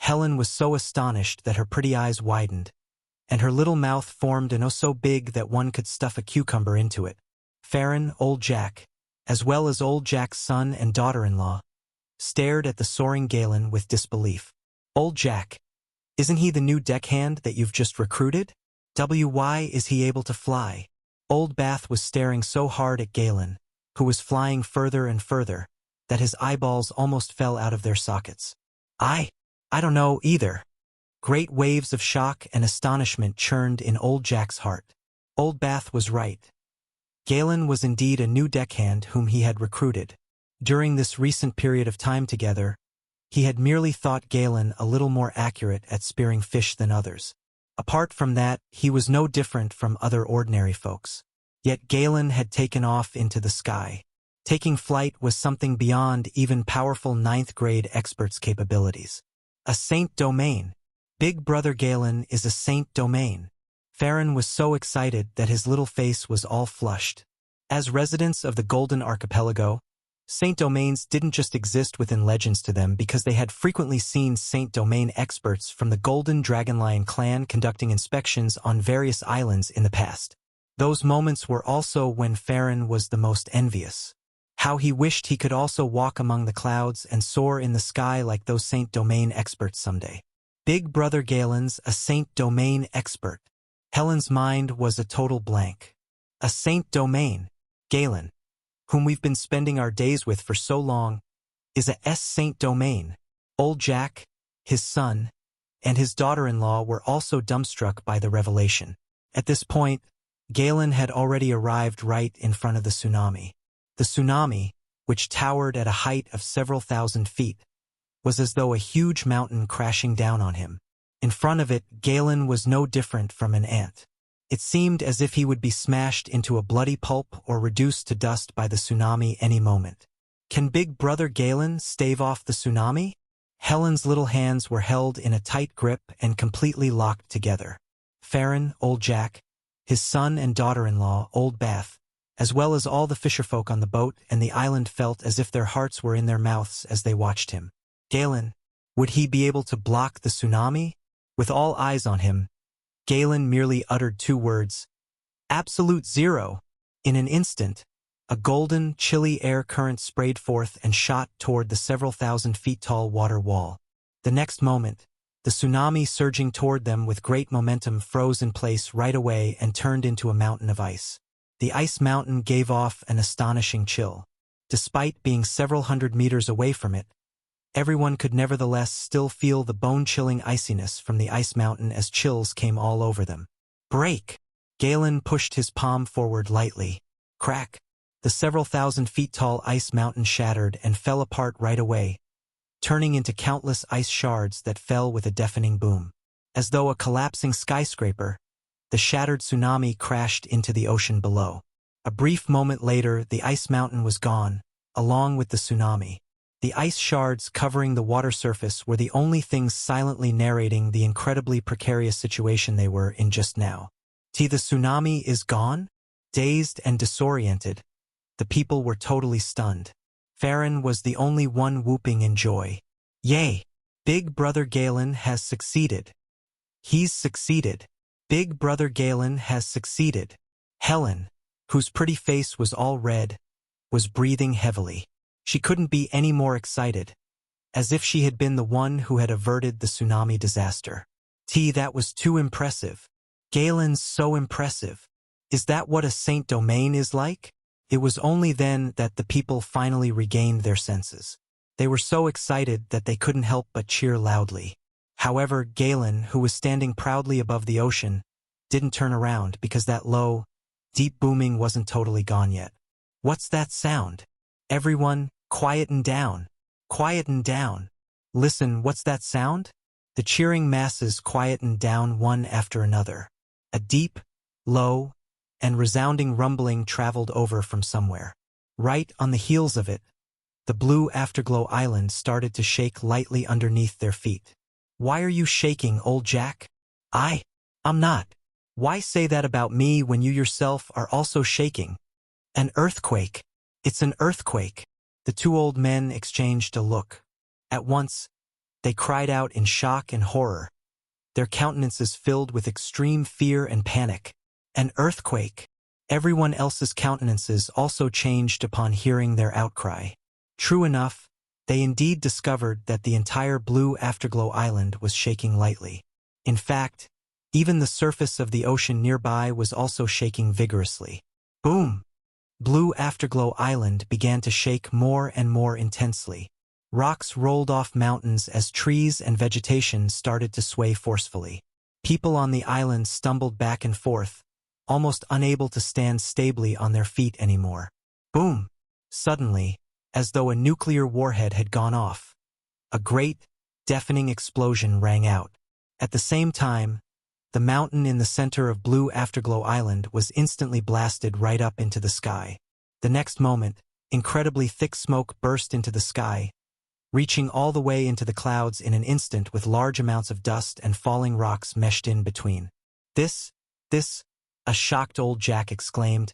Helen was so astonished that her pretty eyes widened, and her little mouth formed an so big that one could stuff a cucumber into it. Farron, old Jack, as well as old Jack's son and daughter-in-law, stared at the soaring Galen with disbelief. Old Jack, isn't he the new deckhand that you've just recruited? Why is he able to fly? Old Bath was staring so hard at Galen, who was flying further and further, that his eyeballs almost fell out of their sockets. I don't know either. Great waves of shock and astonishment churned in old Jack's heart. Old Bath was right. Galen was indeed a new deckhand whom he had recruited. During this recent period of time together, he had merely thought Galen a little more accurate at spearing fish than others. Apart from that, he was no different from other ordinary folks. Yet Galen had taken off into the sky. Taking flight was something beyond even powerful 9th-grade experts' capabilities. A Saint Domain. Big Brother Galen is a Saint Domain. Farron was so excited that his little face was all flushed. As residents of the Golden Archipelago, Saint Domains didn't just exist within legends to them because they had frequently seen Saint Domain experts from the Golden Dragonlion clan conducting inspections on various islands in the past. Those moments were also when Farron was the most envious. How he wished he could also walk among the clouds and soar in the sky like those Saint Domain experts someday. Big Brother Galen's a Saint Domain expert. Helen's mind was a total blank. A Saint Domain, Galen, whom we've been spending our days with for so long, is a Saint Domain. Old Jack, his son, and his daughter-in-law were also dumbstruck by the revelation. At this point, Galen had already arrived right in front of the tsunami. The tsunami, which towered at a height of several thousand feet, was as though a huge mountain crashing down on him. In front of it, Galen was no different from an ant. It seemed as if he would be smashed into a bloody pulp or reduced to dust by the tsunami any moment. Can Big Brother Galen stave off the tsunami? Helen's little hands were held in a tight grip and completely locked together. Farron, old Jack, his son and daughter-in-law, old Bath, as well as all the fisherfolk on the boat and the island felt as if their hearts were in their mouths as they watched him. Galen, would he be able to block the tsunami? With all eyes on him, Galen merely uttered 2 words. Absolute zero. In an instant, a golden, chilly air current sprayed forth and shot toward the several thousand feet tall water wall. The next moment, the tsunami surging toward them with great momentum froze in place right away and turned into a mountain of ice. The ice mountain gave off an astonishing chill. Despite being several hundred meters away from it, everyone could nevertheless still feel the bone-chilling iciness from the ice mountain as chills came all over them. Break! Galen pushed his palm forward lightly. Crack! The several thousand feet tall ice mountain shattered and fell apart right away, turning into countless ice shards that fell with a deafening boom. As though a collapsing skyscraper, the shattered tsunami crashed into the ocean below. A brief moment later, the ice mountain was gone, along with the tsunami. The ice shards covering the water surface were the only things silently narrating the incredibly precarious situation they were in just now. The tsunami is gone? Dazed and disoriented, the people were totally stunned. Farron was the only one whooping in joy. Yay! Big Brother Galen has succeeded. He's succeeded. Big Brother Galen has succeeded. Helen, whose pretty face was all red, was breathing heavily. She couldn't be any more excited, as if she had been the one who had averted the tsunami disaster. That was too impressive. Galen's so impressive. Is that what a Saint Domain is like? It was only then that the people finally regained their senses. They were so excited that they couldn't help but cheer loudly. However, Galen, who was standing proudly above the ocean, didn't turn around because that low, deep booming wasn't totally gone yet. What's that sound? Everyone, quieten down. Quieten down. Listen, what's that sound? The cheering masses quietened down one after another. A deep, low, and resounding rumbling traveled over from somewhere. Right on the heels of it, the blue afterglow island started to shake lightly underneath their feet. Why are you shaking, old Jack? I'm not. Why say that about me when you yourself are also shaking? An earthquake. It's an earthquake. The 2 old men exchanged a look. At once, They cried out in shock and horror, their countenances filled with extreme fear and panic. An earthquake! Everyone else's countenances also changed upon hearing their outcry. True enough, they indeed discovered that the entire blue Afterglow Island was shaking lightly. In fact, even the surface of the ocean nearby was also shaking vigorously. Boom! Blue Afterglow Island began to shake more and more intensely. Rocks rolled off mountains as trees and vegetation started to sway forcefully. People on the island stumbled back and forth, almost unable to stand stably on their feet anymore. Boom! Suddenly, as though a nuclear warhead had gone off, a great, deafening explosion rang out. At the same time, the mountain in the center of Blue Afterglow Island was instantly blasted right up into the sky. The next moment, incredibly thick smoke burst into the sky, reaching all the way into the clouds in an instant with large amounts of dust and falling rocks meshed in between. This, a shocked old Jack exclaimed.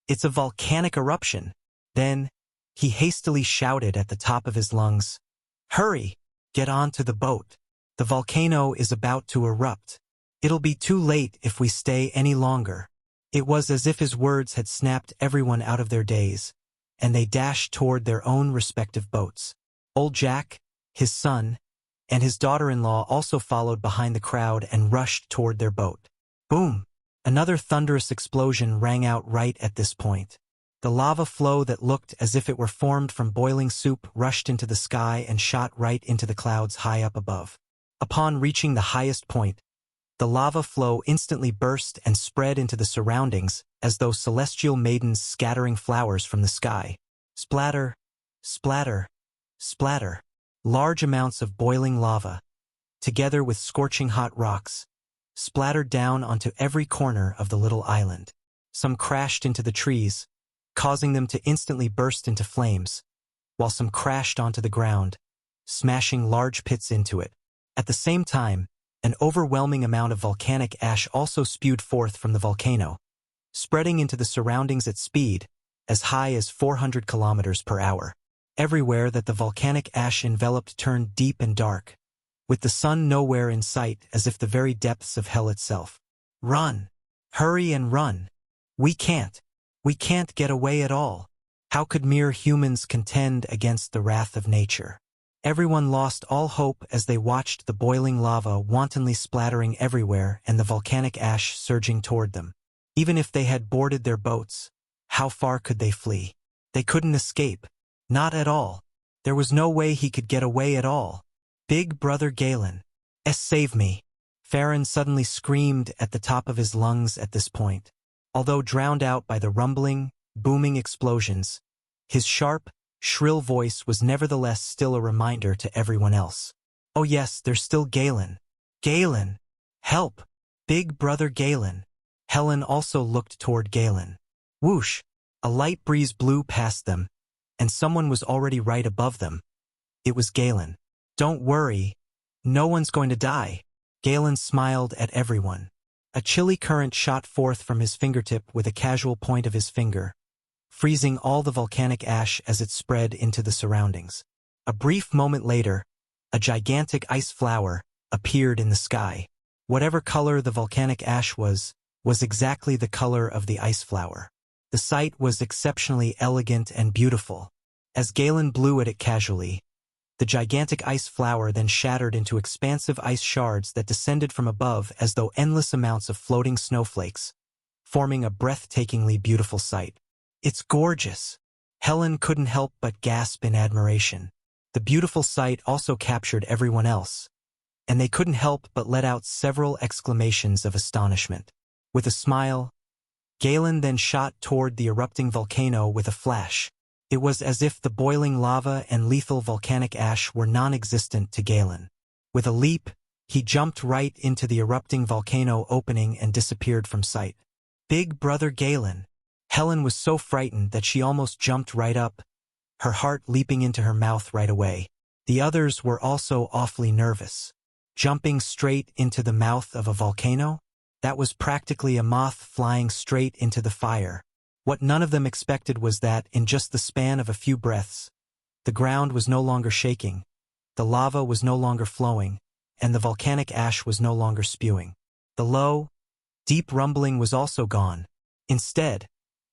It's a volcanic eruption. Then, he hastily shouted at the top of his lungs, "Hurry! Get onto the boat. The volcano is about to erupt. It'll be too late if we stay any longer." It was as if his words had snapped everyone out of their daze, and they dashed toward their own respective boats. Old Jack, his son, and his daughter-in-law also followed behind the crowd and rushed toward their boat. Boom! Another thunderous explosion rang out right at this point. The lava flow that looked as if it were formed from boiling soup rushed into the sky and shot right into the clouds high up above. Upon reaching the highest point, the lava flow instantly burst and spread into the surroundings as though celestial maidens scattering flowers from the sky. Splatter, splatter, splatter. Large amounts of boiling lava, together with scorching hot rocks, splattered down onto every corner of the little island. Some crashed into the trees, causing them to instantly burst into flames, while some crashed onto the ground, smashing large pits into it. At the same time, an overwhelming amount of volcanic ash also spewed forth from the volcano, spreading into the surroundings at speed as high as 400 kilometers per hour. Everywhere that the volcanic ash enveloped turned deep and dark, with the sun nowhere in sight as if the very depths of hell itself. Run! Hurry and run! We can't get away at all. How could mere humans contend against the wrath of nature? Everyone lost all hope as they watched the boiling lava wantonly splattering everywhere and the volcanic ash surging toward them. Even if they had boarded their boats, how far could they flee? They couldn't escape. Not at all. There was no way he could get away at all. Big Brother Galen, save me! Farron suddenly screamed at the top of his lungs at this point. Although drowned out by the rumbling, booming explosions, his sharp, shrill voice was nevertheless still a reminder to everyone else. Oh yes, there's still Galen. Galen! Help! Big Brother Galen! Helen also looked toward Galen. Whoosh! A light breeze blew past them, and someone was already right above them. It was Galen. Don't worry. No one's going to die. Galen smiled at everyone. A chilly current shot forth from his fingertip with a casual point of his finger, freezing all the volcanic ash as it spread into the surroundings. A brief moment later, a gigantic ice flower appeared in the sky. Whatever color the volcanic ash was exactly the color of the ice flower. The sight was exceptionally elegant and beautiful. As Galen blew at it casually, the gigantic ice flower then shattered into expansive ice shards that descended from above as though endless amounts of floating snowflakes, forming a breathtakingly beautiful sight. It's gorgeous! Helen couldn't help but gasp in admiration. The beautiful sight also captured everyone else, and they couldn't help but let out several exclamations of astonishment. With a smile, Galen then shot toward the erupting volcano with a flash. It was as if the boiling lava and lethal volcanic ash were non-existent to Galen. With a leap, he jumped right into the erupting volcano opening and disappeared from sight. Big Brother Galen! Helen was so frightened that she almost jumped right up, her heart leaping into her mouth right away. The others were also awfully nervous. Jumping straight into the mouth of a volcano? That was practically a moth flying straight into the fire. What none of them expected was that, in just the span of a few breaths, the ground was no longer shaking. The lava was no longer flowing, and the volcanic ash was no longer spewing. The low, deep rumbling was also gone. Instead,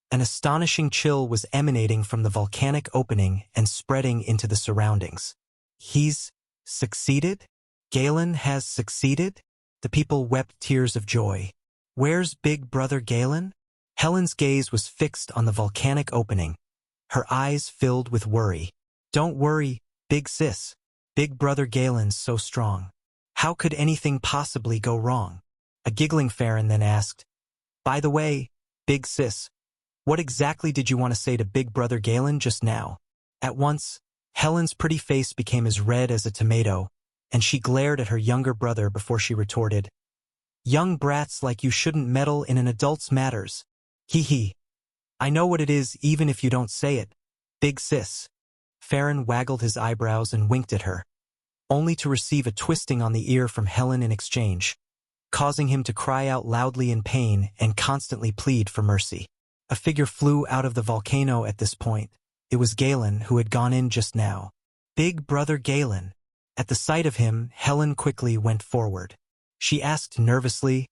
an astonishing chill was emanating from the volcanic opening and spreading into the surroundings. He's succeeded? Galen has succeeded? The people wept tears of joy. Where's Big Brother Galen? Helen's gaze was fixed on the volcanic opening, her eyes filled with worry. Don't worry, big sis. Big Brother Galen's so strong. How could anything possibly go wrong? A giggling Farron then asked, By the way, big sis, what exactly did you want to say to Big Brother Galen just now? At once, Helen's pretty face became as red as a tomato, and she glared at her younger brother before she retorted, Young brats like you shouldn't meddle in an adult's matters. Hee hee. I know what it is even if you don't say it, big sis. Farron waggled his eyebrows and winked at her, only to receive a twisting on the ear from Helen in exchange, causing him to cry out loudly in pain and constantly plead for mercy. A figure flew out of the volcano at this point. It was Galen who had gone in just now. Big Brother Galen. At the sight of him, Helen quickly went forward. She asked nervously,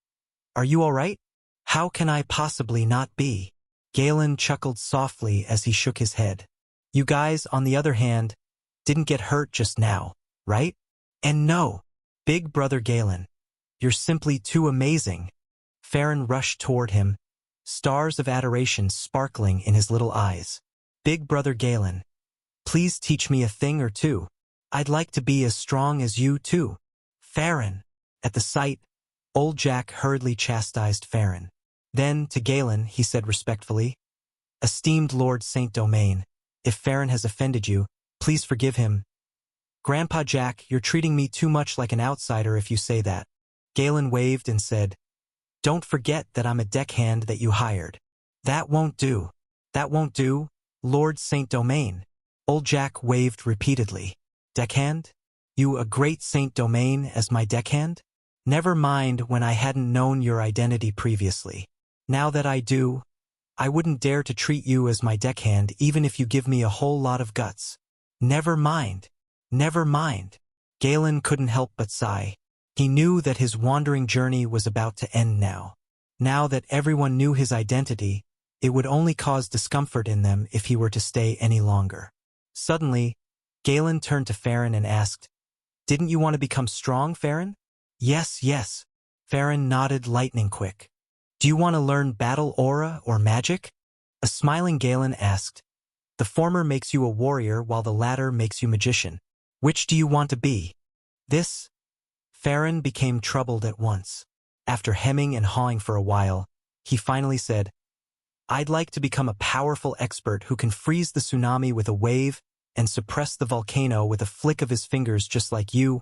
Are you all right? How can I possibly not be? Galen chuckled softly as he shook his head. You guys, on the other hand, didn't get hurt just now, right? And no, Big Brother Galen, you're simply too amazing. Farron rushed toward him, stars of adoration sparkling in his little eyes. Big Brother Galen, please teach me a thing or two. I'd like to be as strong as you too. Farron. At the sight, old Jack hurriedly chastised Farron. Then, to Galen, he said respectfully, Esteemed Lord Saint Domain, if Farron has offended you, please forgive him. Grandpa Jack, you're treating me too much like an outsider if you say that. Galen waved and said, Don't forget that I'm a deckhand that you hired. That won't do. That won't do, Lord Saint Domain. Old Jack waved repeatedly. Deckhand? You a great Saint Domain as my deckhand? Never mind when I hadn't known your identity previously. Now that I do, I wouldn't dare to treat you as my deckhand even if you give me a whole lot of guts. Never mind. Never mind. Galen couldn't help but sigh. He knew that his wandering journey was about to end now. Now that everyone knew his identity, it would only cause discomfort in them if he were to stay any longer. Suddenly, Galen turned to Farron and asked, Didn't you want to become strong, Farron? Yes, yes. Farron nodded lightning quick. Do you want to learn battle aura or magic? A smiling Galen asked. The former makes you a warrior while the latter makes you magician. Which do you want to be? This? Farron became troubled at once. After hemming and hawing for a while, he finally said, I'd like to become a powerful expert who can freeze the tsunami with a wave and suppress the volcano with a flick of his fingers just like you,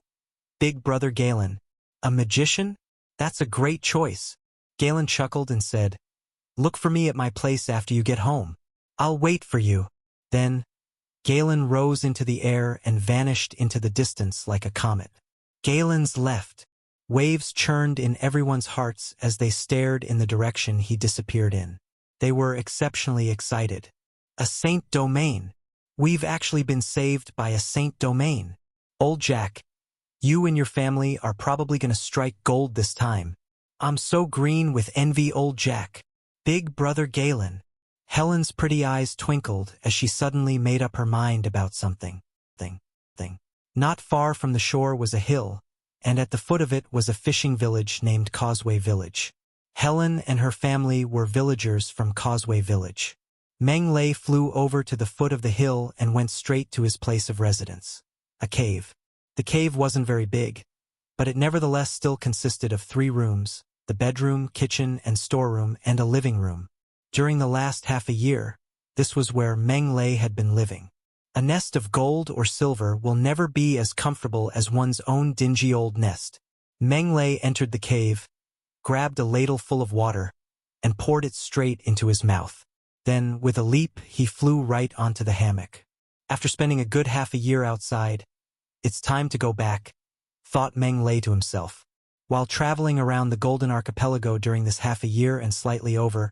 Big Brother Galen. A magician? That's a great choice. Galen chuckled and said, Look for me at my place after you get home. I'll wait for you. Then, Galen rose into the air and vanished into the distance like a comet. Galen's left. Waves churned in everyone's hearts as they stared in the direction he disappeared in. They were exceptionally excited. A Saint Domain. We've actually been saved by a Saint Domain. Old Jack, you and your family are probably going to strike gold this time. I'm so green with envy, Old Jack. Big Brother Galen. Helen's pretty eyes twinkled as she suddenly made up her mind about something. Not far from the shore was a hill, and at the foot of it was a fishing village named Causeway Village. Helen and her family were villagers from Causeway Village. Meng flew over to the foot of the hill and went straight to his place of residence. A cave. The cave wasn't very big, but it nevertheless still consisted of 3 rooms, the bedroom, kitchen, and storeroom, and a living room. During the last half a year, this was where Meng had been living. A nest of gold or silver will never be as comfortable as one's own dingy old nest. Meng entered the cave, grabbed a ladle full of water, and poured it straight into his mouth. Then, with a leap, he flew right onto the hammock. After spending a good half a year outside, it's time to go back, thought Meng to himself. While traveling around the Golden Archipelago during this half a year and slightly over,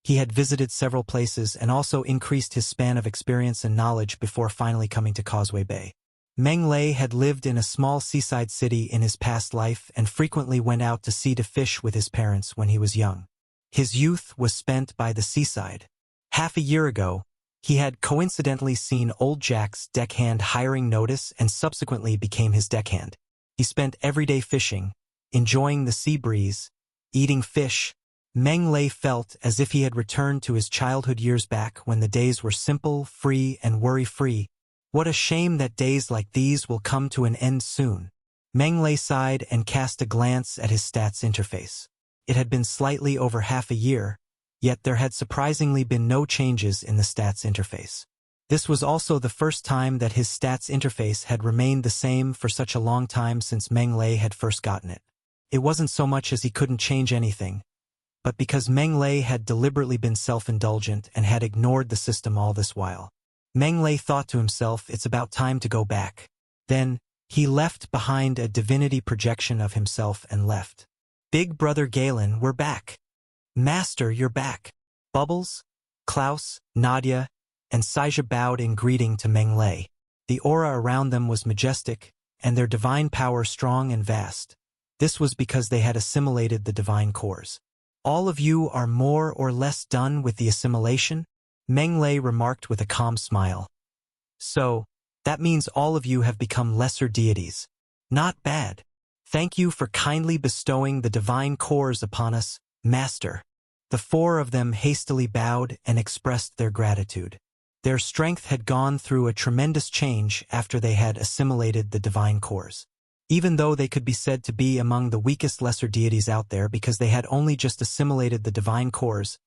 he had visited several places and also increased his span of experience and knowledge before finally coming to Causeway Bay. Meng had lived in a small seaside city in his past life and frequently went out to sea to fish with his parents when he was young. His youth was spent by the seaside. Half a year ago, he had coincidentally seen old Jack's deckhand hiring notice and subsequently became his deckhand. He spent every day fishing, enjoying the sea breeze, eating fish. Meng felt as if he had returned to his childhood years back when the days were simple, free, and worry-free. What a shame that days like these will come to an end soon. Meng sighed and cast a glance at his stats interface. It had been slightly over half a year, yet there had surprisingly been no changes in the stats interface. This was also the first time that his stats interface had remained the same for such a long time since Meng had first gotten it. It wasn't so much as he couldn't change anything, but because Meng had deliberately been self-indulgent and had ignored the system all this while. Meng thought to himself, it's about time to go back. Then, he left behind a divinity projection of himself and left. Big Brother Galen, we're back. Master, you're back. Bubbles, Klaus, Nadia, and Saija bowed in greeting to Meng. The aura around them was majestic, and their divine power strong and vast. This was because they had assimilated the divine cores. All of you are more or less done with the assimilation? Meng remarked with a calm smile. So, that means all of you have become lesser deities. Not bad. Thank you for kindly bestowing the divine cores upon us, Master. The four of them hastily bowed and expressed their gratitude. Their strength had gone through a tremendous change after they had assimilated the divine cores. Even though they could be said to be among the weakest lesser deities out there because they had only just assimilated the divine cores,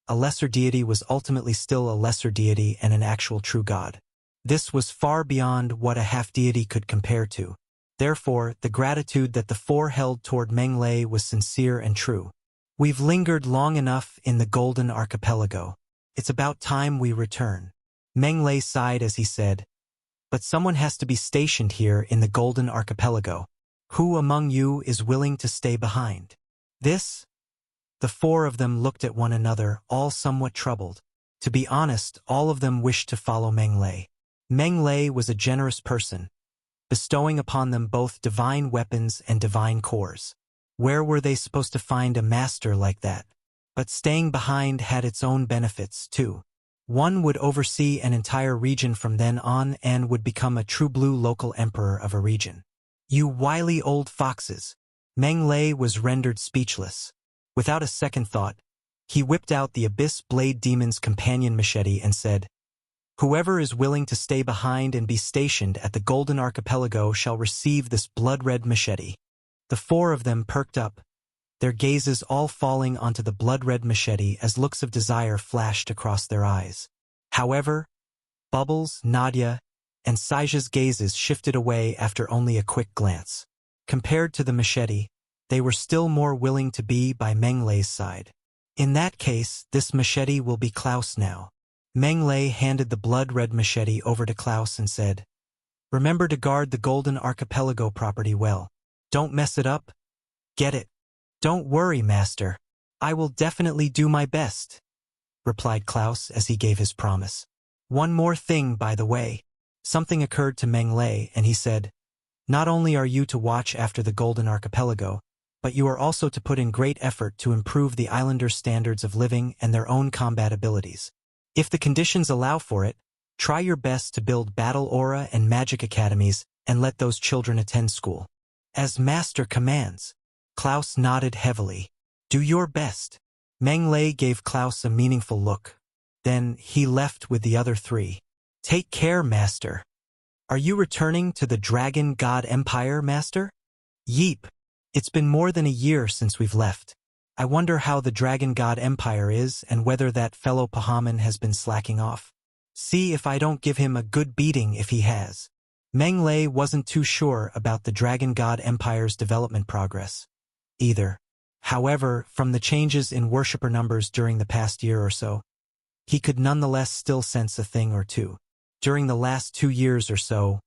a lesser deity was ultimately still a lesser deity and an actual true god. This was far beyond what a half-deity could compare to. Therefore, the gratitude that the four held toward Meng was sincere and true. We've lingered long enough in the Golden Archipelago. It's about time we return. Meng sighed as he said, but someone has to be stationed here in the Golden Archipelago. Who among you is willing to stay behind? This? The four of them looked at one another, all somewhat troubled. To be honest, all of them wished to follow Meng. Meng was a generous person, bestowing upon them both divine weapons and divine cores. Where were they supposed to find a master like that? But staying behind had its own benefits, too. One would oversee an entire region from then on and would become a true blue local emperor of a region. You wily old foxes! Meng was rendered speechless. Without a second thought, he whipped out the Abyss Blade Demon's companion machete and said, whoever is willing to stay behind and be stationed at the Golden Archipelago shall receive this blood-red machete. The four of them perked up, their gazes all falling onto the blood-red machete as looks of desire flashed across their eyes. However, Bubbles, Nadia, and Saija's gazes shifted away after only a quick glance. Compared to the machete, they were still more willing to be by Meng side. In that case, this machete will be Klaus now. Meng handed the blood-red machete over to Klaus and said, remember to guard the Golden Archipelago property well. Don't mess it up. Get it? Don't worry, Master. I will definitely do my best, replied Klaus as he gave his promise. One more thing, by the way. Something occurred to Meng and he said, not only are you to watch after the Golden Archipelago, but you are also to put in great effort to improve the islanders' standards of living and their own combat abilities. If the conditions allow for it, try your best to build battle aura and magic academies and let those children attend school. As Master commands. Klaus nodded heavily. Do your best. Meng gave Klaus a meaningful look. Then he left with the other three. Take care, Master. Are you returning to the Dragon God Empire, Master? Yeep. It's been more than a year since we've left. I wonder how the Dragon God Empire is and whether that fellow Pahaman has been slacking off. See if I don't give him a good beating if he has. Meng wasn't too sure about the Dragon God Empire's development progress either. However, from the changes in worshipper numbers during the past year or so, he could nonetheless still sense a thing or two. During the last 2 years or so,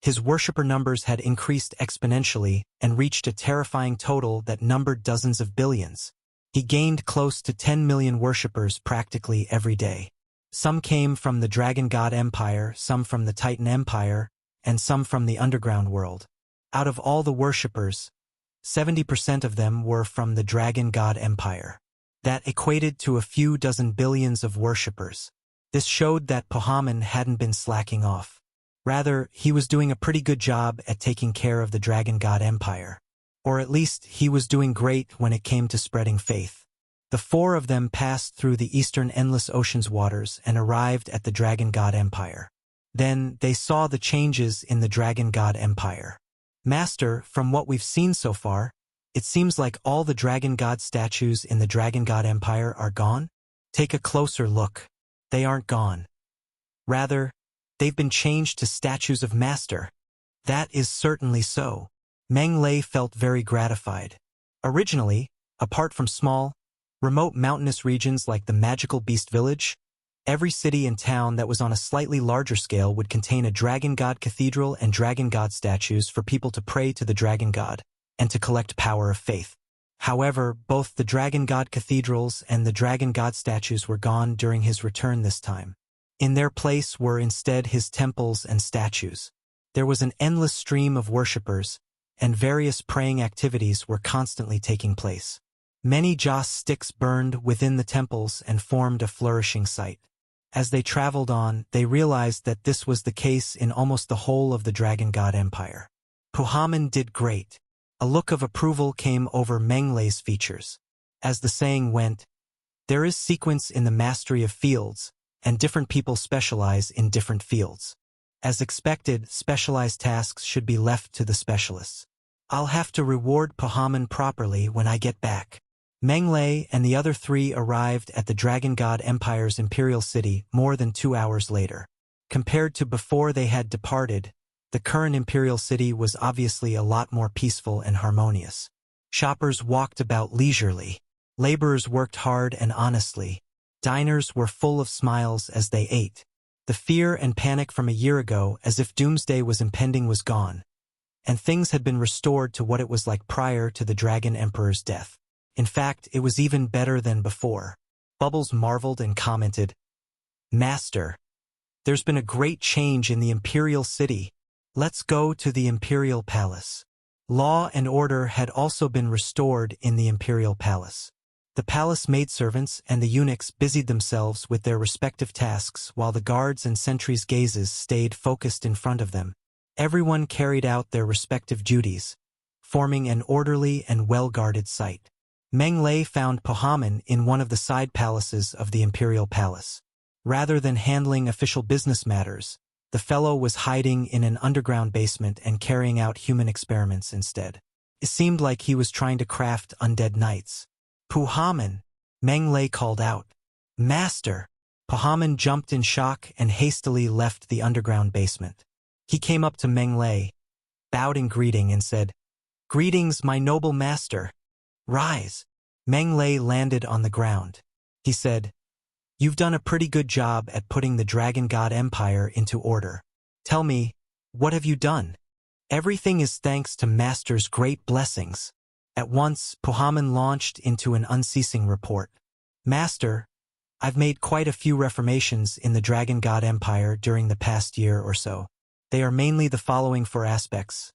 his worshipper numbers had increased exponentially and reached a terrifying total that numbered dozens of billions. He gained close to 10 million worshippers practically every day. Some came from the Dragon God Empire, some from the Titan Empire, and some from the underground world. Out of all the worshippers, 70% of them were from the Dragon God Empire. That equated to a few dozen billions of worshippers. This showed that Pahaman hadn't been slacking off. Rather, he was doing a pretty good job at taking care of the Dragon God Empire. Or at least, he was doing great when it came to spreading faith. The four of them passed through the eastern endless ocean's waters and arrived at the Dragon God Empire. Then, they saw the changes in the Dragon God Empire. Master, from what we've seen so far, it seems like all the Dragon God statues in the Dragon God Empire are gone? Take a closer look. They aren't gone. Rather, they've been changed to statues of Master. That is certainly so. Meng felt very gratified. Originally, apart from small, remote mountainous regions like the magical beast village, every city and town that was on a slightly larger scale would contain a Dragon God cathedral and Dragon God statues for people to pray to the Dragon God and to collect power of faith. However, both the Dragon God cathedrals and the Dragon God statues were gone during his return this time. In their place were instead his temples and statues. There was an endless stream of worshippers, and various praying activities were constantly taking place. Many joss sticks burned within the temples and formed a flourishing sight. As they traveled on, they realized that this was the case in almost the whole of the Dragon God Empire. Pahaman did great. A look of approval came over Meng's features. As the saying went, there is sequence in the mastery of fields, and different people specialize in different fields. As expected, specialized tasks should be left to the specialists. I'll have to reward Pahaman properly when I get back. Meng and the other three arrived at the Dragon God Empire's imperial city more than 2 hours later. Compared to before they had departed, the current imperial city was obviously a lot more peaceful and harmonious. Shoppers walked about leisurely. Laborers worked hard and honestly. Diners were full of smiles as they ate. The fear and panic from a year ago, as if doomsday was impending, was gone, and things had been restored to what it was like prior to the Dragon Emperor's death. In fact, it was even better than before. Bubbles marveled and commented, "Master, there's been a great change in the Imperial City. Let's go to the Imperial Palace." Law and order had also been restored in the Imperial Palace. The palace maidservants and the eunuchs busied themselves with their respective tasks while the guards and sentries' gazes stayed focused in front of them. Everyone carried out their respective duties, forming an orderly and well-guarded sight. Meng found Pahaman in one of the side palaces of the Imperial Palace. Rather than handling official business matters, the fellow was hiding in an underground basement and carrying out human experiments instead. It seemed like he was trying to craft undead knights. "Pahaman!" Meng called out. "Master!" Pahaman jumped in shock and hastily left the underground basement. He came up to Meng, bowed in greeting and said, "Greetings, my noble master. Rise." Meng landed on the ground. He said, "You've done a pretty good job at putting the Dragon God Empire into order. Tell me, what have you done?" "Everything is thanks to Master's great blessings." At once, Pahaman launched into an unceasing report. "Master, I've made quite a few reformations in the Dragon God Empire during the past year or so. They are mainly the following 4 aspects."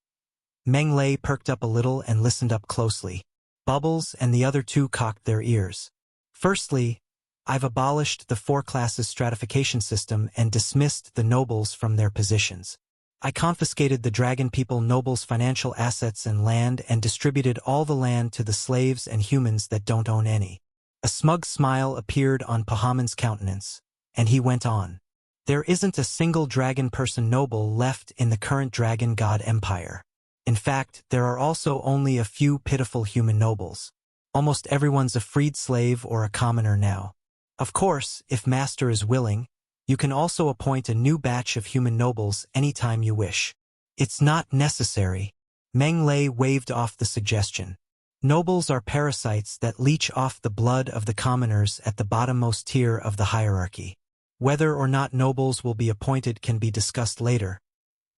Meng perked up a little and listened up closely. Bubbles and the other 2 cocked their ears. "Firstly, I've abolished the 4 classes stratification system and dismissed the nobles from their positions. I confiscated the dragon people nobles' financial assets and land and distributed all the land to the slaves and humans that don't own any." A smug smile appeared on Pahaman's countenance, and he went on. "There isn't a single dragon person noble left in the current Dragon God Empire. In fact, there are also only a few pitiful human nobles. Almost everyone's a freed slave or a commoner now. Of course, if Master is willing, you can also appoint a new batch of human nobles anytime you wish." "It's not necessary." Meng waved off the suggestion. "Nobles are parasites that leech off the blood of the commoners at the bottommost tier of the hierarchy. Whether or not nobles will be appointed can be discussed later,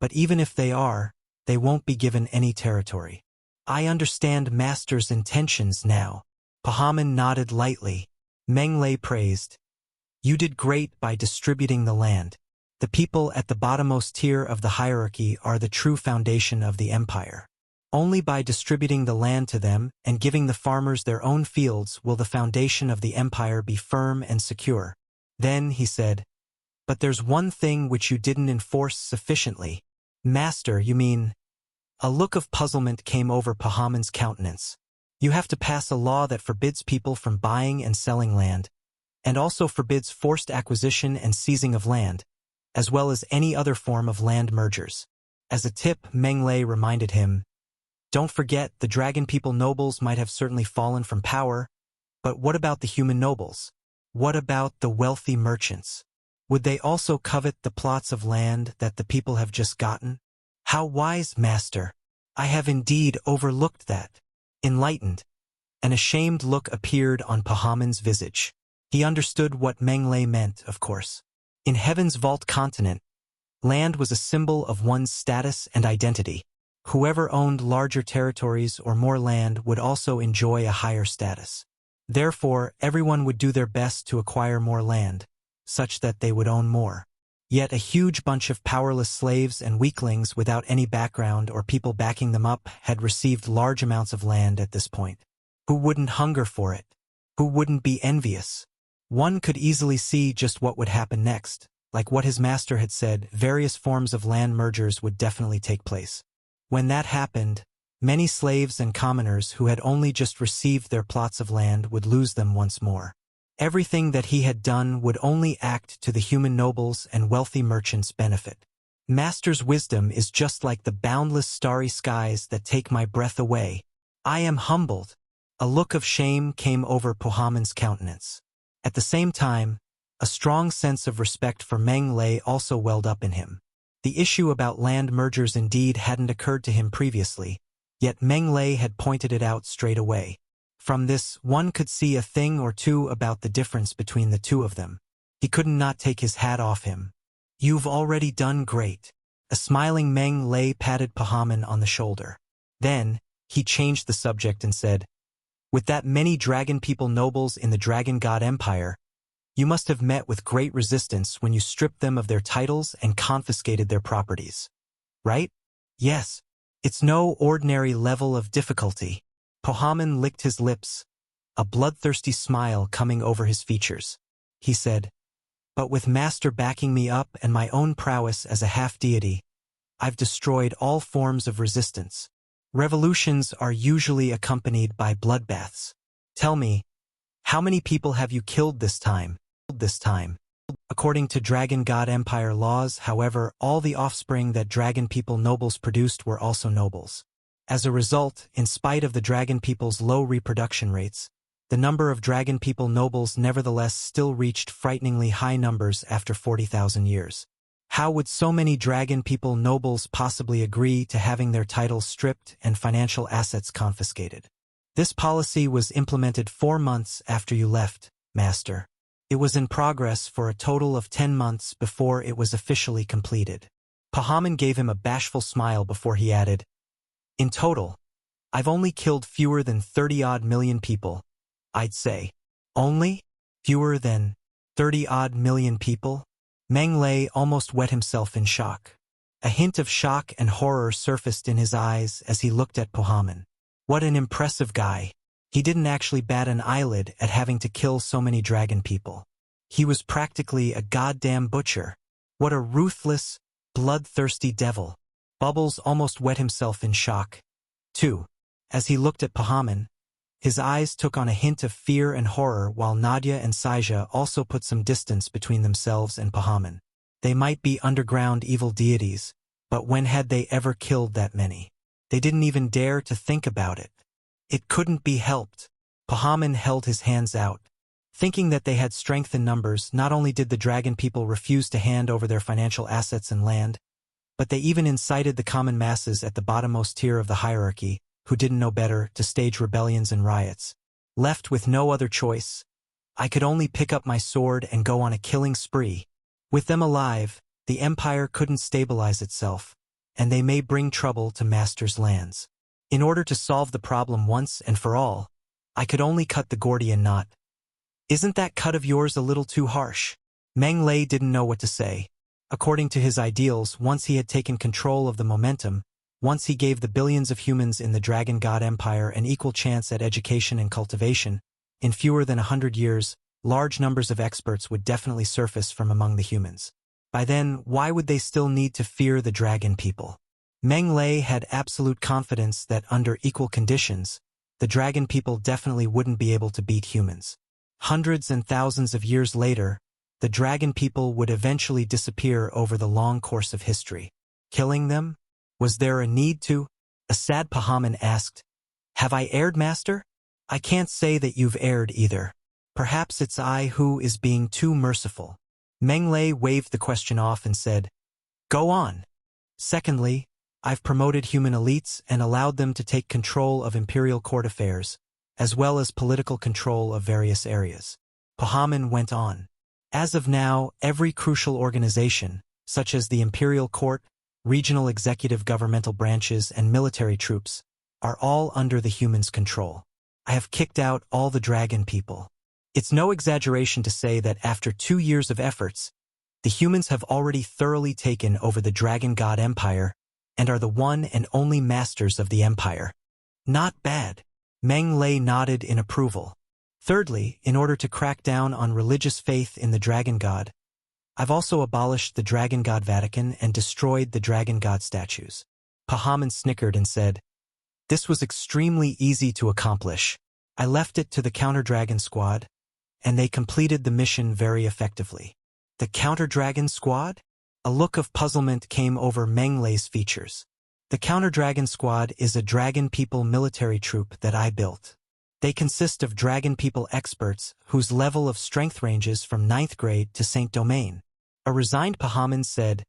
but even if they are, they won't be given any territory." "I understand Master's intentions now." Pahaman nodded lightly. Meng praised, "You did great by distributing the land. The people at the bottommost tier of the hierarchy are the true foundation of the empire. Only by distributing the land to them and giving the farmers their own fields will the foundation of the empire be firm and secure. Then he said, "But there's one thing which you didn't enforce sufficiently." "Master, you mean?" A look of puzzlement came over Pahaman's countenance. "You have to pass a law that forbids people from buying and selling land, and also forbids forced acquisition and seizing of land, as well as any other form of land mergers." As a tip, Meng reminded him, "Don't forget, the dragon people nobles might have certainly fallen from power, but what about the human nobles? What about the wealthy merchants? Would they also covet the plots of land that the people have just gotten?" "How wise, master! I have indeed overlooked that." Enlightened, an ashamed look appeared on Pahaman's visage. He understood what Meng meant, of course. In Heaven's Vault continent, land was a symbol of one's status and identity. Whoever owned larger territories or more land would also enjoy a higher status. Therefore, everyone would do their best to acquire more land, such that they would own more. Yet a huge bunch of powerless slaves and weaklings without any background or people backing them up had received large amounts of land at this point. Who wouldn't hunger for it? Who wouldn't be envious? One could easily see just what would happen next. Like what his master had said, various forms of land mergers would definitely take place. When that happened, many slaves and commoners who had only just received their plots of land would lose them once more. Everything that he had done would only act to the human nobles and wealthy merchants' benefit. Master's wisdom is just like the boundless starry skies that take my breath away. I am humbled. A look of shame came over Pahaman's countenance. At the same time, a strong sense of respect for Meng also welled up in him. The issue about land mergers indeed hadn't occurred to him previously, yet Meng had pointed it out straight away. From this, one could see a thing or two about the difference between the two of them. He couldn't not take his hat off him. "You've already done great." A smiling Meng patted Pahaman on the shoulder. Then, he changed the subject and said, "With that many dragon people nobles in the Dragon God Empire, you must have met with great resistance when you stripped them of their titles and confiscated their properties. Right?" "Yes. It's no ordinary level of difficulty." Pahaman licked his lips, a bloodthirsty smile coming over his features. He said, "But with Master backing me up and my own prowess as a half-deity, I've destroyed all forms of resistance. Revolutions are usually accompanied by bloodbaths. Tell me, how many people have you killed this time?" According to Dragon God Empire laws, however, all the offspring that dragon people nobles produced were also nobles. As a result, in spite of the dragon people's low reproduction rates, the number of dragon people nobles nevertheless still reached frighteningly high numbers after 40,000 years. How would so many dragon people nobles possibly agree to having their titles stripped and financial assets confiscated? This policy was implemented 4 months after you left, Master. It was in progress for a total of 10 months before it was officially completed. Pahaman gave him a bashful smile before he added, "In total, I've only killed fewer than 30-odd million people, I'd say." "Only? Fewer than 30-odd million people?" Meng almost wet himself in shock. A hint of shock and horror surfaced in his eyes as he looked at Pahaman. What an impressive guy. He didn't actually bat an eyelid at having to kill so many dragon people. He was practically a goddamn butcher. What a ruthless, bloodthirsty devil. Bubbles almost wet himself in shock, too. As he looked at Pahaman, his eyes took on a hint of fear and horror, while Nadia and Saija also put some distance between themselves and Pahaman. They might be underground evil deities, but when had they ever killed that many? They didn't even dare to think about it. It couldn't be helped. Pahaman held his hands out. Thinking that they had strength in numbers, not only did the dragon people refuse to hand over their financial assets and land, but they even incited the common masses at the bottommost tier of the hierarchy, who didn't know better, to stage rebellions and riots. Left with no other choice, I could only pick up my sword and go on a killing spree. With them alive, the empire couldn't stabilize itself, and they may bring trouble to Master's lands. In order to solve the problem once and for all, I could only cut the Gordian knot. Isn't that cut of yours a little too harsh? Meng didn't know what to say. According to his ideals, once he had taken control of the momentum, once he gave the billions of humans in the Dragon God Empire an equal chance at education and cultivation, in fewer than 100 years, large numbers of experts would definitely surface from among the humans. By then, why would they still need to fear the dragon people? Meng had absolute confidence that under equal conditions, the dragon people definitely wouldn't be able to beat humans. Hundreds and thousands of years later, the dragon people would eventually disappear over the long course of history. Killing them? Was there a need to? A sad Pahaman asked. Have I erred, Master? I can't say that you've erred either. Perhaps it's I who is being too merciful. Meng waved the question off and said, Go on. Secondly, I've promoted human elites and allowed them to take control of imperial court affairs, as well as political control of various areas. Pahaman went on. As of now, every crucial organization, such as the imperial court, regional executive governmental branches, and military troops, are all under the humans' control. I have kicked out all the dragon people. It's no exaggeration to say that after 2 years of efforts, the humans have already thoroughly taken over the Dragon God Empire and are the one and only masters of the empire. Not bad. Meng nodded in approval. Thirdly, in order to crack down on religious faith in the Dragon God, I've also abolished the Dragon God Vatican and destroyed the Dragon God statues. Pahaman snickered and said, This was extremely easy to accomplish. I left it to the Counter-Dragon Squad, and they completed the mission very effectively. The Counter-Dragon Squad? A look of puzzlement came over Meng features. The Counter-Dragon Squad is a Dragon People military troop that I built. They consist of Dragon People experts whose level of strength ranges from 9th grade to Saint Domain. A resigned Pahaman said,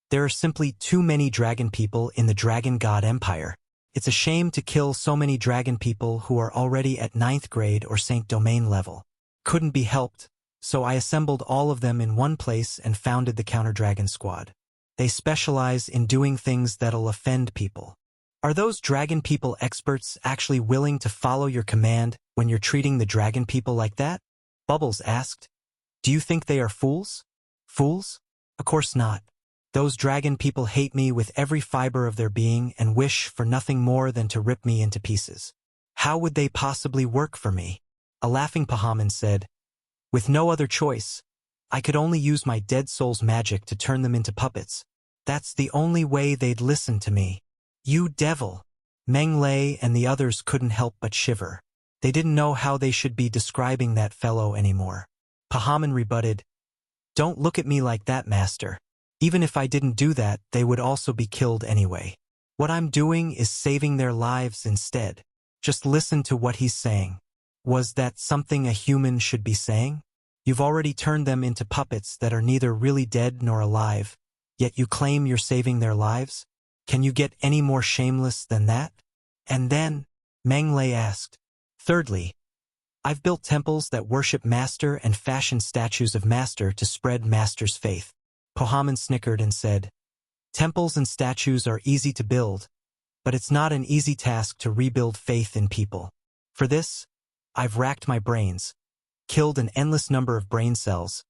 There are simply too many Dragon People in the Dragon God Empire. It's a shame to kill so many Dragon People who are already at 9th grade or Saint Domain level. Couldn't be helped, so I assembled all of them in one place and founded the Counter-Dragon Squad. They specialize in doing things that'll offend people. Are those Dragon People experts actually willing to follow your command when you're treating the Dragon People like that? Bubbles asked. Do you think they are fools? Fools? Of course not. Those Dragon People hate me with every fiber of their being and wish for nothing more than to rip me into pieces. How would they possibly work for me? A laughing Pahaman said, With no other choice, I could only use my dead soul's magic to turn them into puppets. That's the only way they'd listen to me. You devil! Meng and the others couldn't help but shiver. They didn't know how they should be describing that fellow anymore. Pahaman rebutted, Don't look at me like that, Master. Even if I didn't do that, they would also be killed anyway. What I'm doing is saving their lives instead. Just listen to what he's saying. Was that something a human should be saying? You've already turned them into puppets that are neither really dead nor alive, yet you claim you're saving their lives? Can you get any more shameless than that? And then, Meng asked, Thirdly, I've built temples that worship Master and fashioned statues of Master to spread Master's faith. Pahaman snickered and said, Temples and statues are easy to build, but it's not an easy task to rebuild faith in people. For this, I've racked my brains, killed an endless number of brain cells,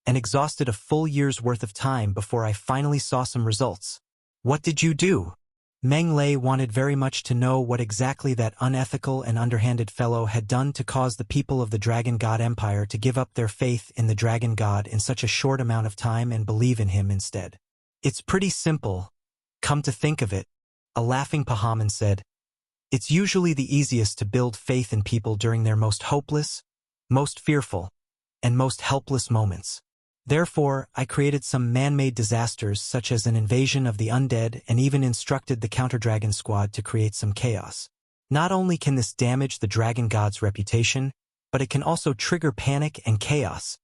and exhausted a full year's worth of time before I finally saw some results. What did you do? Meng wanted very much to know what exactly that unethical and underhanded fellow had done to cause the people of the Dragon God Empire to give up their faith in the Dragon God in such a short amount of time and believe in him instead. It's pretty simple. Come to think of it, a laughing Pahaman said. It's usually the easiest to build faith in people during their most hopeless, most fearful, and most helpless moments. Therefore, I created some man-made disasters such as an invasion of the undead and even instructed the Counter-Dragon Squad to create some chaos. Not only can this damage the Dragon God's reputation, but it can also trigger panic and chaos,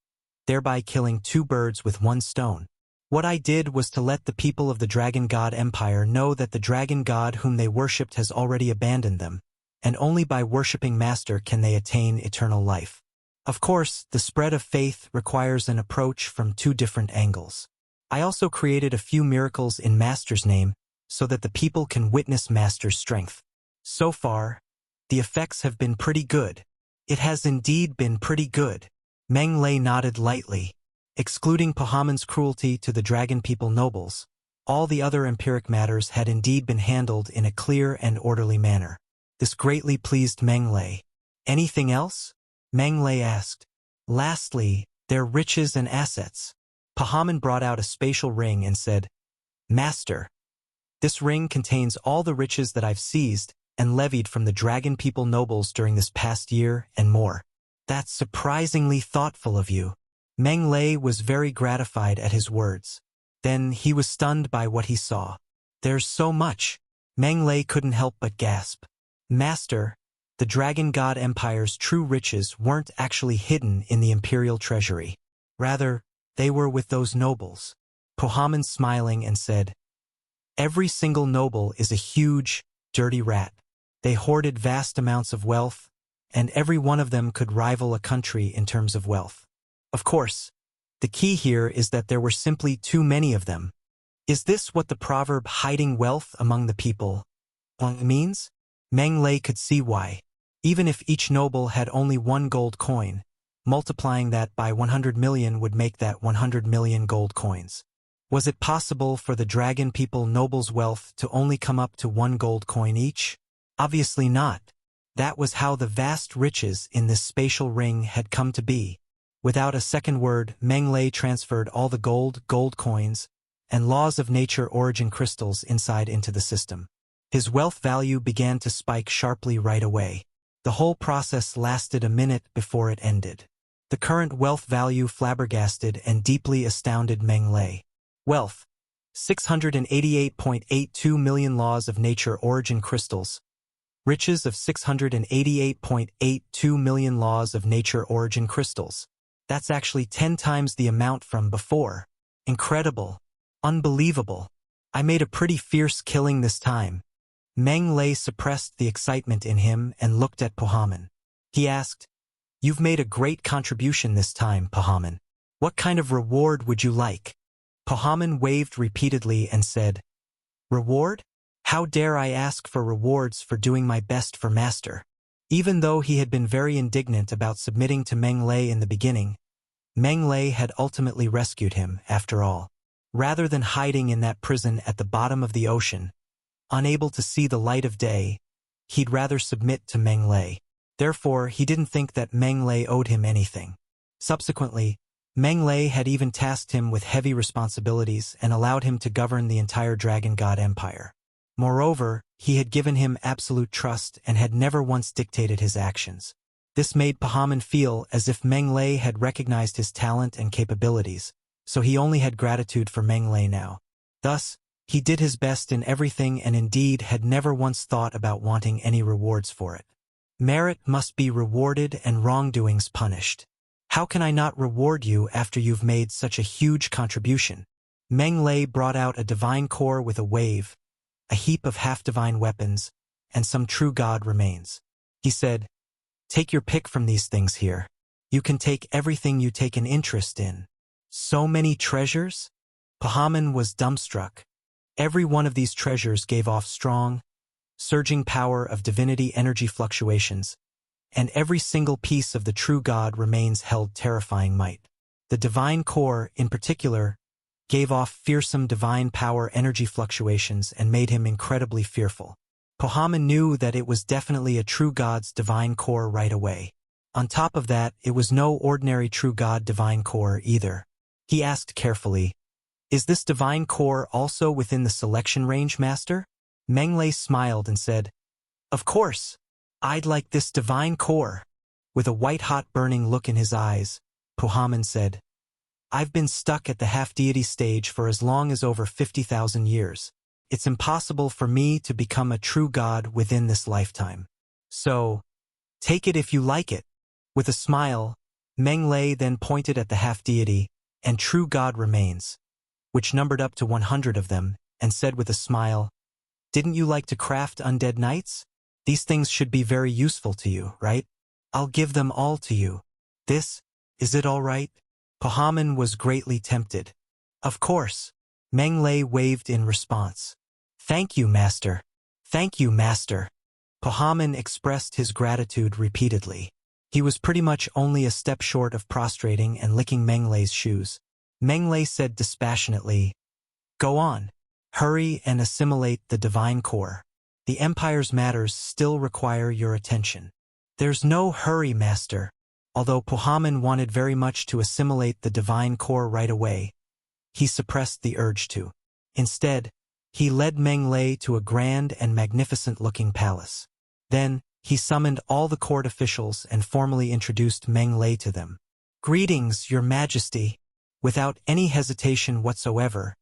thereby killing 2 birds with 1 stone. What I did was to let the people of the Dragon God Empire know that the Dragon God whom they worshipped has already abandoned them, and only by worshipping Master can they attain eternal life. Of course, the spread of faith requires an approach from 2 different angles. I also created a few miracles in Master's name so that the people can witness Master's strength. So far, the effects have been pretty good. It has indeed been pretty good. Meng nodded lightly. Excluding Pahamon's cruelty to the dragon people nobles, all the other empiric matters had indeed been handled in a clear and orderly manner. This greatly pleased Meng. Anything else? Meng asked. Lastly, their riches and assets. Pahamon brought out a spatial ring and said, Master, this ring contains all the riches that I've seized and levied from the dragon people nobles during this past year and more. That's surprisingly thoughtful of you. Meng was very gratified at his words. Then he was stunned by what he saw. There's so much. Meng couldn't help but gasp. Master, the Dragon God Empire's true riches weren't actually hidden in the imperial treasury. Rather, they were with those nobles. Pahamon smiling and said, Every single noble is a huge, dirty rat. They hoarded vast amounts of wealth, and every one of them could rival a country in terms of wealth. Of course, the key here is that there were simply too many of them. Is this what the proverb hiding wealth among the people means? Meng could see why. Even if each noble had only one gold coin, multiplying that by 100 million would make that 100 million gold coins. Was it possible for the dragon people nobles' wealth to only come up to one gold coin each? Obviously not. That was how the vast riches in this spatial ring had come to be. Without a second word, Meng transferred all the gold coins, and laws of nature origin crystals inside into the system. His wealth value began to spike sharply right away. The whole process lasted a minute before it ended. The current wealth value flabbergasted and deeply astounded Meng. Wealth: 688.82 million laws of nature origin crystals. Riches of 688.82 million laws of nature origin crystals. That's actually 10 times the amount from before. Incredible. Unbelievable. I made a pretty fierce killing this time. Meng suppressed the excitement in him and looked at Pahamon. He asked, You've made a great contribution this time, Pahamon. What kind of reward would you like? Pahamon waved repeatedly and said, Reward? How dare I ask for rewards for doing my best for Master? Even though he had been very indignant about submitting to Meng in the beginning, Meng had ultimately rescued him, after all. Rather than hiding in that prison at the bottom of the ocean, unable to see the light of day, he'd rather submit to Meng. Therefore, he didn't think that Meng owed him anything. Subsequently, Meng had even tasked him with heavy responsibilities and allowed him to govern the entire Dragon God Empire. Moreover, he had given him absolute trust and had never once dictated his actions. This made Pahamon feel as if Meng had recognized his talent and capabilities, so he only had gratitude for Meng now. Thus, he did his best in everything and indeed had never once thought about wanting any rewards for it. Merit must be rewarded and wrongdoings punished. How can I not reward you after you've made such a huge contribution? Meng brought out a divine core with a wave, a heap of half-divine weapons, and some true god remains. He said, Take your pick from these things here. You can take everything you take an interest in. So many treasures? Pahamon was dumbstruck. Every one of these treasures gave off strong, surging power of divinity energy fluctuations, and every single piece of the true god remains held terrifying might. The divine core, in particular, gave off fearsome divine power energy fluctuations and made him incredibly fearful. Pahamon knew that it was definitely a true god's divine core right away. On top of that, it was no ordinary true god divine core either. He asked carefully, Is this divine core also within the selection range, Master? Meng smiled and said, Of course. I'd like this divine core. With a white-hot burning look in his eyes, Pahamon said, I've been stuck at the half-deity stage for as long as over 50,000 years. It's impossible for me to become a true god within this lifetime. So, take it if you like it. With a smile, Meng then pointed at the half-deity, and true god remains, which numbered up to 100 of them, and said with a smile, Didn't you like to craft undead knights? These things should be very useful to you, right? I'll give them all to you. Is it all right? Pahamon was greatly tempted. Of course. Meng waved in response. Thank you, Master. Thank you, Master. Pahamon expressed his gratitude repeatedly. He was pretty much only a step short of prostrating and licking Meng shoes. Meng Lei said dispassionately, "Go on. Hurry and assimilate the divine core. The Empire's matters still require your attention." "There's no hurry, Master." Although Pohaman wanted very much to assimilate the divine core right away, he suppressed the urge to. Instead, he led Meng Lei to a grand and magnificent-looking palace. Then, he summoned all the court officials and formally introduced Meng Lei to them. "Greetings, Your Majesty." Without any hesitation whatsoever,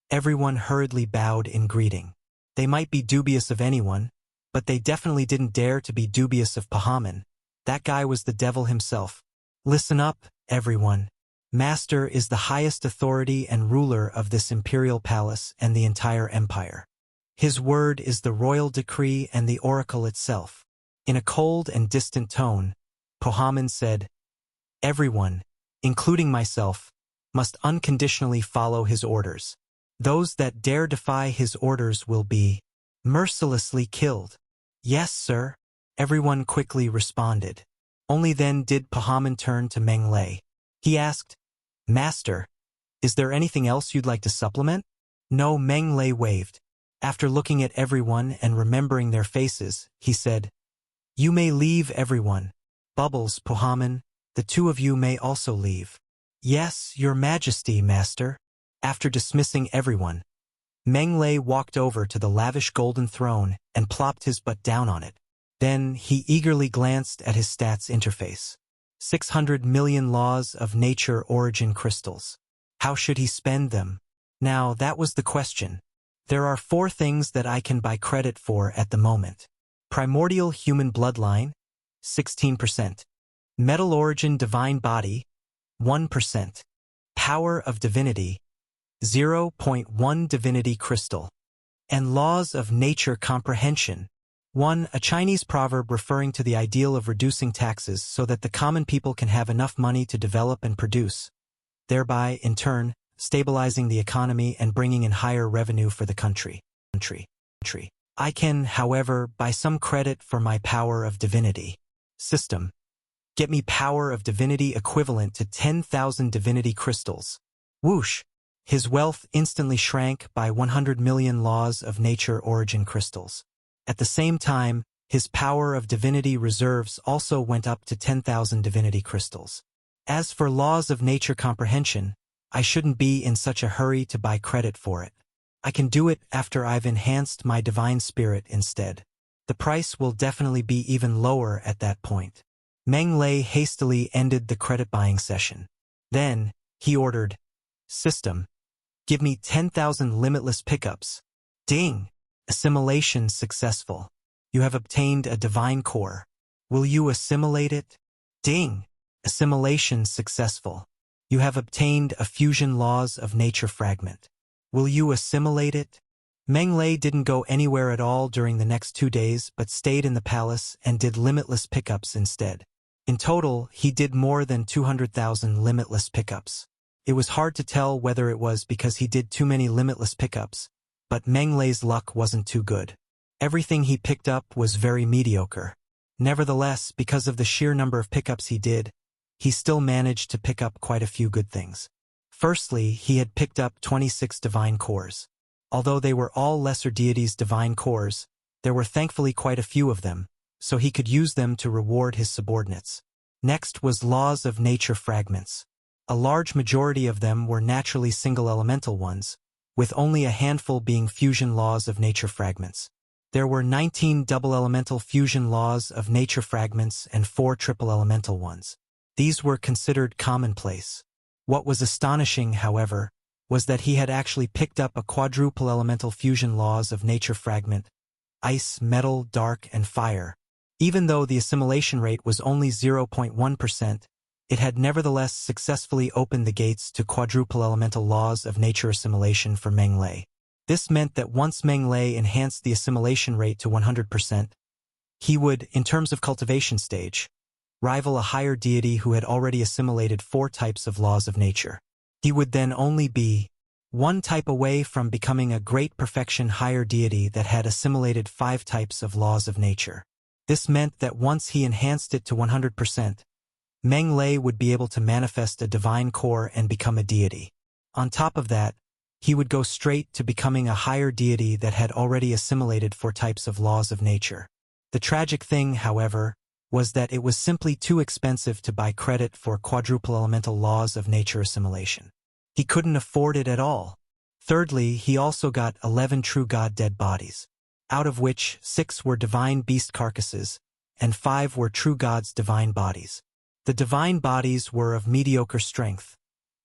everyone hurriedly bowed in greeting. They might be dubious of anyone, but they definitely didn't dare to be dubious of Pohaman. That guy was the devil himself. "Listen up, everyone. Master is the highest authority and ruler of this imperial palace and the entire empire. His word is the royal decree and the oracle itself." In a cold and distant tone, Pohaman said, "Everyone, including myself, must unconditionally follow his orders. Those that dare defy his orders will be mercilessly killed." "Yes, sir," everyone quickly responded. Only then did Pohaman turn to Meng Lei. He asked, "Master, is there anything else you'd like to supplement?" "No," Meng Lei waved. After looking at everyone and remembering their faces, he said, "You may leave, everyone. Bubbles, Pohaman, the two of you may also leave." "Yes, Your Majesty, Master." After dismissing everyone, Meng Lei walked over to the lavish golden throne and plopped his butt down on it. Then he eagerly glanced at his stats interface. 600 million laws of nature origin crystals. How should he spend them? Now, that was the question. There are 4 things that I can buy credit for at the moment. Primordial human bloodline, 16%. Metal origin divine body, 1%. Power of divinity, 0.1 divinity crystal. And laws of nature comprehension. 1. A Chinese proverb referring to the ideal of reducing taxes so that the common people can have enough money to develop and produce, thereby, in turn, stabilizing the economy and bringing in higher revenue for the country. I can, however, buy some credit for my power of divinity. System. Get me power of divinity equivalent to 10,000 divinity crystals. Whoosh! His wealth instantly shrank by 100 million laws of nature origin crystals. At the same time, his power of divinity reserves also went up to 10,000 divinity crystals. As for laws of nature comprehension, I shouldn't be in such a hurry to buy credit for it. I can do it after I've enhanced my divine spirit instead. The price will definitely be even lower at that point. Meng Lei hastily ended the credit buying session. Then, he ordered, "System, give me 10,000 limitless pickups." Ding! Assimilation successful. You have obtained a divine core. Will you assimilate it? Ding! Assimilation successful. You have obtained a fusion laws of nature fragment. Will you assimilate it? Meng Lei didn't go anywhere at all during the next 2 days but stayed in the palace and did limitless pickups instead. In total, he did more than 200,000 limitless pickups. It was hard to tell whether it was because he did too many limitless pickups, but Meng Lei's luck wasn't too good. Everything he picked up was very mediocre. Nevertheless, because of the sheer number of pickups he did, he still managed to pick up quite a few good things. Firstly, he had picked up 26 divine cores. Although they were all lesser deities' divine cores, there were thankfully quite a few of them, so he could use them to reward his subordinates. Next was laws of nature fragments. A large majority of them were naturally single elemental ones, with only a handful being fusion laws of nature fragments. There were 19 double elemental fusion laws of nature fragments and 4 triple elemental ones. These were considered commonplace. What was astonishing, however, was that he had actually picked up a quadruple elemental fusion laws of nature fragment, ice, metal, dark, and fire. Even though the assimilation rate was only 0.1%, it had nevertheless successfully opened the gates to quadruple elemental laws of nature assimilation for Meng Lei. This meant that once Meng Lei enhanced the assimilation rate to 100%, he would, in terms of cultivation stage, rival a higher deity who had already assimilated 4 types of laws of nature. He would then only be 1 type away from becoming a great perfection higher deity that had assimilated 5 types of laws of nature. This meant that once he enhanced it to 100%, Meng Lei would be able to manifest a divine core and become a deity. On top of that, he would go straight to becoming a higher deity that had already assimilated 4 types of laws of nature. The tragic thing, however, was that it was simply too expensive to buy credit for quadruple elemental laws of nature assimilation. He couldn't afford it at all. Thirdly, he also got 11 true god dead bodies, out of which 6 were divine beast carcasses, and 5 were true gods' divine bodies. The divine bodies were of mediocre strength,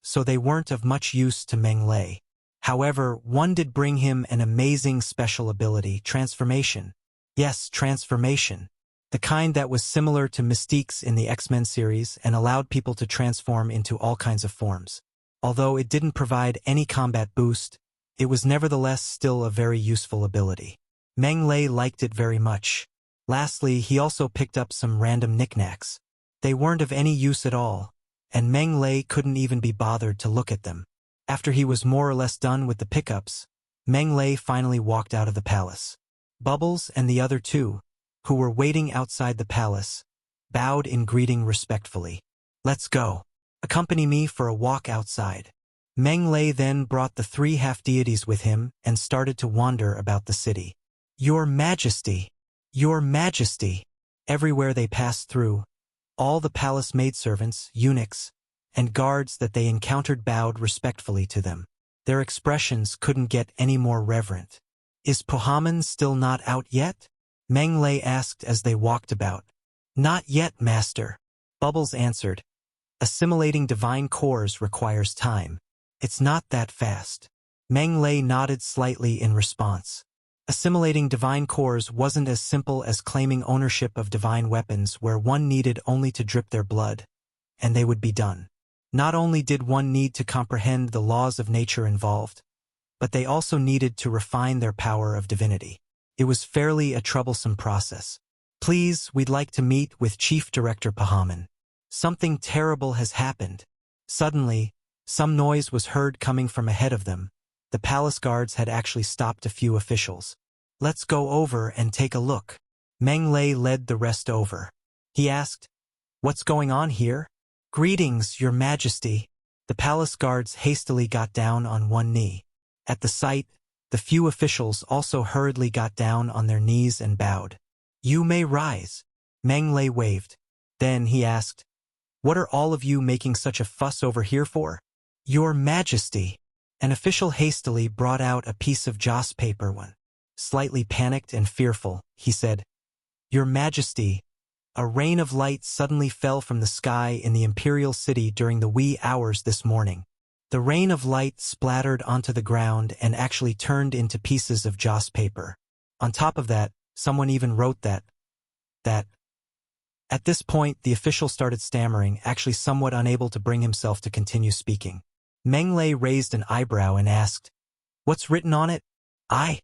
so they weren't of much use to Meng. However, one did bring him an amazing special ability, transformation. Yes, transformation. The kind that was similar to Mystique's in the X-Men series and allowed people to transform into all kinds of forms. Although it didn't provide any combat boost, it was nevertheless still a very useful ability. Meng liked it very much. Lastly, he also picked up some random knickknacks. They weren't of any use at all, and Meng couldn't even be bothered to look at them. After he was more or less done with the pickups, Meng finally walked out of the palace. Bubbles and the other 2, who were waiting outside the palace, bowed in greeting respectfully. "Let's go. Accompany me for a walk outside." Meng then brought the 3 half-deities with him and started to wander about the city. "Your Majesty! Your Majesty!" Everywhere they passed through, all the palace maidservants, eunuchs, and guards that they encountered bowed respectfully to them. Their expressions couldn't get any more reverent. "Is Pohaman still not out yet?" Meng asked as they walked about. "Not yet, Master," Bubbles answered. "Assimilating divine cores requires time. It's not that fast." Meng nodded slightly in response. Assimilating divine cores wasn't as simple as claiming ownership of divine weapons where one needed only to drip their blood, and they would be done. Not only did one need to comprehend the laws of nature involved, but they also needed to refine their power of divinity. It was fairly a troublesome process. "Please, we'd like to meet with Chief Director Pohaman. Something terrible has happened." Suddenly, some noise was heard coming from ahead of them. The palace guards had actually stopped a few officials. "Let's go over and take a look." Meng led the rest over. He asked, "What's going on here?" "Greetings, Your Majesty." The palace guards hastily got down on one knee. At the sight, the few officials also hurriedly got down on their knees and bowed. "You may rise." Meng waved. Then he asked, "What are all of you making such a fuss over here for?" "Your Majesty." An official hastily brought out a piece of joss paper. Slightly panicked and fearful, he said, "Your Majesty, a rain of light suddenly fell from the sky in the imperial city during the wee hours this morning. The rain of light splattered onto the ground and actually turned into pieces of joss paper. On top of that, someone even wrote that. At this point, the official started stammering, actually somewhat unable to bring himself to continue speaking. Meng raised an eyebrow and asked, "What's written on it?" I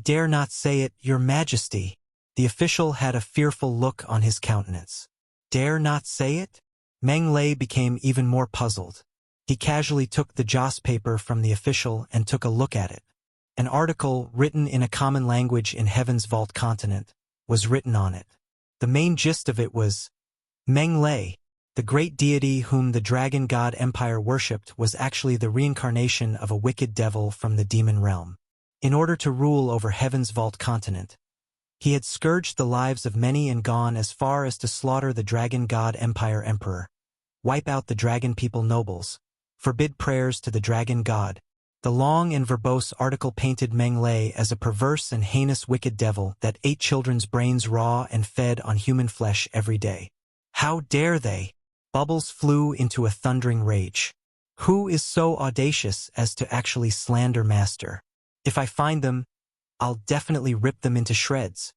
dare not say it, Your Majesty." The official had a fearful look on his countenance. "Dare not say it?" Meng became even more puzzled. He casually took the joss paper from the official and took a look at it. An article, written in a common language in Heaven's Vault continent, was written on it. The main gist of it was, Meng, the great deity whom the dragon god empire worshipped, was actually the reincarnation of a wicked devil from the demon realm. In order to rule over Heaven's Vault continent, he had scourged the lives of many and gone as far as to slaughter the dragon god empire emperor, wipe out the dragon people nobles, forbid prayers to the dragon god. The long and verbose article painted Meng as a perverse and heinous wicked devil that ate children's brains raw and fed on human flesh every day. How dare they? Bubbles flew into a thundering rage. Who is so audacious as to actually slander Master? If I find them, I'll definitely rip them into shreds.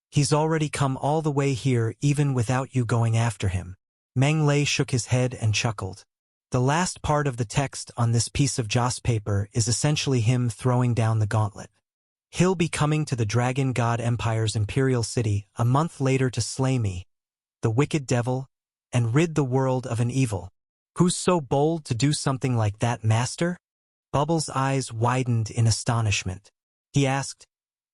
He's already come all the way here even without you going after him. Meng shook his head and chuckled. The last part of the text on this piece of joss paper is essentially him throwing down the gauntlet. He'll be coming to the Dragon God Empire's imperial city a month later to slay me, the wicked devil, and rid the world of an evil. Who's so bold to do something like that, Master? Bubbles' eyes widened in astonishment. He asked,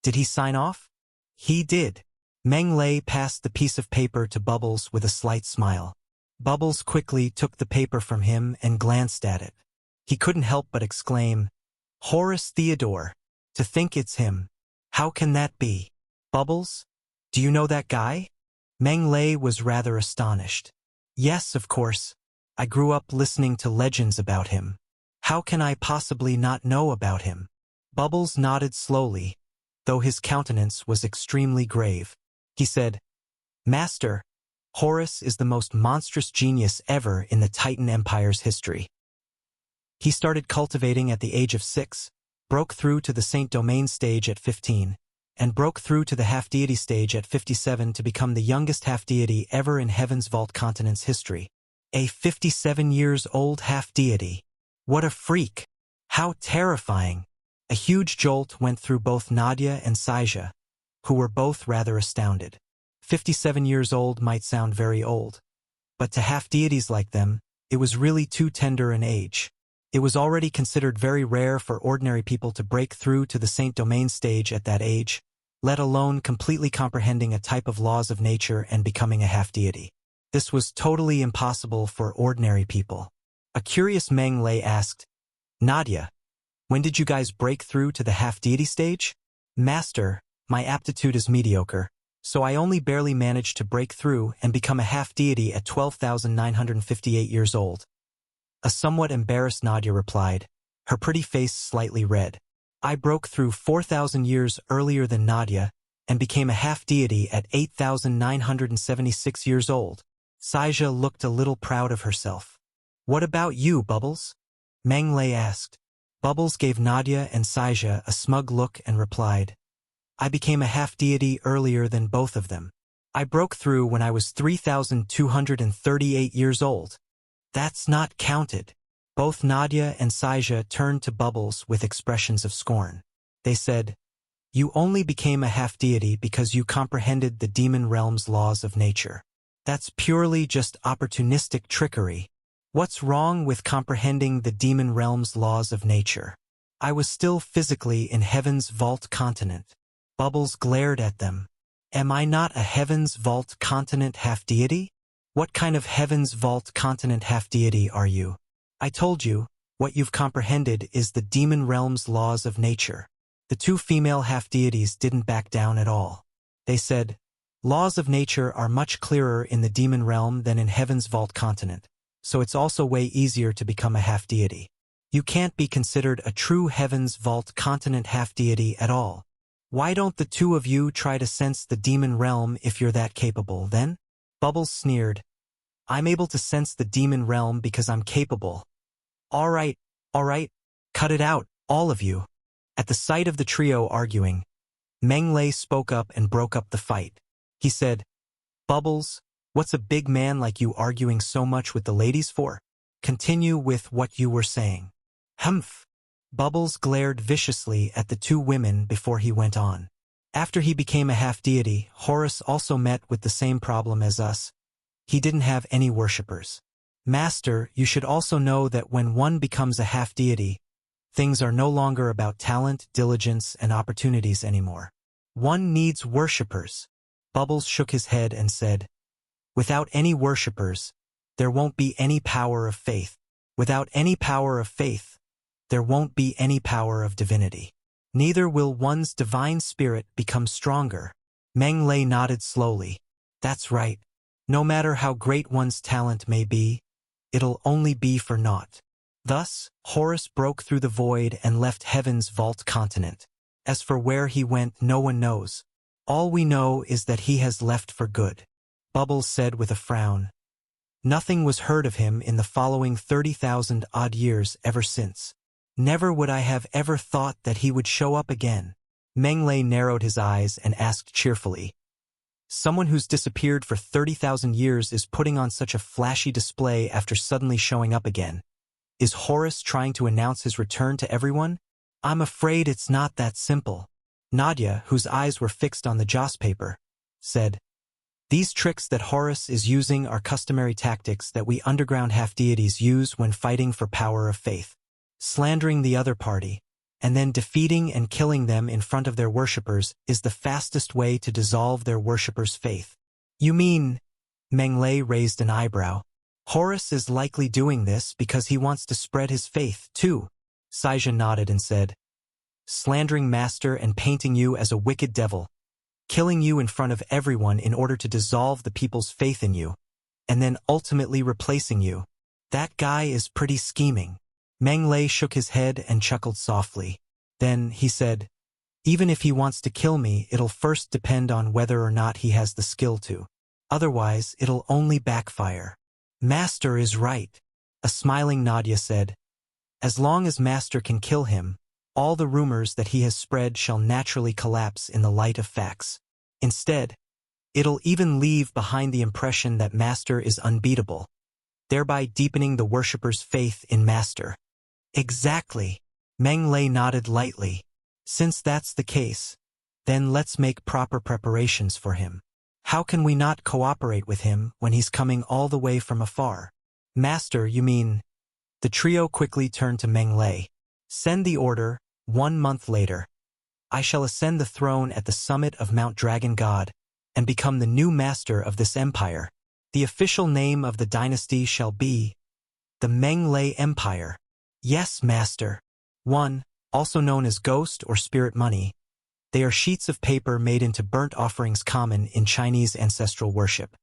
"Did he sign off?" He did. Meng passed the piece of paper to Bubbles with a slight smile. Bubbles quickly took the paper from him and glanced at it. He couldn't help but exclaim, "Horus Theodore! To think it's him! How can that be? Bubbles? Do you know that guy?" Meng was rather astonished. "Yes, of course. I grew up listening to legends about him. How can I possibly not know about him?" Bubbles nodded slowly, though his countenance was extremely grave. He said, "Master, Horus is the most monstrous genius ever in the Titan Empire's history. He started cultivating at the age of 6, broke through to the Saint Domain stage at 15, and broke through to the half-deity stage at 57 to become the youngest half-deity ever in Heaven's Vault Continent's history. A 57 years old half-deity. What a freak! How terrifying! A huge jolt went through both Nadia and Saija, who were both rather astounded. 57 years old might sound very old, but to half-deities like them, it was really too tender an age. It was already considered very rare for ordinary people to break through to the Saint Domain stage at that age, let alone completely comprehending a type of laws of nature and becoming a half-deity. This was totally impossible for ordinary people. A curious Meng asked, "Nadia, when did you guys break through to the half-deity stage?" "Master, my aptitude is mediocre, so I only barely managed to break through and become a half-deity at 12,958 years old." A somewhat embarrassed Nadia replied, her pretty face slightly red. "I broke through 4,000 years earlier than Nadia and became a half-deity at 8,976 years old." Saija looked a little proud of herself. "What about you, Bubbles?" Meng asked. Bubbles gave Nadia and Saija a smug look and replied, "I became a half-deity earlier than both of them. I broke through when I was 3,238 years old." "That's not counted." Both Nadia and Saija turned to Bubbles with expressions of scorn. They said, "You only became a half-deity because you comprehended the demon realm's laws of nature. That's purely just opportunistic trickery. What's wrong with comprehending the demon realm's laws of nature? I was still physically in Heaven's Vault Continent." Bubbles glared at them. "Am I not a Heaven's Vault Continent half-deity? What kind of Heaven's Vault Continent half-deity are you? I told you, what you've comprehended is the demon realm's laws of nature." The two female half-deities didn't back down at all. They said, "Laws of nature are much clearer in the demon realm than in Heaven's Vault Continent, so it's also way easier to become a half-deity. You can't be considered a true Heaven's Vault Continent half-deity at all. Why don't the two of you try to sense the demon realm if you're that capable, then?" Bubbles sneered, "I'm able to sense the demon realm because I'm capable." All right, cut it out, all of you." At the sight of the trio arguing, Meng spoke up and broke up the fight. He said, "Bubbles, what's a big man like you arguing so much with the ladies for? Continue with what you were saying." "Humph." Bubbles glared viciously at the two women before he went on. "After he became a half-deity, Horus also met with the same problem as us. He didn't have any worshippers. Master, you should also know that when one becomes a half-deity, things are no longer about talent, diligence, and opportunities anymore. One needs worshippers." Bubbles shook his head and said, "Without any worshippers, there won't be any power of faith. Without any power of faith, there won't be any power of divinity. Neither will one's divine spirit become stronger." Meng nodded slowly. "That's right. No matter how great one's talent may be, it'll only be for naught." Thus, Horus broke through the void and left Heaven's Vault Continent. As for where he went, no one knows. All we know is that he has left for good. Bubbles said with a frown. "Nothing was heard of him in the following 30,000-odd years ever since. Never would I have ever thought that he would show up again." Meng narrowed his eyes and asked cheerfully, "Someone who's disappeared for 30,000 years is putting on such a flashy display after suddenly showing up again. Is Horus trying to announce his return to everyone? I'm afraid it's not that simple." Nadia, whose eyes were fixed on the joss paper, said, "These tricks that Horus is using are customary tactics that we underground half-deities use when fighting for power of faith. Slandering the other party, and then defeating and killing them in front of their worshippers is the fastest way to dissolve their worshippers' faith." "You mean?" Meng raised an eyebrow. Horus is likely doing this because he wants to spread his faith, too. Saija nodded and said, slandering Master and painting you as a wicked devil, killing you in front of everyone in order to dissolve the people's faith in you, and then ultimately replacing you. That guy is pretty scheming. Meng Lei shook his head and chuckled softly. Then, he said, even if he wants to kill me, it'll first depend on whether or not he has the skill to. Otherwise, it'll only backfire. Master is right, a smiling Nadia said. As long as Master can kill him, all the rumors that he has spread shall naturally collapse in the light of facts. Instead, it'll even leave behind the impression that Master is unbeatable, thereby deepening the worshippers' faith in Master. Exactly. Meng Lei nodded lightly. Since that's the case, then let's make proper preparations for him. How can we not cooperate with him when he's coming all the way from afar? Master, you mean? The trio quickly turned to Meng Lei. Send the order. 1 month later, I shall ascend the throne at the summit of Mount Dragon God and become the new master of this empire. The official name of the dynasty shall be the Meng Lei Empire. Yes, Master. 1. Also known as ghost or spirit money. They are sheets of paper made into burnt offerings common in Chinese ancestral worship.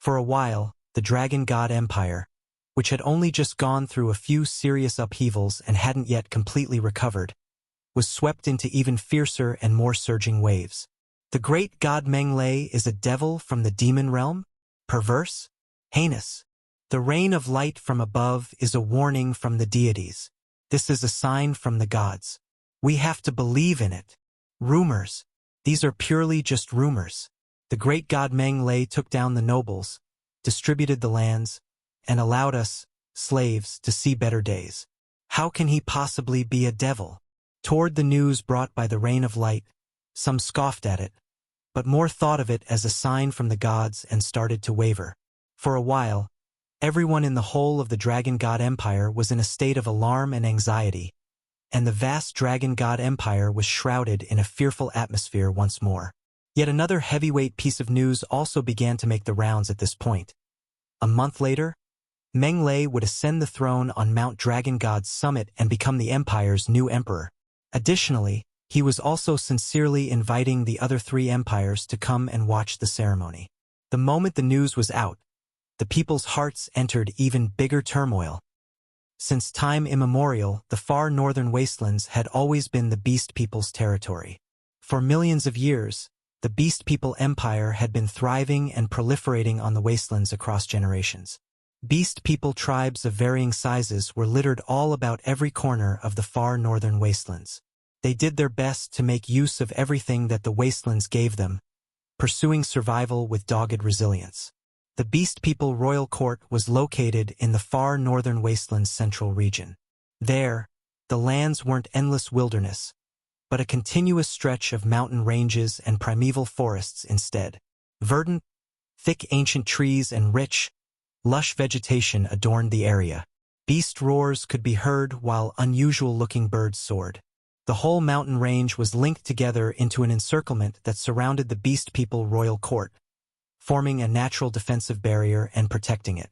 For a while, the Dragon God Empire, which had only just gone through a few serious upheavals and hadn't yet completely recovered, was swept into even fiercer and more surging waves. The great god Meng Lei is a devil from the demon realm? Perverse? Heinous? The rain of light from above is a warning from the deities. This is a sign from the gods. We have to believe in it. Rumors. These are purely just rumors. The great god Meng Lei took down the nobles, distributed the lands, and allowed us, slaves, to see better days. How can he possibly be a devil? Toward the news brought by the rain of light, some scoffed at it, but more thought of it as a sign from the gods and started to waver. For a while, everyone in the whole of the Dragon God Empire was in a state of alarm and anxiety, and the vast Dragon God Empire was shrouded in a fearful atmosphere once more. Yet another heavyweight piece of news also began to make the rounds at this point. A month later, Meng Lei would ascend the throne on Mount Dragon God's summit and become the empire's new emperor. Additionally, he was also sincerely inviting the other 3 empires to come and watch the ceremony. The moment the news was out, the people's hearts entered even bigger turmoil. Since time immemorial, the far northern wastelands had always been the Beast People's territory. For millions of years, the Beast People Empire had been thriving and proliferating on the wastelands across generations. Beast People tribes of varying sizes were littered all about every corner of the far northern wastelands. They did their best to make use of everything that the wastelands gave them, pursuing survival with dogged resilience. The Beast People Royal Court was located in the far northern wastelands' central region. There, the lands weren't endless wilderness, but a continuous stretch of mountain ranges and primeval forests instead. Verdant, thick ancient trees and rich, lush vegetation adorned the area. Beast roars could be heard while unusual-looking birds soared. The whole mountain range was linked together into an encirclement that surrounded the Beast People Royal Court, forming a natural defensive barrier and protecting it.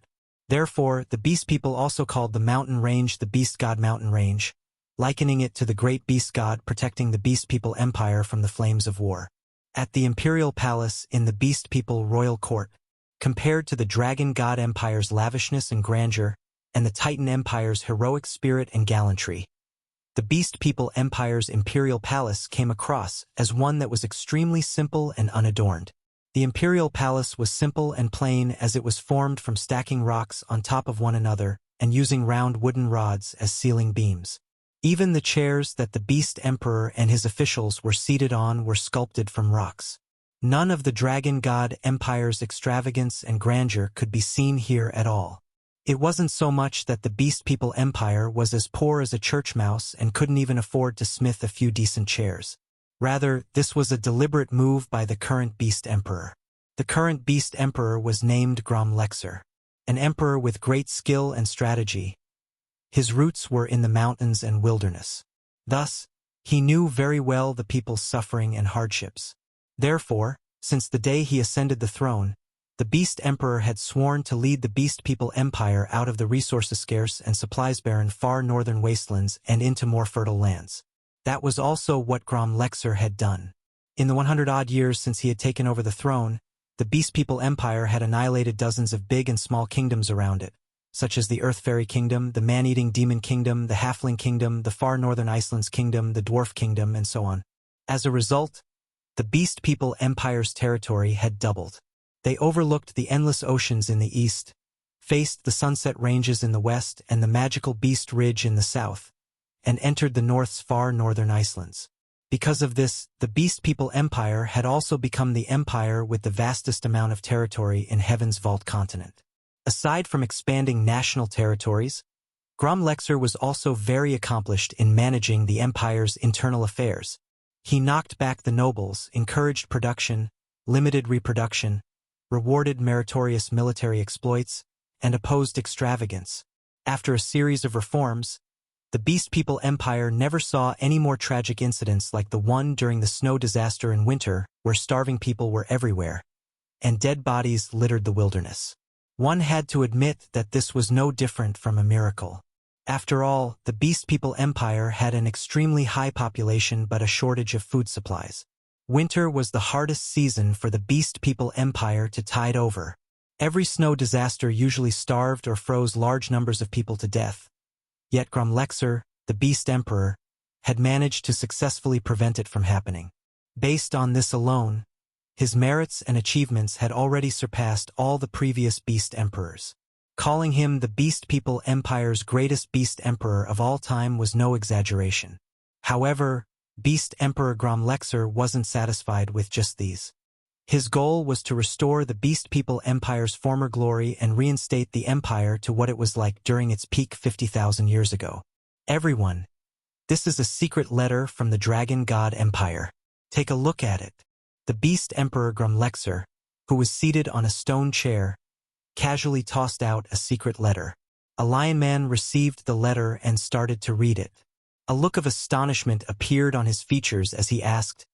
Therefore, the Beast People also called the mountain range the Beast God Mountain Range, likening it to the great beast god protecting the Beast People Empire from the flames of war. At the Imperial Palace in the Beast People Royal Court, compared to the Dragon God Empire's lavishness and grandeur, and the Titan Empire's heroic spirit and gallantry, the Beast People Empire's Imperial Palace came across as one that was extremely simple and unadorned. The Imperial Palace was simple and plain as it was formed from stacking rocks on top of one another and using round wooden rods as ceiling beams. Even the chairs that the Beast Emperor and his officials were seated on were sculpted from rocks. None of the Dragon God Empire's extravagance and grandeur could be seen here at all. It wasn't so much that the Beast People Empire was as poor as a church mouse and couldn't even afford to smith a few decent chairs. Rather, this was a deliberate move by the current Beast Emperor. The current Beast Emperor was named Grom Lexer, an emperor with great skill and strategy. His roots were in the mountains and wilderness. Thus, he knew very well the people's suffering and hardships. Therefore, since the day he ascended the throne, The Beast Emperor had sworn to lead the Beast People Empire out of the resources-scarce and supplies-barren far northern wastelands and into more fertile lands. That was also what Grom Lexer had done. In the 100-odd years since he had taken over the throne, the Beast People Empire had annihilated dozens of big and small kingdoms around it, such as the Earth Fairy Kingdom, the Man-Eating Demon Kingdom, the Halfling Kingdom, the Far Northern Icelands Kingdom, the Dwarf Kingdom, and so on. As a result, the Beast People Empire's territory had doubled. They overlooked the endless oceans in the east, faced the Sunset Ranges in the west and the magical Beast Ridge in the south, and entered the North's far northern Icelands. Because of this, the Beast People Empire had also become the empire with the vastest amount of territory in Heaven's Vault continent. Aside from expanding national territories, Grom Lexer was also very accomplished in managing the empire's internal affairs. He knocked back the nobles, encouraged production, limited reproduction, rewarded meritorious military exploits, and opposed extravagance. After a series of reforms, the Beast People Empire never saw any more tragic incidents like the one during the snow disaster in winter, where starving people were everywhere, and dead bodies littered the wilderness. One had to admit that this was no different from a miracle. After all, the Beast People Empire had an extremely high population but a shortage of food supplies. Winter was the hardest season for the Beast People Empire to tide over. Every snow disaster usually starved or froze large numbers of people to death. Yet Grom Lexer, the Beast Emperor, had managed to successfully prevent it from happening. Based on this alone, his merits and achievements had already surpassed all the previous Beast Emperors. Calling him the Beast People Empire's greatest Beast Emperor of all time was no exaggeration. However, Beast Emperor Grom Lexer wasn't satisfied with just these. His goal was to restore the Beast People Empire's former glory and reinstate the empire to what it was like during its peak 50,000 years ago. Everyone, this is a secret letter from the Dragon God Empire. Take a look at it. The Beast Emperor Grom Lexer, who was seated on a stone chair, casually tossed out a secret letter. A lion man received the letter and started to read it. A look of astonishment appeared on his features as he asked,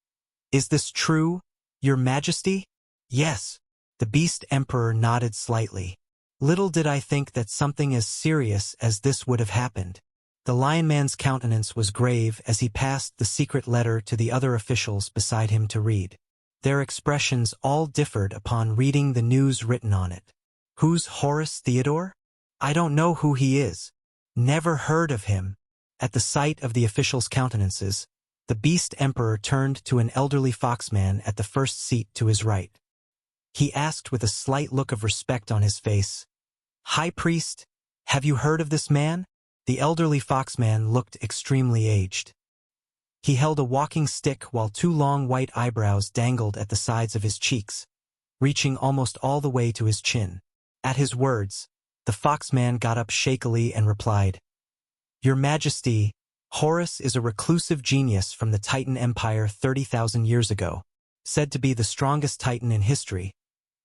"Is this true, Your Majesty?" "Yes." The Beast Emperor nodded slightly. Little did I think that something as serious as this would have happened. The Lion Man's countenance was grave as he passed the secret letter to the other officials beside him to read. Their expressions all differed upon reading the news written on it. "Who's Horace Theodore? I don't know who he is. Never heard of him." At the sight of the officials' countenances, the Beast Emperor turned to an elderly foxman at the first seat to his right. He asked with a slight look of respect on his face, "High Priest, have you heard of this man?" The elderly foxman looked extremely aged. He held a walking stick while two long white eyebrows dangled at the sides of his cheeks, reaching almost all the way to his chin. At his words, the foxman got up shakily and replied, "Your Majesty, Horus is a reclusive genius from the Titan Empire 30,000 years ago, said to be the strongest Titan in history.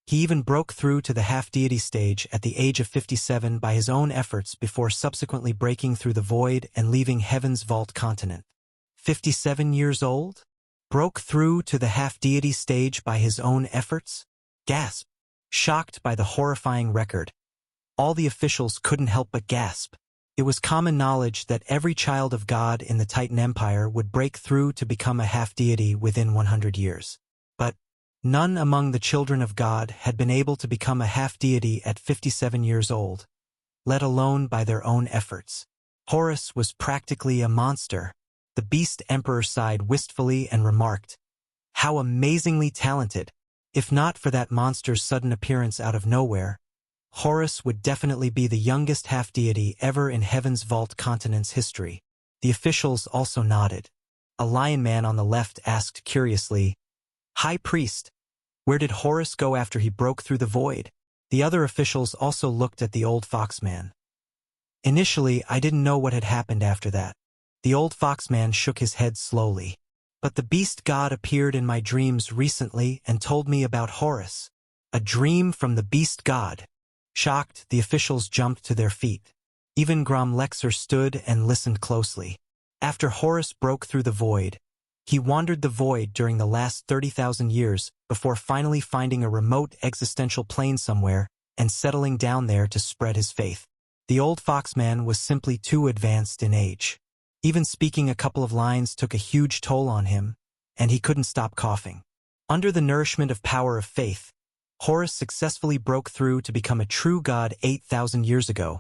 He even broke through to the half-deity stage at the age of 57 by his own efforts before subsequently breaking through the void and leaving Heaven's Vault continent." 57 years old? Broke through to the half-deity stage by his own efforts? Gasp! Shocked by the horrifying record, all the officials couldn't help but gasp. It was common knowledge that every child of God in the Titan Empire would break through to become a half-deity within 100 years. But none among the children of God had been able to become a half-deity at 57 years old, let alone by their own efforts. Horus was practically a monster. The Beast Emperor sighed wistfully and remarked, "How amazingly talented! If not for that monster's sudden appearance out of nowhere, Horus would definitely be the youngest half-deity ever in Heaven's Vault continent's history." The officials also nodded. A lion man on the left asked curiously, "High Priest, where did Horus go after he broke through the void?" The other officials also looked at the old foxman. "Initially, I didn't know what had happened after that." The old foxman shook his head slowly. "But the beast god appeared in my dreams recently and told me about Horus." "A dream from the beast god?" Shocked, the officials jumped to their feet. Even Grom Lexer stood and listened closely. After Horus broke through the void, He wandered the void during the last 30,000 years before finally finding a remote existential plane somewhere and settling down there to spread his faith. The old foxman was simply too advanced in age. Even speaking a couple of lines took a huge toll on him, and he couldn't stop coughing. Under the nourishment of power of faith, Horus successfully broke through to become a true god 8,000 years ago,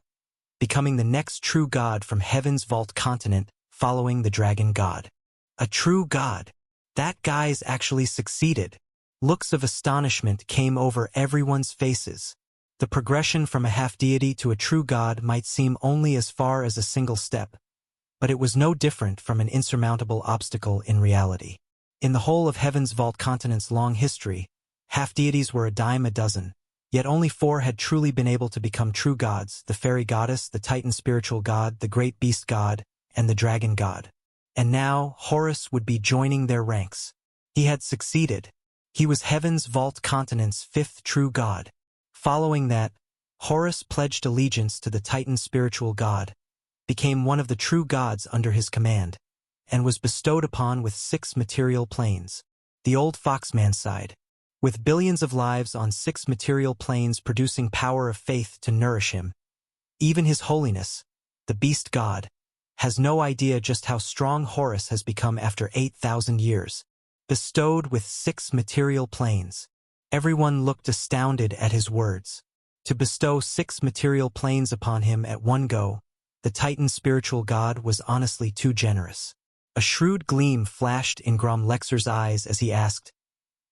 becoming the next true god from Heaven's Vault continent following the dragon god. A true god. That guy's actually succeeded. Looks of astonishment came over everyone's faces. The progression from a half-deity to a true god might seem only as far as a single step, but it was no different from an insurmountable obstacle in reality. In the whole of Heaven's Vault continent's long history, half-deities were a dime a dozen, yet only 4 had truly been able to become true gods: the fairy goddess, the titan spiritual god, the great beast god, and the dragon god. And now Horus would be joining their ranks. He had succeeded. He was Heaven's Vault continent's 5th true god. Following that, Horus pledged allegiance to the titan spiritual god, became one of the true gods under his command, and was bestowed upon with 6 material planes. The old foxman sighed. With billions of lives on 6 material planes producing power of faith to nourish him, even his holiness, the beast god, has no idea just how strong Horus has become after 8,000 years. Bestowed with 6 material planes. Everyone looked astounded at his words. To bestow 6 material planes upon him at one go, the Titan spiritual god was honestly too generous. A shrewd gleam flashed in Grom Lexer's eyes as he asked,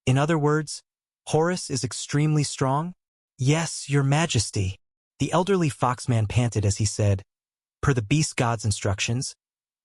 "In other words, Horus is extremely strong?" "Yes, your majesty." The elderly foxman panted as he said, "Per the beast god's instructions,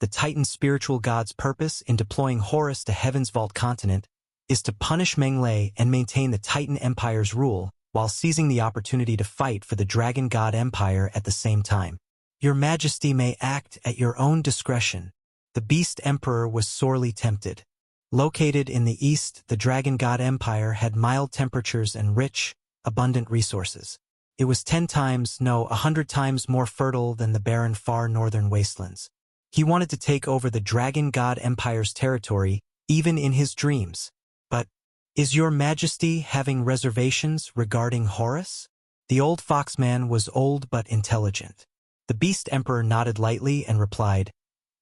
the Titan spiritual god's purpose in deploying Horus to Heaven's Vault continent is to punish Meng and maintain the Titan Empire's rule, while seizing the opportunity to fight for the Dragon God Empire at the same time. Your Majesty may act at your own discretion." The Beast Emperor was sorely tempted. Located in the east, the Dragon God Empire had mild temperatures and rich, abundant resources. It was 10 times, no, 100 times more fertile than the barren far northern wastelands. He wanted to take over the Dragon God Empire's territory, even in his dreams. But, is your Majesty having reservations regarding Horus? The old foxman was old but intelligent. The Beast Emperor nodded lightly and replied,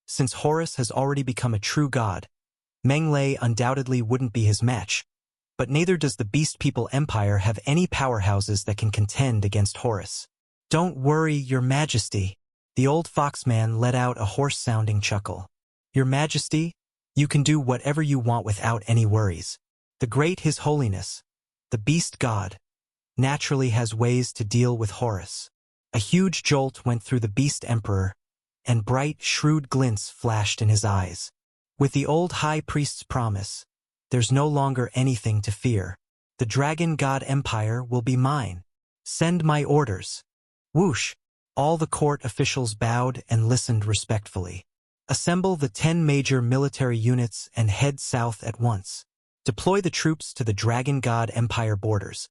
"Since Horus has already become a true god, Meng undoubtedly wouldn't be his match, but neither does the Beast People Empire have any powerhouses that can contend against Horus." "Don't worry, your Majesty." The old foxman let out a hoarse-sounding chuckle. "Your Majesty, you can do whatever you want without any worries. The great His Holiness, the Beast God, naturally has ways to deal with Horus." A huge jolt went through the Beast Emperor, and bright, shrewd glints flashed in his eyes. With the old High Priest's promise, there's no longer anything to fear. The Dragon God Empire will be mine. Send my orders. Whoosh! All the court officials bowed and listened respectfully. Assemble the 10 major military units and head south at once. Deploy the troops to the Dragon God Empire borders.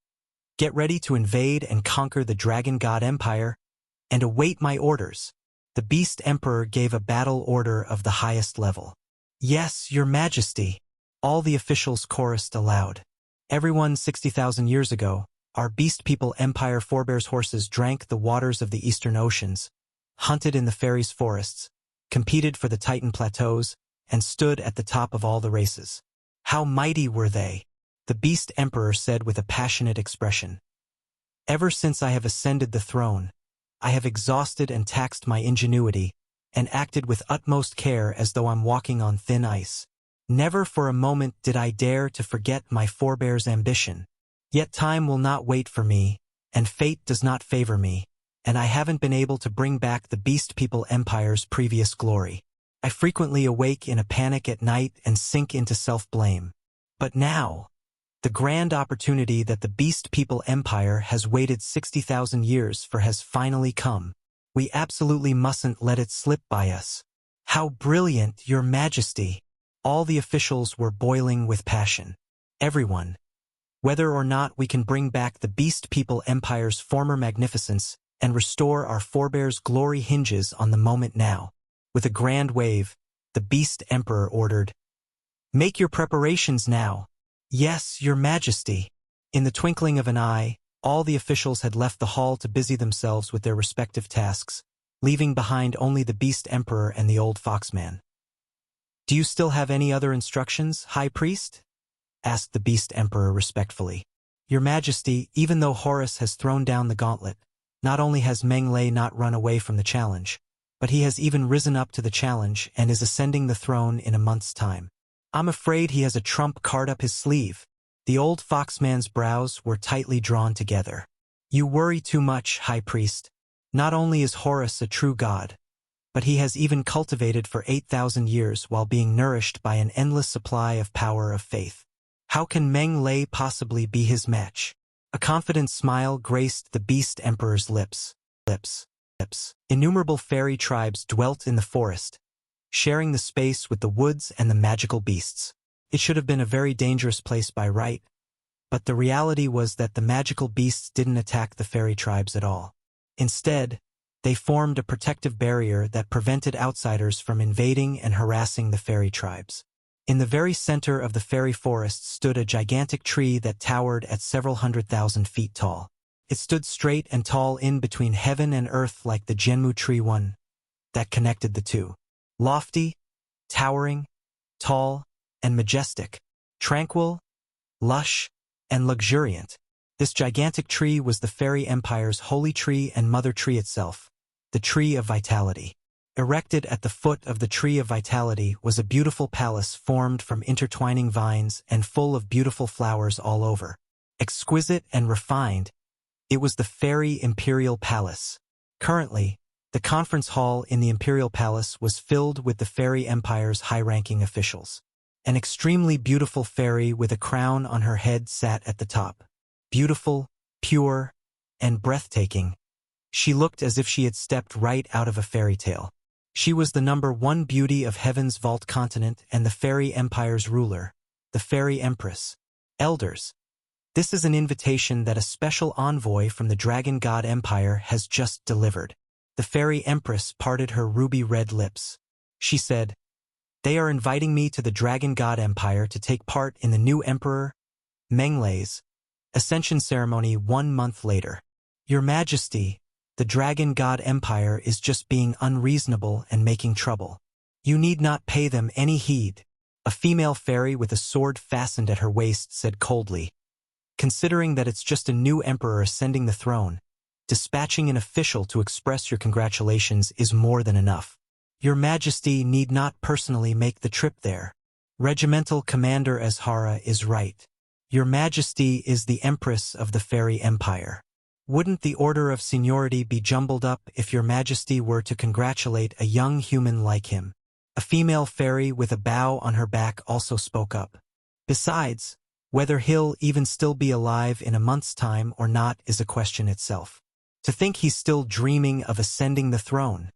Get ready to invade and conquer the Dragon God Empire, and await my orders. The Beast Emperor gave a battle order of the highest level. "Yes, your Majesty." All the officials chorused aloud. Everyone 60,000 years ago, our Beast People Empire forebears horses drank the waters of the eastern oceans, hunted in the Fairies forests, competed for the Titan plateaus, and stood at the top of all the races. How mighty were they? The Beast Emperor said with a passionate expression. "Ever since I have ascended the throne, I have exhausted and taxed my ingenuity, and acted with utmost care as though I'm walking on thin ice. Never for a moment did I dare to forget my forebears' ambition. Yet time will not wait for me, and fate does not favor me, and I haven't been able to bring back the Beast People Empire's previous glory. I frequently awake in a panic at night and sink into self-blame. But now, the grand opportunity that the Beast People Empire has waited 60,000 years for has finally come. We absolutely mustn't let it slip by us." "How brilliant, your Majesty!" All the officials were boiling with passion. "Everyone, whether or not we can bring back the Beast People Empire's former magnificence and restore our forebears' glory hinges on the moment now." With a grand wave, the Beast Emperor ordered, Make your preparations now. Yes, your majesty. In the twinkling of an eye, all the officials had left the hall to busy themselves with their respective tasks, leaving behind only the Beast Emperor and the old Foxman. Do you still have any other instructions, High Priest? Asked the Beast Emperor respectfully. Your Majesty, even though Horus has thrown down the gauntlet, not only has Meng not run away from the challenge, but he has even risen up to the challenge and is ascending the throne in a month's time. I'm afraid he has a trump card up his sleeve. The old Foxman's brows were tightly drawn together. You worry too much, High Priest. Not only is Horus a true god, but he has even cultivated for 8,000 years while being nourished by an endless supply of power of faith. How can Meng possibly be his match? A confident smile graced the Beast Emperor's lips. Innumerable fairy tribes dwelt in the forest, sharing the space with the woods and the magical beasts. It should have been a very dangerous place by right, but the reality was that the magical beasts didn't attack the fairy tribes at all. Instead, they formed a protective barrier that prevented outsiders from invading and harassing the fairy tribes. In the very center of the fairy forest stood a gigantic tree that towered at several 100,000 feet tall. It stood straight and tall in between heaven and earth like the Genmu tree one that connected the two. Lofty, towering, tall, and majestic, tranquil, lush, and luxuriant. This gigantic tree was the Fairy Empire's holy tree and mother tree itself, the Tree of Vitality. Erected at the foot of the Tree of Vitality was a beautiful palace formed from intertwining vines and full of beautiful flowers all over. Exquisite and refined, it was the Fairy Imperial Palace. Currently, the conference hall in the Imperial Palace was filled with the Fairy Empire's high-ranking officials. An extremely beautiful fairy with a crown on her head sat at the top. Beautiful, pure, and breathtaking, she looked as if she had stepped right out of a fairy tale. She was the #1 beauty of Heaven's Vault continent and the Fairy Empire's ruler, the Fairy Empress. Elders, this is an invitation that a special envoy from the Dragon God Empire has just delivered. The Fairy Empress parted her ruby-red lips. She said, "They are inviting me to the Dragon God Empire to take part in the new Emperor, Meng's ascension ceremony 1 month later. Your Majesty, the Dragon God Empire is just being unreasonable and making trouble. You need not pay them any heed." A female fairy with a sword fastened at her waist said coldly, "Considering that it's just a new emperor ascending the throne, dispatching an official to express your congratulations is more than enough. Your Majesty need not personally make the trip there. Regimental Commander Azhara is right. Your Majesty is the Empress of the Fairy Empire. Wouldn't the order of seniority be jumbled up if your Majesty were to congratulate a young human like him?" A female fairy with a bow on her back also spoke up. "Besides, whether he'll even still be alive in a month's time or not is a question itself. To think he's still dreaming of ascending the throne."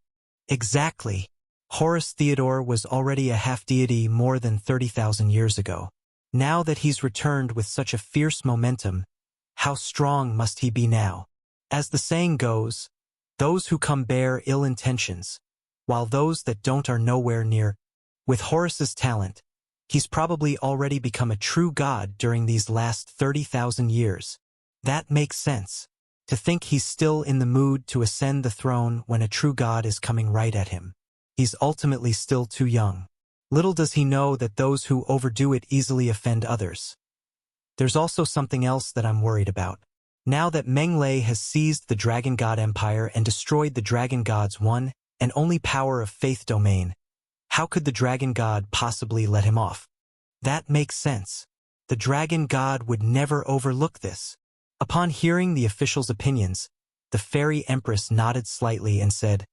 Exactly. Horus Theodore was already a half-deity more than 30,000 years ago. Now that he's returned with such a fierce momentum, how strong must he be now? As the saying goes, those who come bear ill intentions, while those that don't are nowhere near. With Horus's talent, he's probably already become a true god during these last 30,000 years. That makes sense. To think he's still in the mood to ascend the throne when a true god is coming right at him. He's ultimately still too young. Little does he know that those who overdo it easily offend others. There's also something else that I'm worried about. Now that Meng has seized the Dragon God Empire and destroyed the Dragon God's one and only power of faith domain, how could the Dragon God possibly let him off? That makes sense. The Dragon God would never overlook this. Upon hearing the officials' opinions, the Fairy Empress nodded slightly and said,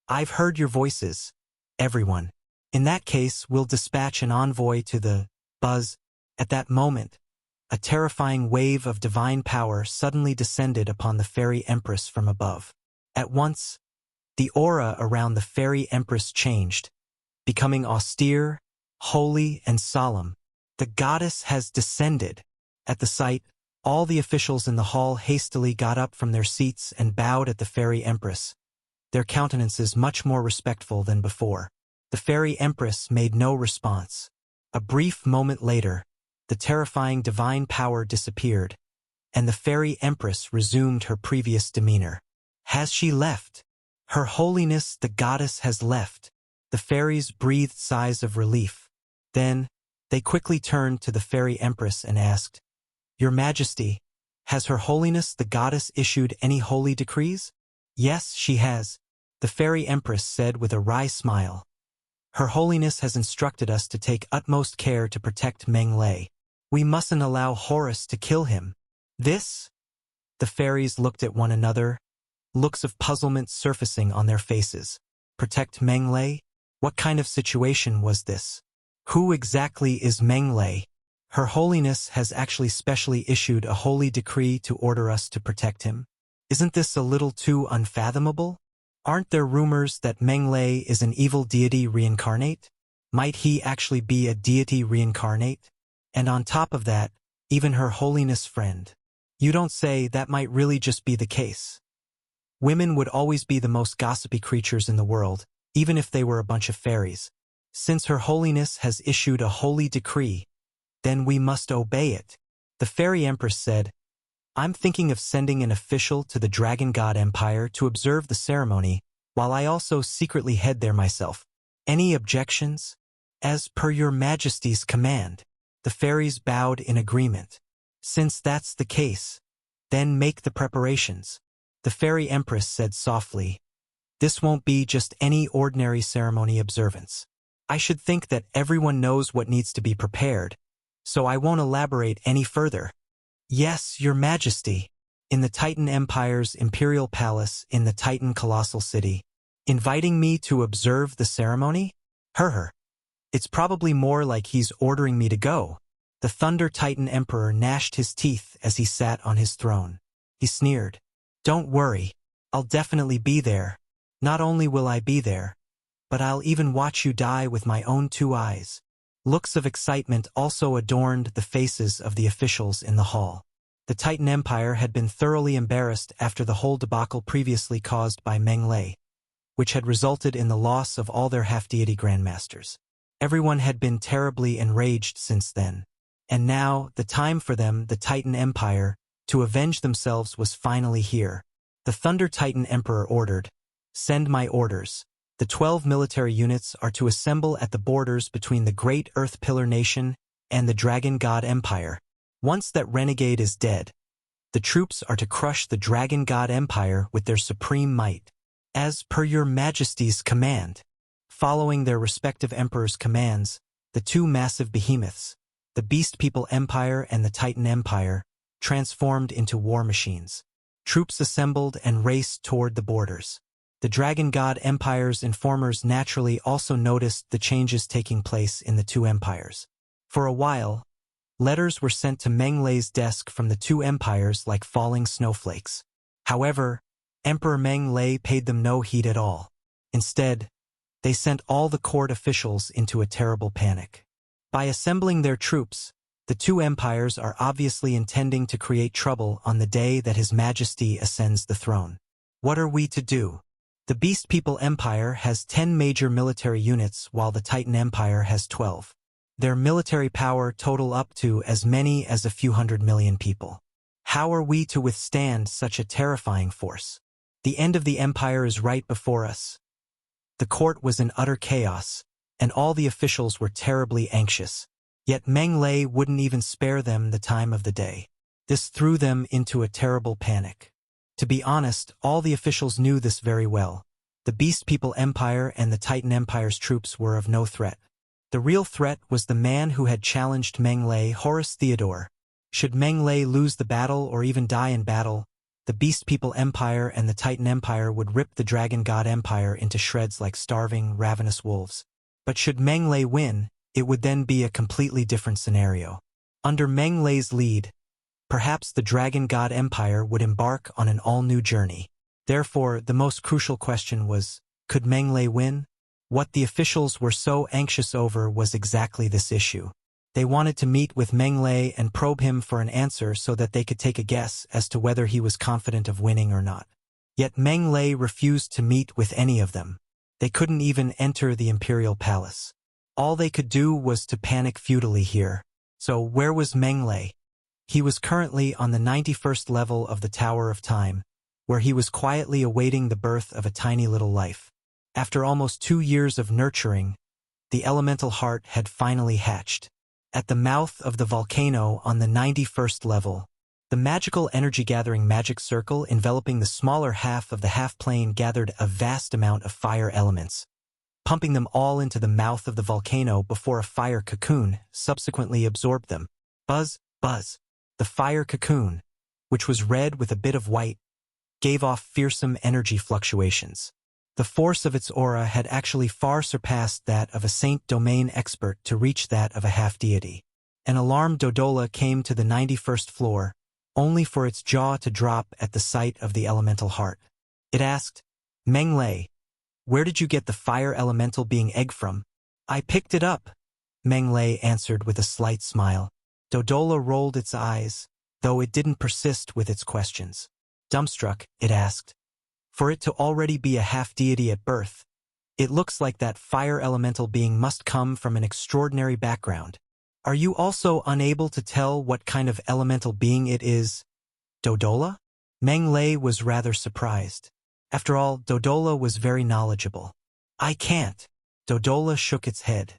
"I've heard your voices, everyone. In that case, we'll dispatch an envoy to the Buzz." At that moment, a terrifying wave of divine power suddenly descended upon the Fairy Empress from above. At once, the aura around the Fairy Empress changed, becoming austere, holy, and solemn. The goddess has descended. At the sight, all the officials in the hall hastily got up from their seats and bowed at the Fairy Empress, their countenances much more respectful than before. The Fairy Empress made no response. A brief moment later, the terrifying divine power disappeared, and the fairy empress resumed her previous demeanor. Has she left? Her Holiness the goddess has left. The fairies breathed sighs of relief. Then, they quickly turned to the fairy empress and asked, "Your Majesty, has Her Holiness the goddess issued any holy decrees?" "Yes, she has," the fairy empress said with a wry smile. "Her Holiness has instructed us to take utmost care to protect Meng. We mustn't allow Horus to kill him." "This?" The fairies looked at one another, looks of puzzlement surfacing on their faces. Protect Meng? What kind of situation was this? Who exactly is Meng? Her Holiness has actually specially issued a holy decree to order us to protect him. Isn't this a little too unfathomable? Aren't there rumors that Meng is an evil deity reincarnate? Might he actually be a deity reincarnate? And on top of that, even Her Holiness' friend. You don't say that might really just be the case. Women would always be the most gossipy creatures in the world, even if they were a bunch of fairies. Since Her Holiness has issued a holy decree, then we must obey it. The fairy empress said, "I'm thinking of sending an official to the Dragon God Empire to observe the ceremony, while I also secretly head there myself. Any objections?" "As per your Majesty's command." The fairies bowed in agreement. "Since that's the case, then make the preparations," the fairy empress said softly. "This won't be just any ordinary ceremony observance. I should think that everyone knows what needs to be prepared, so I won't elaborate any further." "Yes, your Majesty." In the Titan Empire's imperial palace in the Titan Colossal City. "Inviting me to observe the ceremony? Her. It's probably more like he's ordering me to go." The Thunder Titan Emperor gnashed his teeth as he sat on his throne. He sneered. "Don't worry, I'll definitely be there. Not only will I be there, but I'll even watch you die with my own 2 eyes." Looks of excitement also adorned the faces of the officials in the hall. The Titan Empire had been thoroughly embarrassed after the whole debacle previously caused by Meng, which had resulted in the loss of all their half-deity grandmasters. Everyone had been terribly enraged since then. And now, the time for them, the Titan Empire, to avenge themselves was finally here. The Thunder Titan Emperor ordered, "Send my orders. The 12 military units are to assemble at the borders between the Great Earth Pillar Nation and the Dragon God Empire. Once that renegade is dead, the troops are to crush the Dragon God Empire with their supreme might, as per your Majesty's command." Following their respective emperors' commands, the 2 massive behemoths, the Beast People Empire and the Titan Empire, transformed into war machines. Troops assembled and raced toward the borders. The Dragon God Empire's informers naturally also noticed the changes taking place in the 2 empires. For a while, letters were sent to Meng's desk from the 2 empires like falling snowflakes. However, Emperor Meng paid them no heed at all. Instead, they sent all the court officials into a terrible panic. By assembling their troops, the 2 empires are obviously intending to create trouble on the day that His Majesty ascends the throne. What are we to do? The Beast People Empire has 10 major military units while the Titan Empire has 12. Their military power total up to as many as a few hundred million people. How are we to withstand such a terrifying force? The end of the empire is right before us. The court was in utter chaos, and all the officials were terribly anxious. Yet Meng wouldn't even spare them the time of the day. This threw them into a terrible panic. To be honest, all the officials knew this very well. The Beast People Empire and the Titan Empire's troops were of no threat. The real threat was the man who had challenged Meng, Horus Theodore. Should Meng lose the battle or even die in battle, the Beast People Empire and the Titan Empire would rip the Dragon God Empire into shreds like starving, ravenous wolves. But should Meng win, it would then be a completely different scenario. Under Meng lead, perhaps the Dragon God Empire would embark on an all-new journey. Therefore, the most crucial question was, could Meng win? What the officials were so anxious over was exactly this issue. They wanted to meet with Meng and probe him for an answer so that they could take a guess as to whether he was confident of winning or not. Yet Meng refused to meet with any of them. They couldn't even enter the imperial palace. All they could do was to panic futilely here. So where was Meng? He was currently on the 91st level of the Tower of Time, where he was quietly awaiting the birth of a tiny little life. After almost 2 years of nurturing, the elemental heart had finally hatched. At the mouth of the volcano on the 91st level, the magical energy-gathering magic circle enveloping the smaller half of the half-plane gathered a vast amount of fire elements, pumping them all into the mouth of the volcano before a fire cocoon subsequently absorbed them. Buzz, buzz. The fire cocoon, which was red with a bit of white, gave off fearsome energy fluctuations. The force of its aura had actually far surpassed that of a Saint Domain expert to reach that of a half-deity. An alarmed Dodola came to the 91st floor, only for its jaw to drop at the sight of the elemental heart. It asked, Meng, where did you get the fire elemental being egg from? I picked it up, Meng answered with a slight smile. Dodola rolled its eyes, though it didn't persist with its questions. Dumbstruck, it asked, for it to already be a half-deity at birth, it looks like that fire elemental being must come from an extraordinary background. Are you also unable to tell what kind of elemental being it is, Dodola? Meng was rather surprised. After all, Dodola was very knowledgeable. I can't. Dodola shook its head.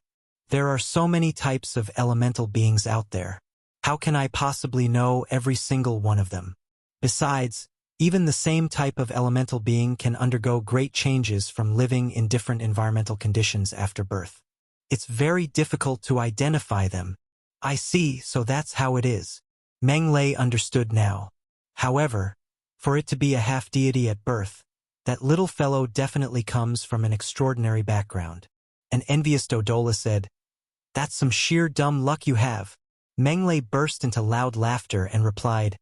There are so many types of elemental beings out there. How can I possibly know every single one of them? Besides, even the same type of elemental being can undergo great changes from living in different environmental conditions after birth. It's very difficult to identify them. I see, so that's how it is. Meng understood now. However, for it to be a half-deity at birth, that little fellow definitely comes from an extraordinary background. An envious Dodola said, That's some sheer dumb luck you have. Meng burst into loud laughter and replied,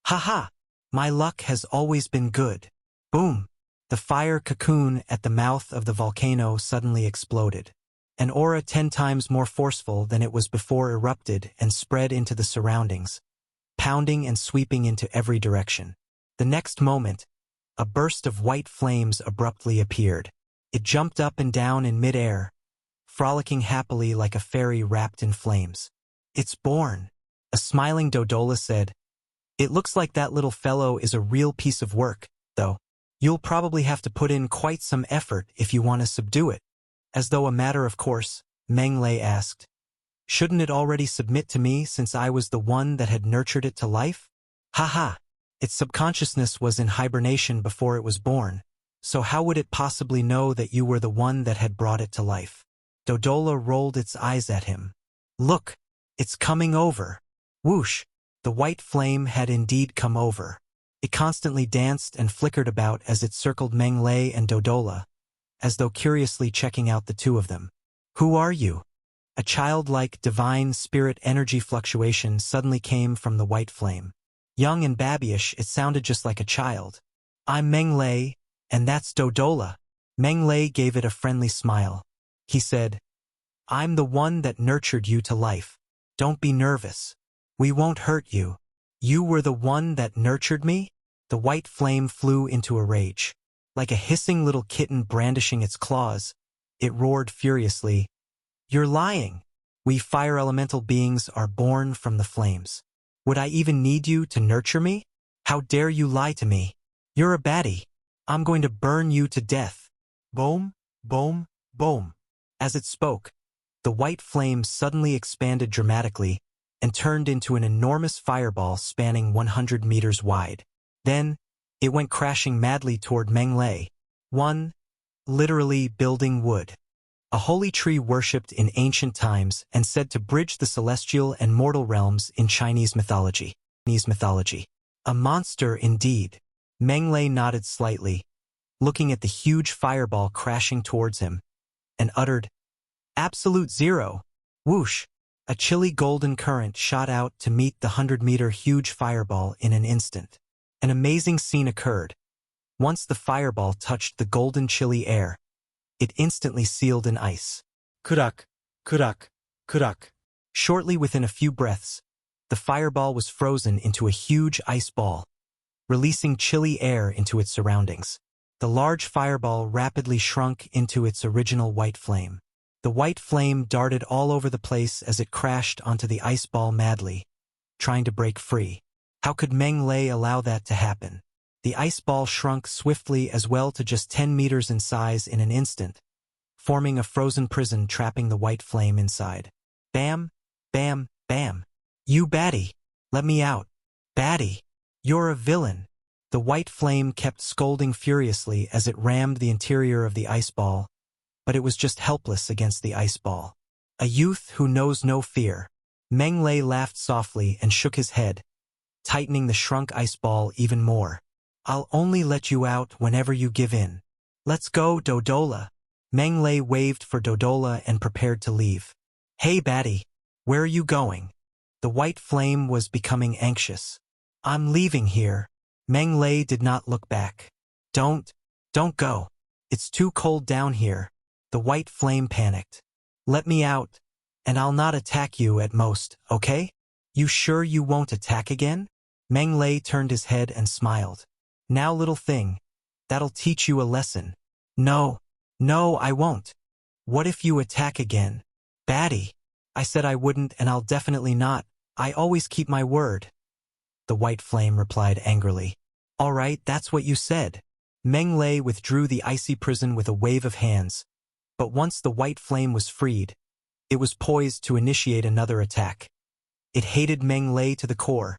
Ha ha! My luck has always been good. Boom! The fire cocoon at the mouth of the volcano suddenly exploded. An aura 10 times more forceful than it was before erupted and spread into the surroundings, pounding and sweeping into every direction. The next moment, a burst of white flames abruptly appeared. It jumped up and down in mid-air, frolicking happily like a fairy wrapped in flames. It's born, a smiling Dodola said. It looks like that little fellow is a real piece of work, though. You'll probably have to put in quite some effort if you want to subdue it. As though a matter of course, Meng asked. Shouldn't it already submit to me since I was the one that had nurtured it to life? Ha ha! Its subconsciousness was in hibernation before it was born, so how would it possibly know that you were the one that had brought it to life? Dodola rolled its eyes at him. Look, it's coming over. Whoosh! The white flame had indeed come over. It constantly danced and flickered about as it circled Meng and Dodola, as though curiously checking out the two of them. Who are you? A childlike, divine spirit energy fluctuation suddenly came from the white flame. Young and babyish, it sounded just like a child. I'm Meng, and that's Dodola. Meng gave it a friendly smile. He said, I'm the one that nurtured you to life. Don't be nervous. We won't hurt you. You were the one that nurtured me? The white flame flew into a rage. Like a hissing little kitten brandishing its claws, it roared furiously. You're lying. We fire elemental beings are born from the flames. Would I even need you to nurture me? How dare you lie to me? You're a baddie. I'm going to burn you to death. Boom, boom, boom. As it spoke, the white flame suddenly expanded dramatically and turned into an enormous fireball spanning 100 meters wide. Then, it went crashing madly toward Meng. One, literally building wood. A holy tree worshipped in ancient times and said to bridge the celestial and mortal realms in Chinese mythology. A monster indeed. Meng nodded slightly, looking at the huge fireball crashing towards him, and uttered, Absolute zero. Whoosh! A chilly golden current shot out to meet the 100-meter huge fireball in an instant. An amazing scene occurred. Once the fireball touched the golden chilly air, it instantly sealed in ice. Kudak, kudak, kudak. Shortly within a few breaths, the fireball was frozen into a huge ice ball, releasing chilly air into its surroundings. The large fireball rapidly shrunk into its original white flame. The white flame darted all over the place as it crashed onto the ice ball madly, trying to break free. How could Meng allow that to happen? The ice ball shrunk swiftly as well to just 10 meters in size in an instant, forming a frozen prison trapping the white flame inside. Bam! Bam! Bam! You baddie! Let me out! Baddie! You're a villain! The white flame kept scolding furiously as it rammed the interior of the ice ball, but it was just helpless against the ice ball. A youth who knows no fear. Meng laughed softly and shook his head, tightening the shrunk ice ball even more. I'll only let you out whenever you give in. Let's go, Dodola. Meng waved for Dodola and prepared to leave. Hey, baddie, where are you going? The white flame was becoming anxious. I'm leaving here. Meng did not look back. Don't go. It's too cold down here. The white flame panicked. Let me out, and I'll not attack you at most, okay? You sure you won't attack again? Meng turned his head and smiled. Now, little thing, that'll teach you a lesson. No, I won't. What if you attack again? Baddie, I said I wouldn't and I'll definitely not. I always keep my word. The white flame replied angrily. All right, that's what you said. Meng withdrew the icy prison with a wave of hands, but once the white flame was freed, it was poised to initiate another attack. It hated Meng to the core.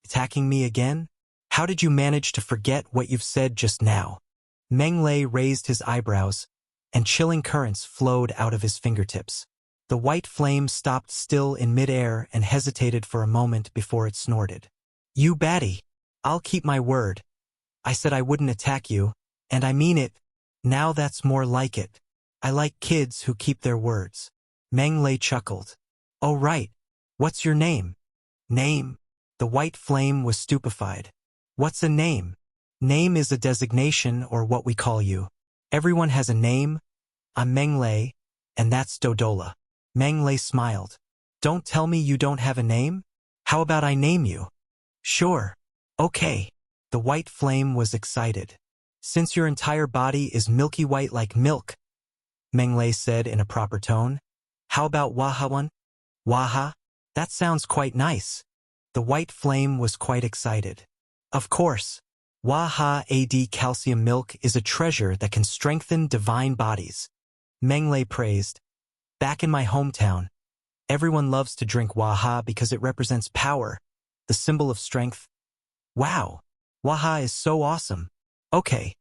Attacking me again? How did you manage to forget what you've said just now? Meng raised his eyebrows, and chilling currents flowed out of his fingertips. The white flame stopped still in midair and hesitated for a moment before it snorted. You baddie, I'll keep my word. I said I wouldn't attack you, and I mean it. Now that's more like it. I like kids who keep their words. Meng chuckled. Oh right, what's your name? Name? The white flame was stupefied. What's a name? Name is a designation or what we call you. Everyone has a name. I'm Meng and that's Dodola. Meng smiled. Don't tell me you don't have a name? How about I name you? Sure. Okay. The white flame was excited. Since your entire body is milky white like milk, Meng said in a proper tone. How about Waha one? Waha? That sounds quite nice. The white flame was quite excited. Of course. Waha AD calcium milk is a treasure that can strengthen divine bodies. Meng praised. Back in my hometown, everyone loves to drink Waha because it represents power, the symbol of strength. Wow, Waha is so awesome. Okay,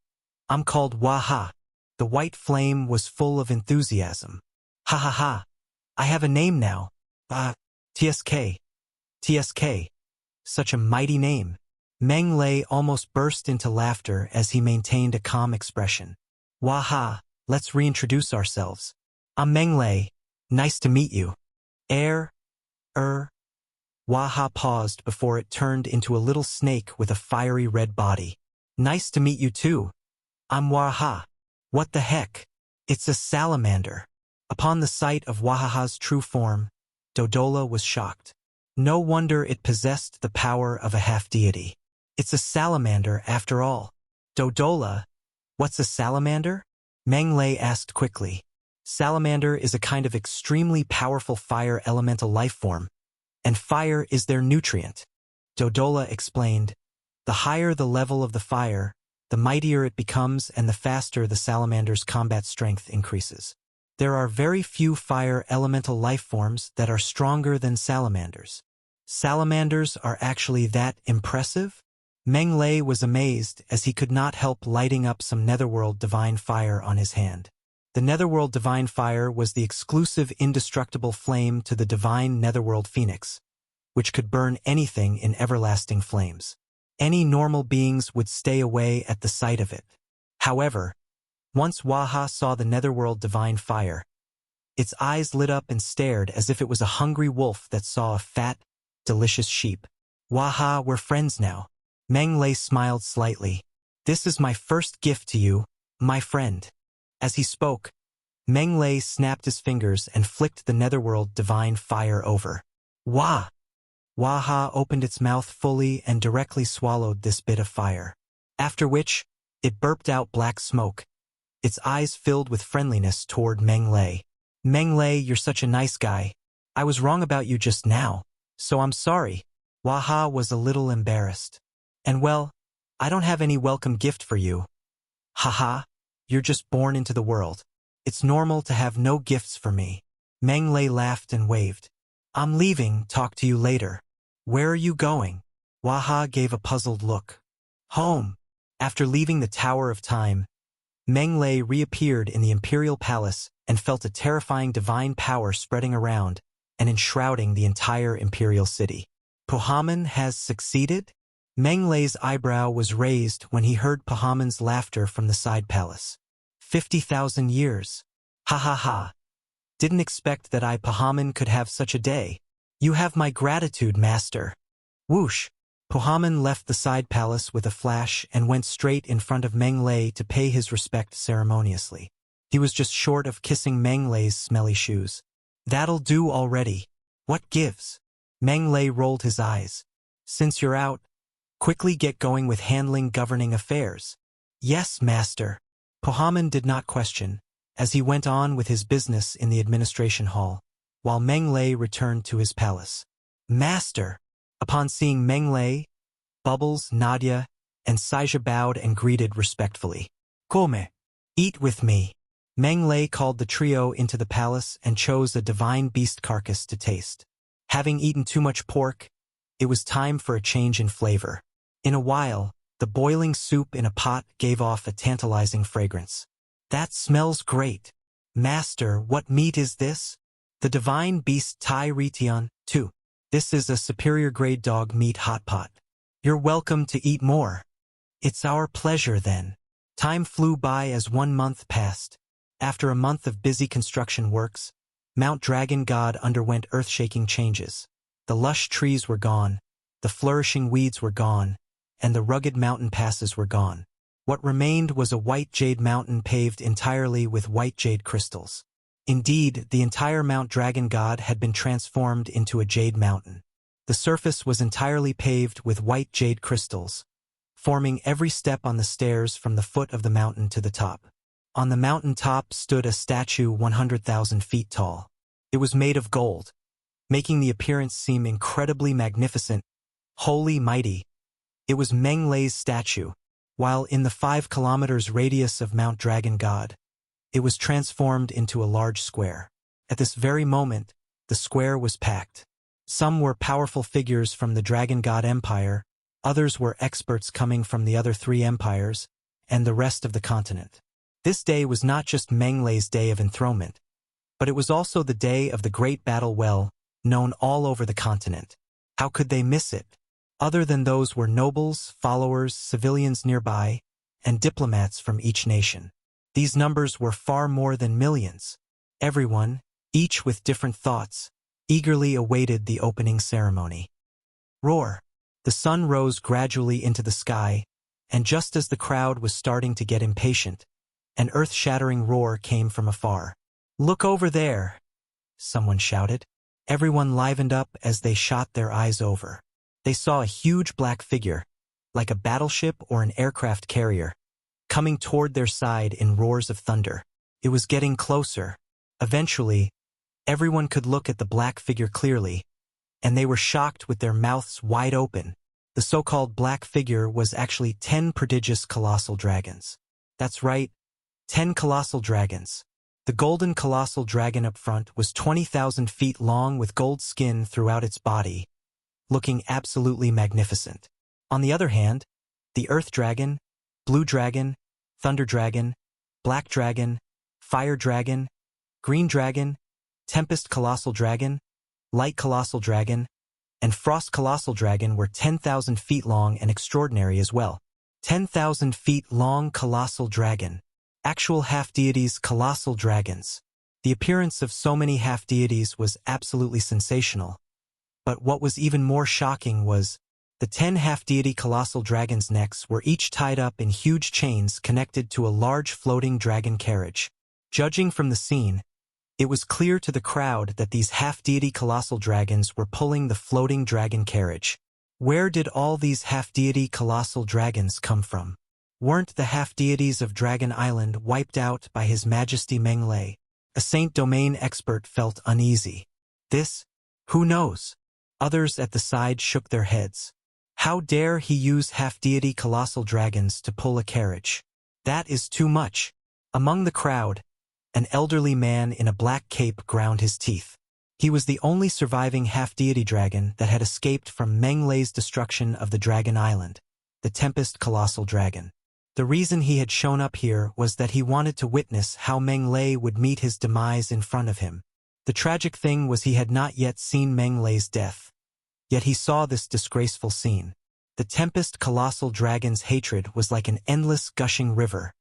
I'm called Waha. The white flame was full of enthusiasm. Ha ha ha, I have a name now. TSK. TSK. Such a mighty name. Meng almost burst into laughter as he maintained a calm expression. Waha, let's reintroduce ourselves. I'm Meng. Nice to meet you. Waha paused before it turned into a little snake with a fiery red body. Nice to meet you too. I'm Waha. What the heck? It's a salamander. Upon the sight of Wahaha's true form, Dodola was shocked. No wonder it possessed the power of a half-deity. It's a salamander after all. Dodola, what's a salamander? Meng asked quickly. Salamander is a kind of extremely powerful fire elemental life form, and fire is their nutrient. Dodola explained. The higher the level of the fire, the mightier it becomes and the faster the salamander's combat strength increases. There are very few fire elemental life forms that are stronger than salamanders. Salamanders are actually that impressive? Meng was amazed as he could not help lighting up some netherworld divine fire on his hand. The netherworld divine fire was the exclusive indestructible flame to the divine netherworld phoenix, which could burn anything in everlasting flames. Any normal beings would stay away at the sight of it. However, once Waha saw the netherworld divine fire, its eyes lit up and stared as if it was a hungry wolf that saw a fat, delicious sheep. Waha, we're friends now. Meng smiled slightly. This is my first gift to you, my friend. As he spoke, Meng snapped his fingers and flicked the netherworld divine fire over. Wah! Waha opened its mouth fully and directly swallowed this bit of fire. After which, it burped out black smoke. its eyes filled with friendliness toward Meng Lei. Meng Lei, you're such a nice guy. I was wrong about you just now, so I'm sorry. Waha was a little embarrassed. And well, I don't have any welcome gift for you. Haha, you're just born into the world. It's normal to have no gifts for me. Meng Lei laughed and waved. I'm leaving, talk to you later. Where are you going? Waha gave a puzzled look. Home. After leaving the Tower of Time, Meng Lei reappeared in the Imperial Palace and felt a terrifying divine power spreading around and enshrouding the entire Imperial City. Pahaman has succeeded? Meng Lei's eyebrow was raised when he heard Pahaman's laughter from the side palace. 50,000 years. Ha ha ha. Didn't expect that I, Pahaman, could have such a day. You have my gratitude, master. Whoosh. Pahaman left the side palace with a flash and went straight in front of Meng Lei to pay his respect ceremoniously. He was just short of kissing Meng Lei's smelly shoes. That'll do already. What gives? Meng Lei rolled his eyes. Since you're out, quickly get going with handling governing affairs. Yes, master. Pahaman did not question, as he went on with his business in the administration hall, while Meng Lei returned to his palace. Master! Upon seeing Meng Lei, Bubbles, Nadia, and Saija bowed and greeted respectfully. Come. Eat with me. Meng Lei called the trio into the palace and chose a divine beast carcass to taste. Having eaten too much pork, it was time for a change in flavor. In a while, the boiling soup in a pot gave off a tantalizing fragrance. That smells great. Master, what meat is this? The divine beast Tai Ritian, too. This is a superior grade dog meat hot pot. You're welcome to eat more. It's our pleasure then. Time flew by as 1 month passed. After a month of busy construction works, Mount Dragon God underwent earth-shaking changes. The lush trees were gone, the flourishing weeds were gone, and the rugged mountain passes were gone. What remained was a white jade mountain paved entirely with white jade crystals. Indeed, the entire Mount Dragon God had been transformed into a jade mountain. The surface was entirely paved with white jade crystals, forming every step on the stairs from the foot of the mountain to the top. On the mountain top stood a statue 100,000 feet tall. It was made of gold, making the appearance seem incredibly magnificent. Holy mighty! It was Meng Lei's statue, while in the 5 kilometers radius of Mount Dragon God, it was transformed into a large square. At this very moment, the square was packed. Some were powerful figures from the Dragon God Empire, others were experts coming from the other 3 empires, and the rest of the continent. This day was not just Meng Lei's day of enthronement, but it was also the day of the great battle well, known all over the continent. How could they miss it? Other than those were nobles, followers, civilians nearby, and diplomats from each nation. These numbers were far more than millions. Everyone, each with different thoughts, eagerly awaited the opening ceremony. Roar! The sun rose gradually into the sky, and just as the crowd was starting to get impatient, an earth-shattering roar came from afar. Look over there! Someone shouted. Everyone livened up as they shot their eyes over. They saw a huge black figure, like a battleship or an aircraft carrier, coming toward their side in roars of thunder. It was getting closer. Eventually, everyone could look at the black figure clearly, and they were shocked with their mouths wide open. The so-called black figure was actually 10 prodigious colossal dragons. That's right, 10 colossal dragons. The golden colossal dragon up front was 20,000 feet long with gold skin throughout its body, looking absolutely magnificent. On the other hand, the earth dragon, blue dragon, thunder dragon, black dragon, fire dragon, green dragon, tempest colossal dragon, light colossal dragon, and frost colossal dragon were 10,000 feet long and extraordinary as well. 10,000 feet long colossal dragon. Actual half-deities colossal dragons. The appearance of so many half-deities was absolutely sensational. But what was even more shocking was the 10 half-deity colossal dragons' necks were each tied up in huge chains connected to a large floating dragon carriage. Judging from the scene, it was clear to the crowd that these half-deity colossal dragons were pulling the floating dragon carriage. Where did all these half-deity colossal dragons come from? Weren't the half-deities of Dragon Island wiped out by His Majesty Meng? A Saint Domain expert felt uneasy. This? Who knows? Others at the side shook their heads. How dare he use half-deity colossal dragons to pull a carriage? That is too much. Among the crowd, an elderly man in a black cape ground his teeth. He was the only surviving half-deity dragon that had escaped from Meng destruction of the Dragon Island, the Tempest Colossal Dragon. The reason he had shown up here was that he wanted to witness how Meng would meet his demise in front of him. The tragic thing was he had not yet seen Meng death. Yet he saw this disgraceful scene. The Tempest Colossal Dragon's hatred was like an endless gushing river,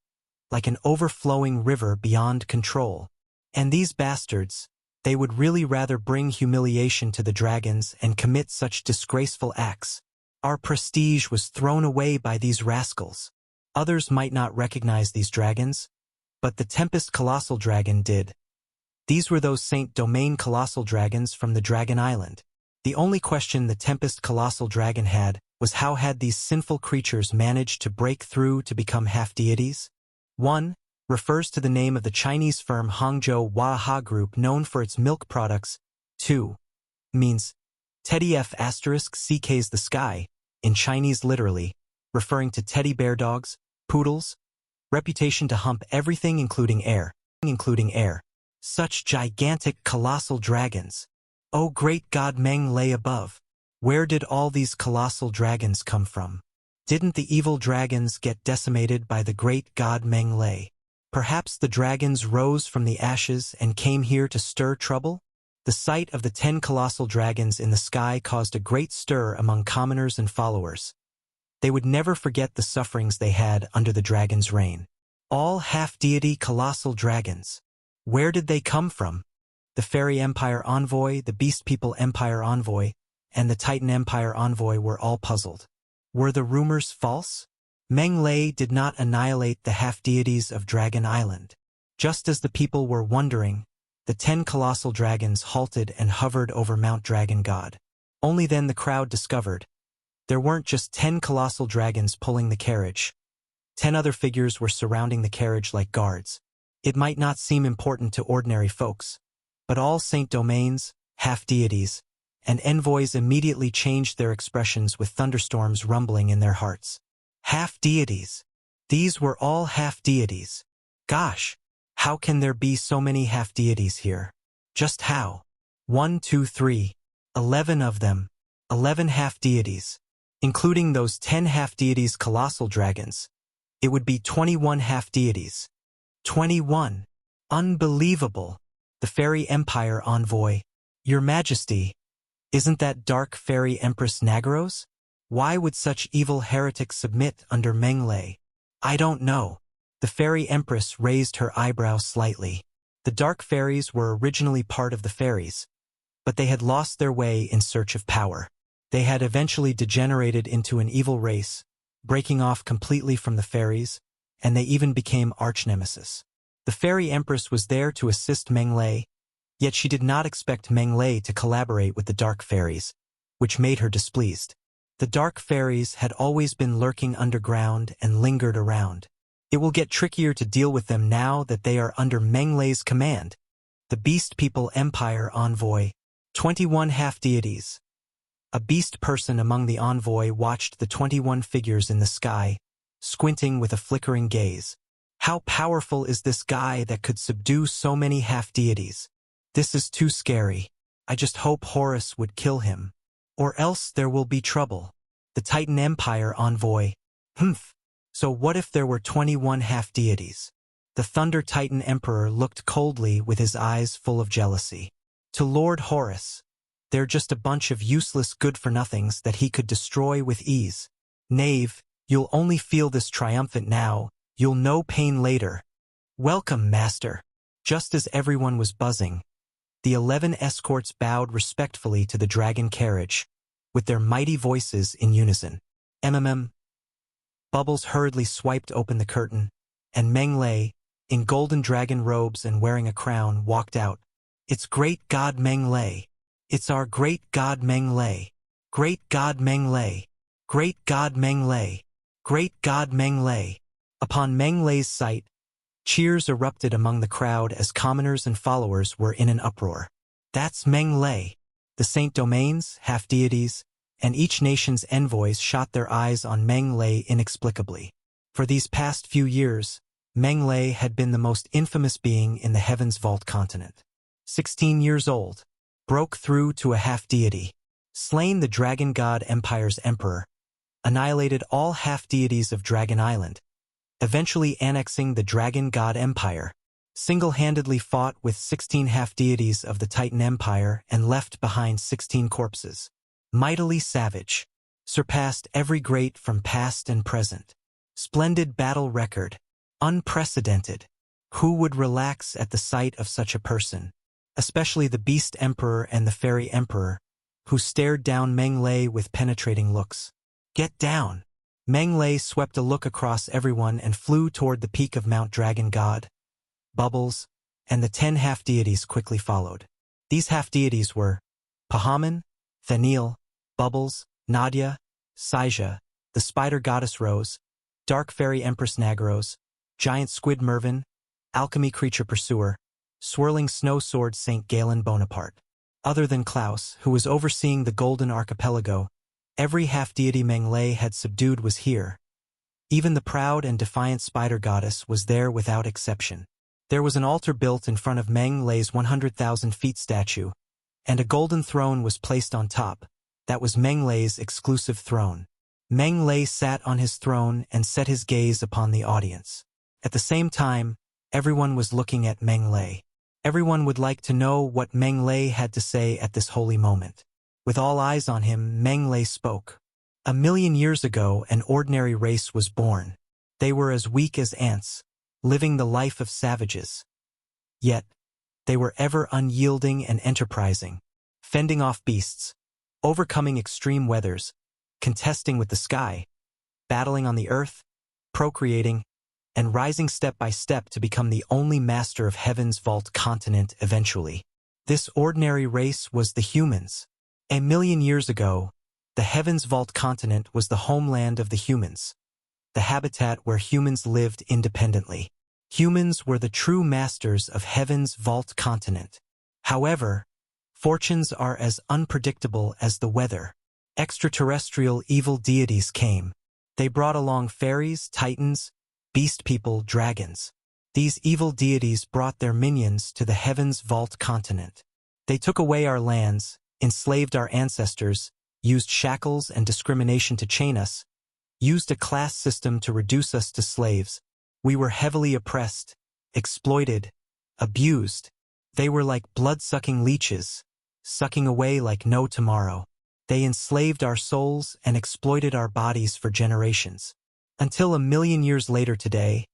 like an overflowing river beyond control. And these bastards, they would really rather bring humiliation to the dragons and commit such disgraceful acts. Our prestige was thrown away by these rascals. Others might not recognize these dragons, but the Tempest Colossal Dragon did. These were those Saint Domain Colossal Dragons from the Dragon Island. The only question the Tempest Colossal Dragon had was how had these sinful creatures managed to break through to become half-deities? 1. Refers to the name of the Chinese firm Hangzhou Waha Group known for its milk products. 2. Means Teddy F** CK's the sky, in Chinese literally, referring to teddy bear dogs, poodles, reputation to hump everything including air. Such gigantic colossal dragons. Oh great God Meng lay above. Where did all these colossal dragons come from? Didn't the evil dragons get decimated by the great God Meng lay? Perhaps the dragons rose from the ashes and came here to stir trouble? The sight of the 10 colossal dragons in the sky caused a great stir among commoners and followers. They would never forget the sufferings they had under the dragon's reign. All half-deity colossal dragons. Where did they come from? The Fairy Empire envoy, the Beast People Empire envoy, and the Titan Empire envoy were all puzzled. Were the rumors false? Meng did not annihilate the half-deities of Dragon Island. Just as the people were wondering, the 10 colossal dragons halted and hovered over Mount Dragon God. Only then the crowd discovered there weren't just 10 colossal dragons pulling the carriage. 10 other figures were surrounding the carriage like guards. It might not seem important to ordinary folks, but all Saint Domains, half-deities, and envoys immediately changed their expressions with thunderstorms rumbling in their hearts. Half-deities. These were all half-deities. Gosh, how can there be so many half-deities here? Just how? 1, 2, 3. 11 of them. 11 half-deities. Including those 10 half-deities colossal dragons. It would be 21 half-deities. 21. Unbelievable. The Fairy Empire envoy. Your Majesty. Isn't that dark fairy Empress Nagaros? Why would such evil heretics submit under Meng? I don't know. The Fairy Empress raised her eyebrows slightly. The dark fairies were originally part of the fairies, but they had lost their way in search of power. They had eventually degenerated into an evil race, breaking off completely from the fairies, and they even became arch-nemesis. The Fairy Empress was there to assist Meng, yet she did not expect Meng to collaborate with the dark fairies, which made her displeased. The dark fairies had always been lurking underground and lingered around. It will get trickier to deal with them now that they are under Meng command. The Beast People Empire envoy. 21 half-deities. A beast person among the envoy watched the 21 figures in the sky, squinting with a flickering gaze. How powerful is this guy that could subdue so many half-deities? This is too scary. I just hope Horus would kill him. Or else there will be trouble. The Titan Empire envoy. So what if there were 21 half-deities? The Thunder Titan Emperor looked coldly with his eyes full of jealousy. To Lord Horus. They're just a bunch of useless good-for-nothings that he could destroy with ease. Knave, you'll only feel this triumphant now, you'll know pain later. Welcome, Master. Just as everyone was buzzing, the 11 escorts bowed respectfully to the dragon carriage, with their mighty voices in unison. MMM. Bubbles hurriedly swiped open the curtain, and Meng in golden dragon robes and wearing a crown, walked out. It's great God Meng. It's our great God Meng. Great God Meng. Great God Meng. Great God Meng. Upon Meng Lei's sight, cheers erupted among the crowd as commoners and followers were in an uproar. That's Meng Lei. The Saint Domains, half-deities, and each nation's envoys shot their eyes on Meng Lei inexplicably. For these past few years, Meng Lei had been the most infamous being in the Heaven's Vault continent. 16 years old, broke through to a half-deity, slain the Dragon God Empire's emperor, annihilated all half-deities of Dragon Island, eventually annexing the Dragon God Empire, single-handedly fought with 16 half-deities of the Titan Empire and left behind 16 corpses. Mightily savage, surpassed every great from past and present. Splendid battle record, unprecedented. Who would relax at the sight of such a person? Especially the Beast Emperor and the Fairy Emperor, who stared down Meng Lei with penetrating looks. Get down! Meng Lei swept a look across everyone and flew toward the peak of Mount Dragon God. Bubbles, and the 10 half-deities quickly followed. These half-deities were Pahaman, Thaniel, Bubbles, Nadia, Saija, the Spider Goddess Rose, Dark Fairy Empress Nagaros, Giant Squid Mervin, Alchemy Creature Pursuer, Swirling Snow Sword Saint Galen Bonaparte. Other than Klaus, who was overseeing the Golden Archipelago, every half-deity Meng Lei had subdued was here. Even the proud and defiant Spider Goddess was there without exception. There was an altar built in front of Meng Lei's 100,000 feet statue, and a golden throne was placed on top. That was Meng Lei's exclusive throne. Meng Lei sat on his throne and set his gaze upon the audience. At the same time, everyone was looking at Meng Lei. Everyone would like to know what Meng Lei had to say at this holy moment. With all eyes on him, Meng Lei spoke. 1,000,000 years ago, an ordinary race was born. They were as weak as ants, living the life of savages. Yet, they were ever unyielding and enterprising, fending off beasts, overcoming extreme weathers, contesting with the sky, battling on the earth, procreating, and rising step by step to become the only master of Heaven's Vault continent eventually. This ordinary race was the humans. 1,000,000 years ago, the Heaven's Vault continent was the homeland of the humans, the habitat where humans lived independently. Humans were the true masters of Heaven's Vault continent. However, fortunes are as unpredictable as the weather. Extraterrestrial evil deities came. They brought along fairies, titans, beast people, dragons. These evil deities brought their minions to the Heaven's Vault continent. They took away our lands, enslaved our ancestors, used shackles and discrimination to chain us, used a class system to reduce us to slaves. We were heavily oppressed, exploited, abused. They were like blood-sucking leeches, sucking away like no tomorrow. They enslaved our souls and exploited our bodies for generations. Until 1,000,000 years later today,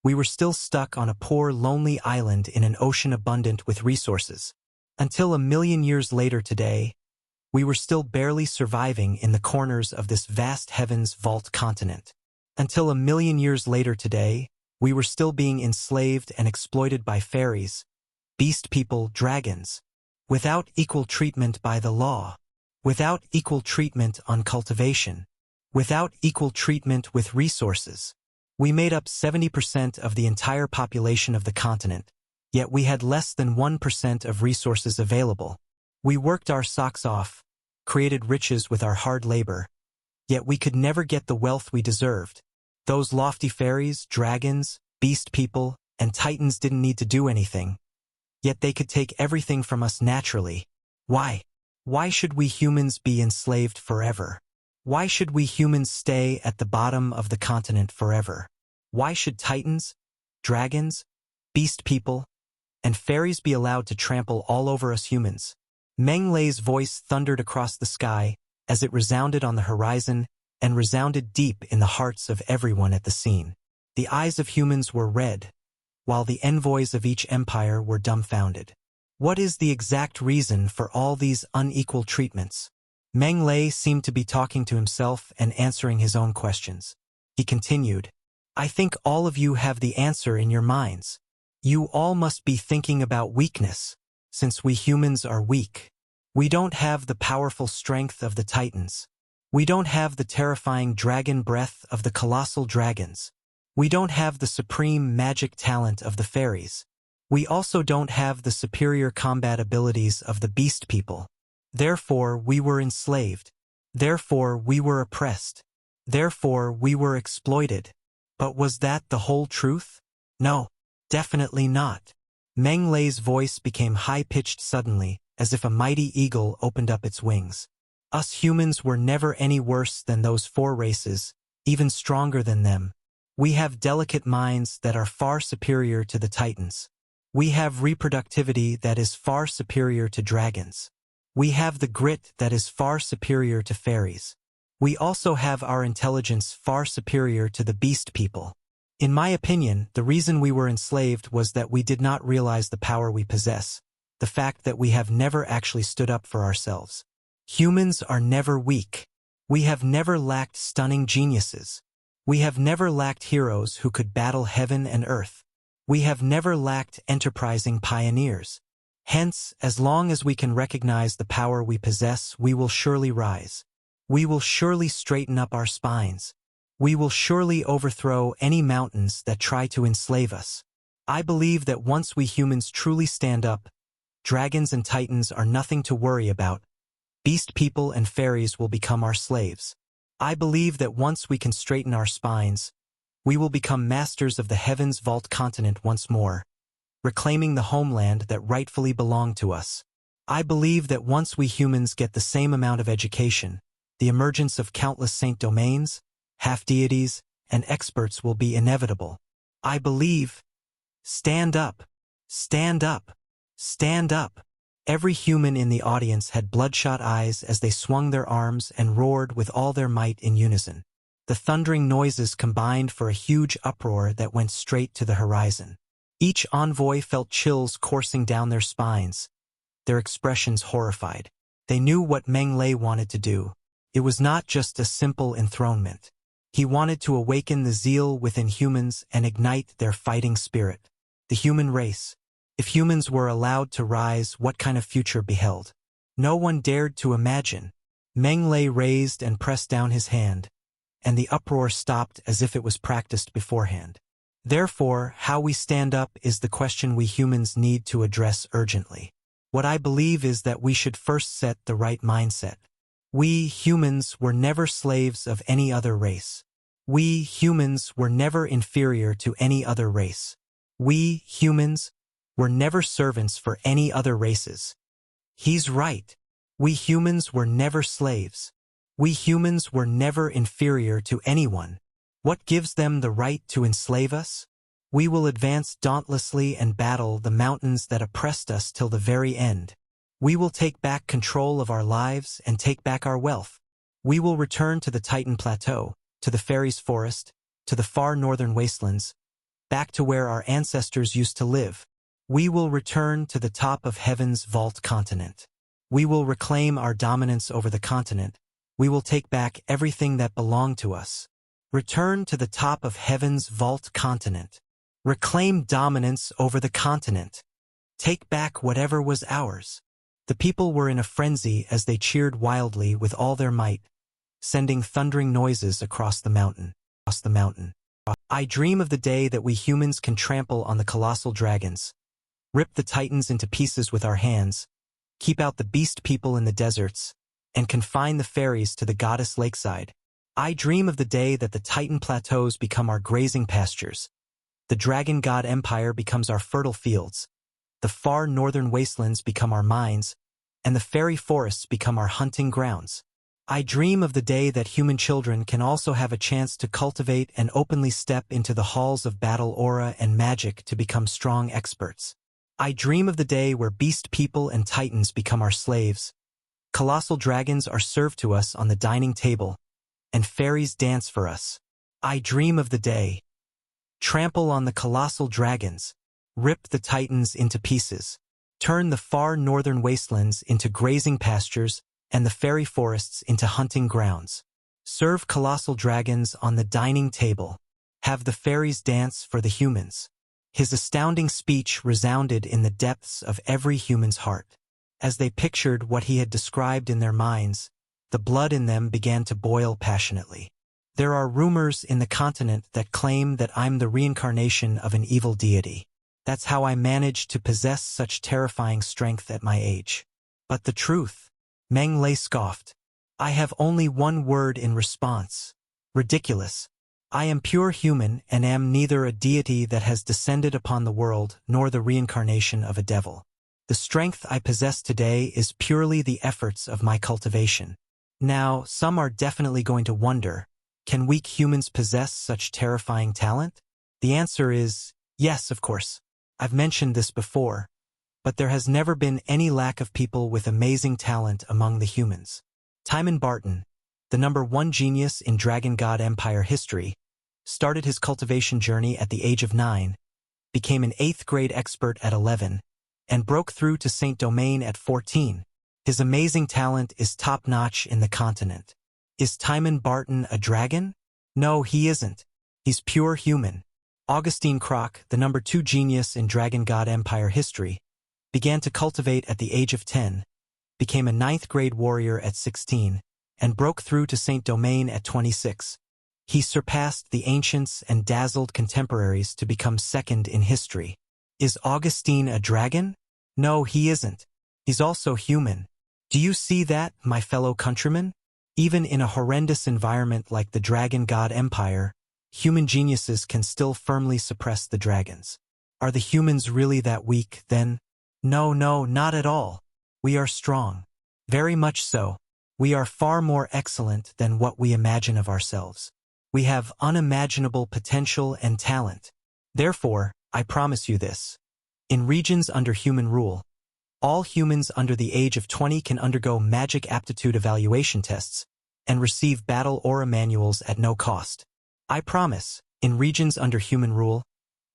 we were still stuck on a poor, lonely island in an ocean abundant with resources. Until 1,000,000 years later today, we were still barely surviving in the corners of this vast Heaven's Vault continent. Until 1,000,000 years later today, we were still being enslaved and exploited by fairies, beast people, dragons, without equal treatment by the law, without equal treatment on cultivation, without equal treatment with resources. We made up 70% of the entire population of the continent, yet we had less than 1% of resources available. We worked our socks off, created riches with our hard labor, yet we could never get the wealth we deserved. Those lofty fairies, dragons, beast people, and titans didn't need to do anything, yet they could take everything from us naturally. Why? Why should we humans be enslaved forever? Why should we humans stay at the bottom of the continent forever? Why should titans, dragons, beast people, and fairies be allowed to trample all over us humans? Meng Lei's voice thundered across the sky as it resounded on the horizon and resounded deep in the hearts of everyone at the scene. The eyes of humans were red, while the envoys of each empire were dumbfounded. What is the exact reason for all these unequal treatments? Meng Lei seemed to be talking to himself and answering his own questions. He continued, I think all of you have the answer in your minds. You all must be thinking about weakness, since we humans are weak. We don't have the powerful strength of the Titans. We don't have the terrifying dragon breath of the Colossal Dragons. We don't have the supreme magic talent of the fairies. We also don't have the superior combat abilities of the beast people. Therefore, we were enslaved. Therefore, we were oppressed. Therefore, we were exploited. But was that the whole truth? No, definitely not. Meng Lei's voice became high-pitched suddenly, as if a mighty eagle opened up its wings. Us humans were never any worse than those 4 races, even stronger than them. We have delicate minds that are far superior to the Titans. We have reproductivity that is far superior to dragons. We have the grit that is far superior to fairies. We also have our intelligence far superior to the beast people. In my opinion, the reason we were enslaved was that we did not realize the power we possess, the fact that we have never actually stood up for ourselves. Humans are never weak. We have never lacked stunning geniuses. We have never lacked heroes who could battle heaven and earth. We have never lacked enterprising pioneers. Hence, as long as we can recognize the power we possess, we will surely rise. We will surely straighten up our spines. We will surely overthrow any mountains that try to enslave us. I believe that once we humans truly stand up, dragons and titans are nothing to worry about. Beast people and fairies will become our slaves. I believe that once we can straighten our spines, we will become masters of the heavens vault continent once more, reclaiming the homeland that rightfully belonged to us. I believe that once we humans get the same amount of education, the emergence of countless saint domains, half-deities, and experts will be inevitable. I believe. Stand up. Stand up. Stand up. Every human in the audience had bloodshot eyes as they swung their arms and roared with all their might in unison. The thundering noises combined for a huge uproar that went straight to the horizon. Each envoy felt chills coursing down their spines, their expressions horrified. They knew what Meng Lei wanted to do. It was not just a simple enthronement. He wanted to awaken the zeal within humans and ignite their fighting spirit. The human race. If humans were allowed to rise, what kind of future beheld? No one dared to imagine. Meng Lei raised and pressed down his hand, and the uproar stopped as if it was practiced beforehand. Therefore, how we stand up is the question we humans need to address urgently. What I believe is that we should first set the right mindset. We humans were never slaves of any other race. We humans were never inferior to any other race. We humans were never servants for any other races. He's right. We humans were never slaves. We humans were never inferior to anyone. What gives them the right to enslave us? We will advance dauntlessly and battle the mountains that oppressed us till the very end. We will take back control of our lives and take back our wealth. We will return to the Titan Plateau, to the Fairies' Forest, to the far northern wastelands, back to where our ancestors used to live. We will return to the top of heaven's vault continent. We will reclaim our dominance over the continent. We will take back everything that belonged to us. Return to the top of heaven's vault continent. Reclaim dominance over the continent. Take back whatever was ours. The people were in a frenzy as they cheered wildly with all their might, sending thundering noises across the mountain. I dream of the day that we humans can trample on the colossal dragons, rip the titans into pieces with our hands, keep out the beast people in the deserts, and confine the fairies to the goddess lakeside. I dream of the day that the Titan plateaus become our grazing pastures, the dragon god empire becomes our fertile fields, the far northern wastelands become our mines, and the fairy forests become our hunting grounds. I dream of the day that human children can also have a chance to cultivate and openly step into the halls of battle aura and magic to become strong experts. I dream of the day where beast people and titans become our slaves, colossal dragons are served to us on the dining table, and fairies dance for us. I dream of the day. Trample on the colossal dragons, rip the titans into pieces, turn the far northern wastelands into grazing pastures and the fairy forests into hunting grounds. Serve colossal dragons on the dining table. Have the fairies dance for the humans. His astounding speech resounded in the depths of every human's heart. As they pictured what he had described in their minds, the blood in them began to boil passionately. There are rumors in the continent that claim that I'm the reincarnation of an evil deity. That's how I managed to possess such terrifying strength at my age. But the truth? Meng Lei scoffed. I have only one word in response. Ridiculous. I am pure human and am neither a deity that has descended upon the world nor the reincarnation of a devil. The strength I possess today is purely the efforts of my cultivation. Now, some are definitely going to wonder, can weak humans possess such terrifying talent? The answer is, yes, of course. I've mentioned this before, but there has never been any lack of people with amazing talent among the humans. Timon Barton, the #1 genius in Dragon God Empire history, started his cultivation journey at the age of 9, became an 8th grade expert at 11, and broke through to Saint Domain at 14. His amazing talent is top-notch in the continent. Is Timon Barton a dragon? No, he isn't. He's pure human. Augustine Croc, the #2 genius in Dragon God Empire history, began to cultivate at the age of 10, became a 9th grade warrior at 16, and broke through to Saint Domain at 26. He surpassed the ancients and dazzled contemporaries to become 2nd in history. Is Augustine a dragon? No, he isn't. He's also human. Do you see that, my fellow countrymen? Even in a horrendous environment like the Dragon God Empire, human geniuses can still firmly suppress the dragons. Are the humans really that weak, then? No, not at all. We are strong. Very much so. We are far more excellent than what we imagine of ourselves. We have unimaginable potential and talent. Therefore, I promise you this. In regions under human rule, all humans under the age of 20 can undergo magic aptitude evaluation tests and receive battle aura manuals at no cost. I promise, in regions under human rule,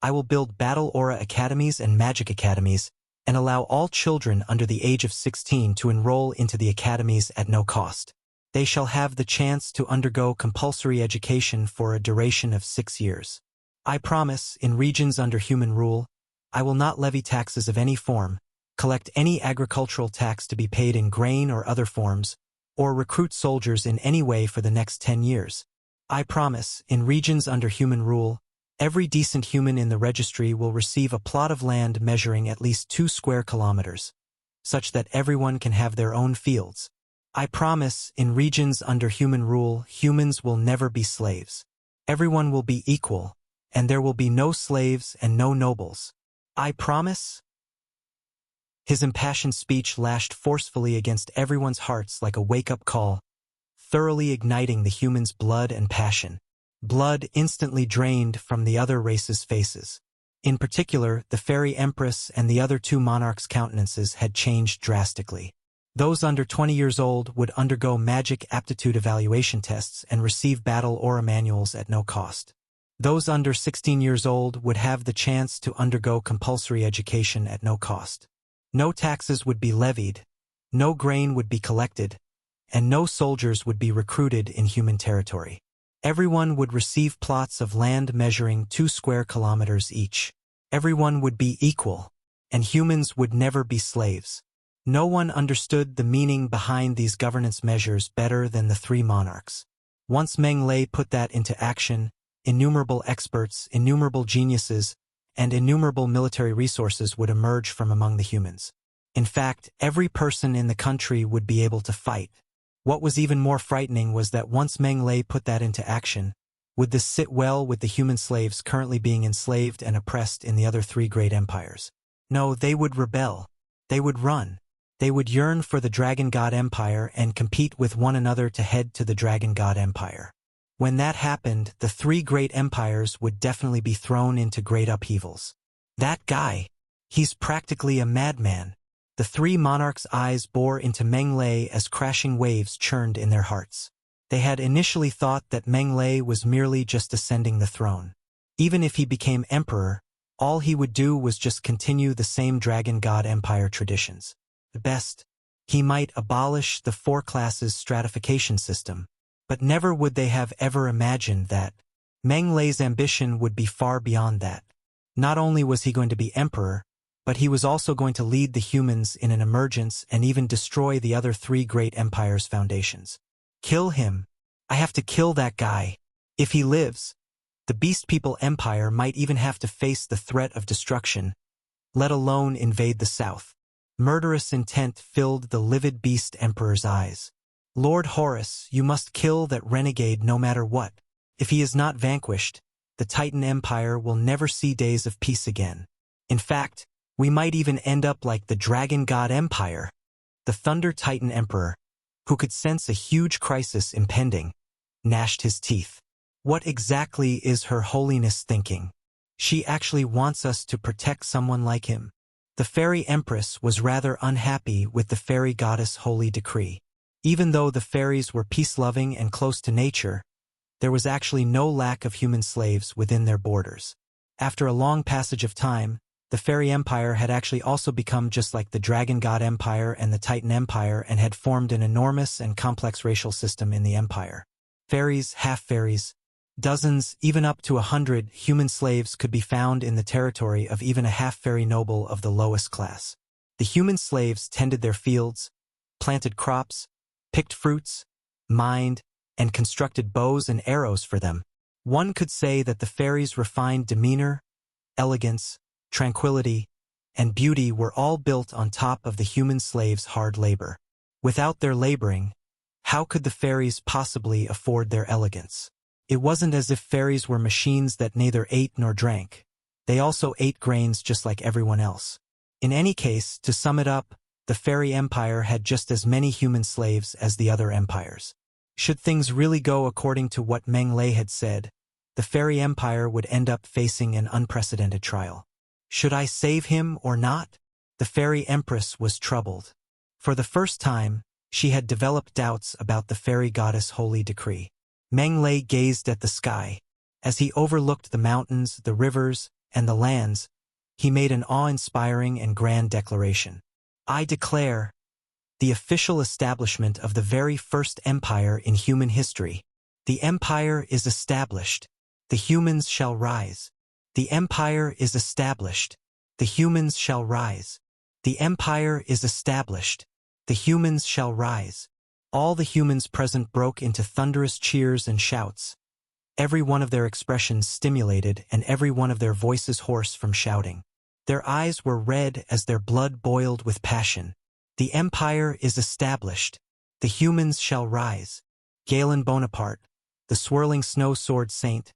I will build battle aura academies and magic academies and allow all children under the age of 16 to enroll into the academies at no cost. They shall have the chance to undergo compulsory education for a duration of 6 years. I promise, in regions under human rule, I will not levy taxes of any form, collect any agricultural tax to be paid in grain or other forms, or recruit soldiers in any way for the next 10 years. I promise, in regions under human rule, every decent human in the registry will receive a plot of land measuring at least 2 square kilometers, such that everyone can have their own fields. I promise, in regions under human rule, humans will never be slaves. Everyone will be equal, and there will be no slaves and no nobles. I promise. His impassioned speech lashed forcefully against everyone's hearts like a wake-up call, thoroughly igniting the humans' blood and passion. Blood instantly drained from the other races' faces. In particular, the Fairy Empress and the other 2 monarchs' countenances had changed drastically. Those under 20 years old would undergo magic aptitude evaluation tests and receive battle aura manuals at no cost. Those under 16 years old would have the chance to undergo compulsory education at no cost. No taxes would be levied, no grain would be collected, and no soldiers would be recruited in human territory. Everyone would receive plots of land measuring 2 square kilometers each. Everyone would be equal, and humans would never be slaves. No one understood the meaning behind these governance measures better than the 3 monarchs. Once Meng Lei put that into action, innumerable experts, innumerable geniuses, and innumerable military resources would emerge from among the humans. In fact, every person in the country would be able to fight. What was even more frightening was that once Meng Lei put that into action, would this sit well with the human slaves currently being enslaved and oppressed in the other 3 great empires? No, they would rebel. They would run. They would yearn for the Dragon God Empire and compete with one another to head to the Dragon God Empire. When that happened, the 3 great empires would definitely be thrown into great upheavals. That guy, he's practically a madman. The 3 monarchs' eyes bore into Meng Lei as crashing waves churned in their hearts. They had initially thought that Meng Lei was merely just ascending the throne. Even if he became emperor, all he would do was just continue the same Dragon God Empire traditions. At best, he might abolish the 4 classes stratification system, but never would they have ever imagined that Meng Lei's ambition would be far beyond that. Not only was he going to be emperor, but he was also going to lead the humans in an emergence and even destroy the other 3 great empires' foundations. Kill him. I have to kill that guy. If he lives, the Beast People Empire might even have to face the threat of destruction, let alone invade the south. Murderous intent filled the livid Beast Emperor's eyes. Lord Horus, you must kill that renegade no matter what. If he is not vanquished, the Titan Empire will never see days of peace again. In fact, we might even end up like the Dragon God Empire. The Thunder Titan Emperor, who could sense a huge crisis impending, gnashed his teeth. What exactly is Her Holiness thinking? She actually wants us to protect someone like him. The Fairy Empress was rather unhappy with the Fairy Goddess' holy decree. Even though the fairies were peace-loving and close to nature, there was actually no lack of human slaves within their borders. After a long passage of time, the Fairy Empire had actually also become just like the Dragon God Empire and the Titan Empire and had formed an enormous and complex racial system in the empire. Fairies, half-fairies, dozens, even up to 100 human slaves could be found in the territory of even a half-fairy noble of the lowest class. The human slaves tended their fields, planted crops, picked fruits, mined, and constructed bows and arrows for them. One could say that the fairies' refined demeanor, elegance, tranquility, and beauty were all built on top of the human slaves' hard labor. Without their laboring, how could the fairies possibly afford their elegance? It wasn't as if fairies were machines that neither ate nor drank. They also ate grains just like everyone else. In any case, to sum it up, the Fairy Empire had just as many human slaves as the other empires. Should things really go according to what Meng had said, the Fairy Empire would end up facing an unprecedented trial. Should I save him or not? The Fairy Empress was troubled. For the first time, she had developed doubts about the Fairy Goddess' holy decree. Meng gazed at the sky. As he overlooked the mountains, the rivers, and the lands, he made an awe-inspiring and grand declaration. I declare the official establishment of the very first empire in human history. The empire is established. The humans shall rise. The empire is established. The humans shall rise. The empire is established. The humans shall rise. All the humans present broke into thunderous cheers and shouts, every one of their expressions stimulated and every one of their voices hoarse from shouting. Their eyes were red as their blood boiled with passion. The empire is established. The humans shall rise. Galen Bonaparte, the swirling snow sword saint,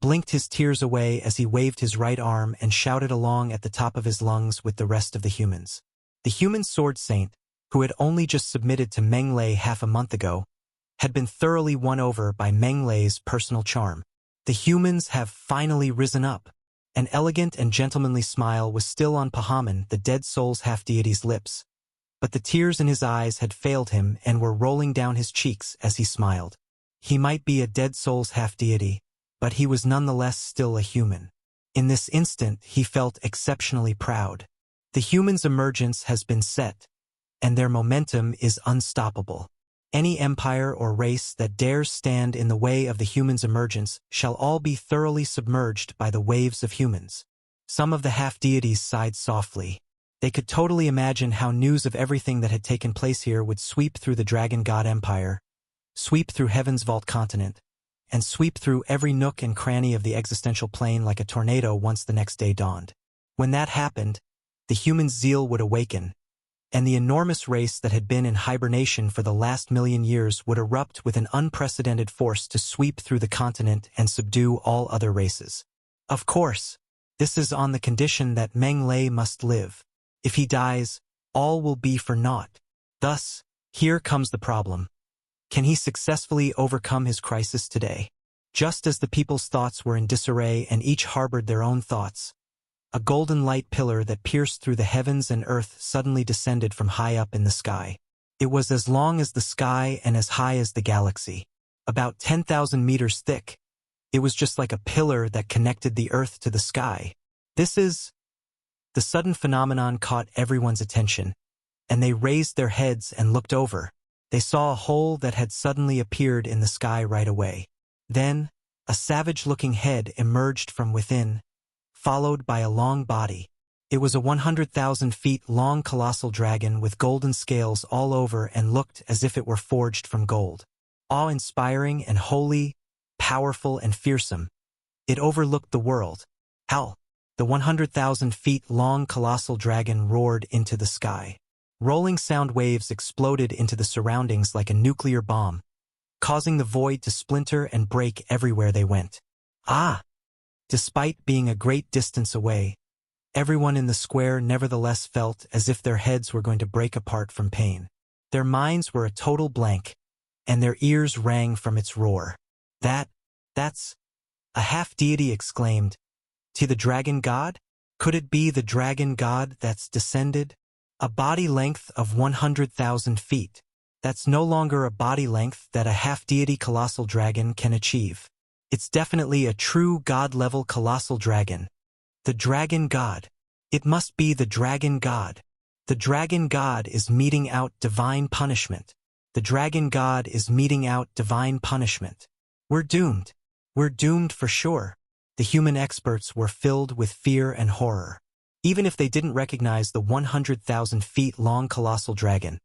blinked his tears away as he waved his right arm and shouted along at the top of his lungs with the rest of the humans. The human sword saint, who had only just submitted to Meng half a month ago, had been thoroughly won over by Meng personal charm. The humans have finally risen up. An elegant and gentlemanly smile was still on Pahaman, the dead soul's half-deity's lips, but the tears in his eyes had failed him and were rolling down his cheeks as he smiled. He might be a dead soul's half-deity, but he was nonetheless still a human. In this instant, he felt exceptionally proud. The humans' emergence has been set, and their momentum is unstoppable. Any empire or race that dares stand in the way of the humans' emergence shall all be thoroughly submerged by the waves of humans. Some of the half-deities sighed softly. They could totally imagine how news of everything that had taken place here would sweep through the Dragon God Empire, sweep through Heaven's Vault continent, and sweep through every nook and cranny of the existential plane like a tornado once the next day dawned. When that happened, the humans' zeal would awaken, and the enormous race that had been in hibernation for the last 1,000,000 years would erupt with an unprecedented force to sweep through the continent and subdue all other races. Of course, this is on the condition that Meng must live. If he dies, all will be for naught. Thus, here comes the problem. Can he successfully overcome his crisis today? Just as the people's thoughts were in disarray and each harbored their own thoughts, a golden light pillar that pierced through the heavens and earth suddenly descended from high up in the sky. It was as long as the sky and as high as the galaxy, about 10,000 meters thick. It was just like a pillar that connected the earth to the sky. The sudden phenomenon caught everyone's attention, and they raised their heads and looked over. They saw a hole that had suddenly appeared in the sky right away. Then, a savage-looking head emerged from within, followed by a long body. It was a 100,000 feet long colossal dragon with golden scales all over and looked as if it were forged from gold. Awe-inspiring and holy, powerful and fearsome. It overlooked the world. Hell, the 100,000 feet long colossal dragon roared into the sky. Rolling sound waves exploded into the surroundings like a nuclear bomb, causing the void to splinter and break everywhere they went. Ah! Despite being a great distance away, everyone in the square nevertheless felt as if their heads were going to break apart from pain. Their minds were a total blank, and their ears rang from its roar. That's... A half-deity exclaimed. To the dragon god? Could it be the dragon god that's descended? A body length of 100,000 feet. That's no longer a body length that a half-deity colossal dragon can achieve. It's definitely a true god-level colossal dragon. The dragon god. It must be the dragon god. The dragon god is meting out divine punishment. The dragon god is meting out divine punishment. We're doomed. We're doomed for sure. The human experts were filled with fear and horror. Even if they didn't recognize the 100,000 feet long colossal dragon,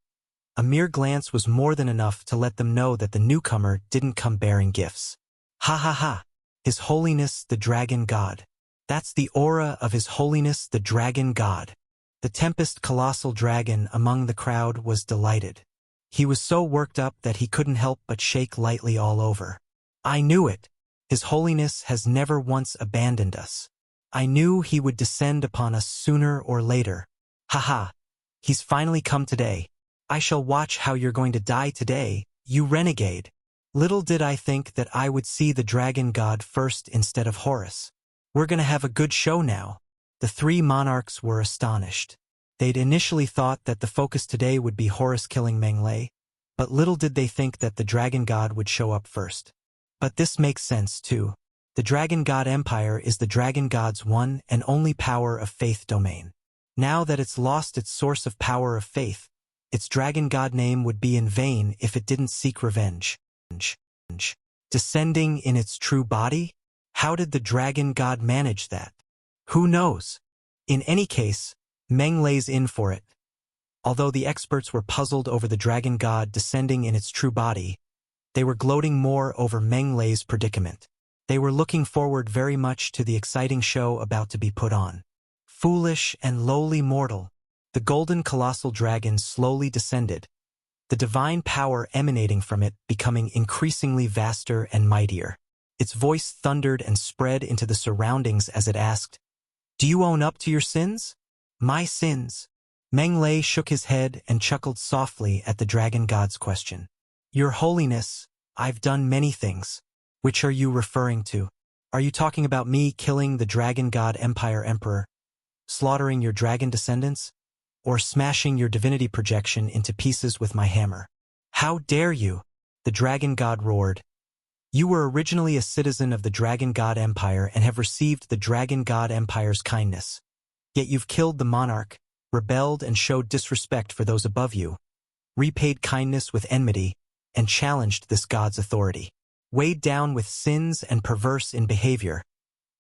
a mere glance was more than enough to let them know that the newcomer didn't come bearing gifts. Ha ha ha! His Holiness the Dragon God. That's the aura of His Holiness the Dragon God. The Tempest Colossal Dragon among the crowd was delighted. He was so worked up that he couldn't help but shake lightly all over. I knew it. His Holiness has never once abandoned us. I knew he would descend upon us sooner or later. Haha, he's finally come today. I shall watch how you're going to die today, you renegade. Little did I think that I would see the dragon god first instead of Horus. We're gonna have a good show now. The three monarchs were astonished. They'd initially thought that the focus today would be Horus killing Meng, but little did they think that the dragon god would show up first. But this makes sense, too. The Dragon God Empire is the Dragon God's one and only power of faith domain. Now that it's lost its source of power of faith, its Dragon God name would be in vain if it didn't seek revenge. Descending in its true body? How did the Dragon God manage that? Who knows? In any case, Meng lays in for it. Although the experts were puzzled over the Dragon God descending in its true body, they were gloating more over Meng Lei's predicament. They were looking forward very much to the exciting show about to be put on. Foolish and lowly mortal, the golden colossal dragon slowly descended, the divine power emanating from it becoming increasingly vaster and mightier. Its voice thundered and spread into the surroundings as it asked, "Do you own up to your sins?" "My sins." Meng Lei shook his head and chuckled softly at the dragon god's question. "Your Holiness, I've done many things. Which are you referring to? Are you talking about me killing the Dragon God Empire Emperor, slaughtering your dragon descendants, or smashing your divinity projection into pieces with my hammer?" "How dare you?" the Dragon God roared. "You were originally a citizen of the Dragon God Empire and have received the Dragon God Empire's kindness. Yet you've killed the monarch, rebelled and showed disrespect for those above you, repaid kindness with enmity, and challenged this god's authority. Weighed down with sins and perverse in behavior,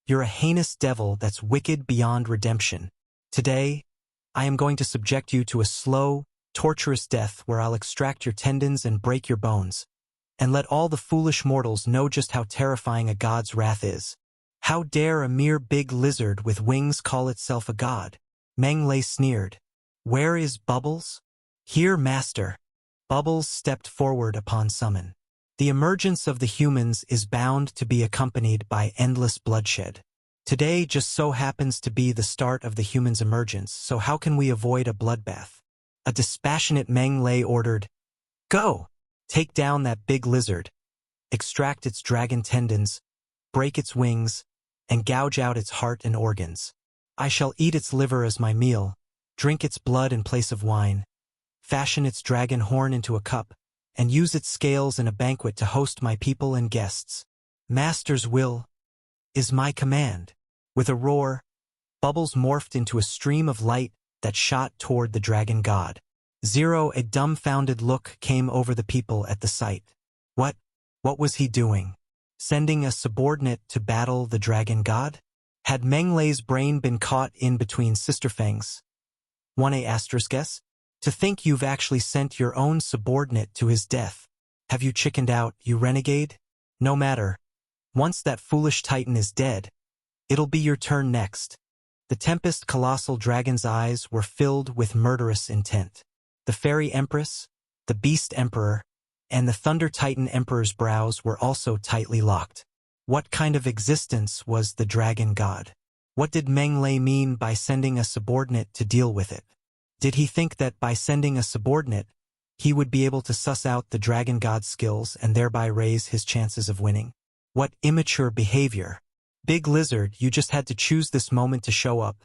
you're a heinous devil that's wicked beyond redemption. Today, I am going to subject you to a slow, torturous death where I'll extract your tendons and break your bones, and let all the foolish mortals know just how terrifying a god's wrath is. How dare a mere big lizard with wings call itself a god?" Meng Lei sneered. "Where is Bubbles?" "Here, master." Bubbles stepped forward upon summon. The emergence of the humans is bound to be accompanied by endless bloodshed. Today just so happens to be the start of the humans' emergence, so how can we avoid a bloodbath? A dispassionate Meng Lei ordered, "Go! Take down that big lizard, extract its dragon tendons, break its wings, and gouge out its heart and organs. I shall eat its liver as my meal, drink its blood in place of wine, fashion its dragon horn into a cup, and use its scales in a banquet to host my people and guests. Master's will is my command." With a roar, Bubbles morphed into a stream of light that shot toward the dragon god. A dumbfounded look came over the people at the sight. What was he doing? Sending a subordinate to battle the dragon god? Had Meng Lei's brain been caught in between sister fangs? 1A*S? To think you've actually sent your own subordinate to his death. Have you chickened out, you renegade? No matter. Once that foolish titan is dead, it'll be your turn next. The Tempest Colossal Dragon's eyes were filled with murderous intent. The Fairy Empress, the Beast Emperor, and the Thunder Titan Emperor's brows were also tightly locked. What kind of existence was the Dragon God? What did Meng mean by sending a subordinate to deal with it? Did he think that by sending a subordinate, he would be able to suss out the Dragon God's skills and thereby raise his chances of winning? What immature behavior! Big Lizard, you just had to choose this moment to show up,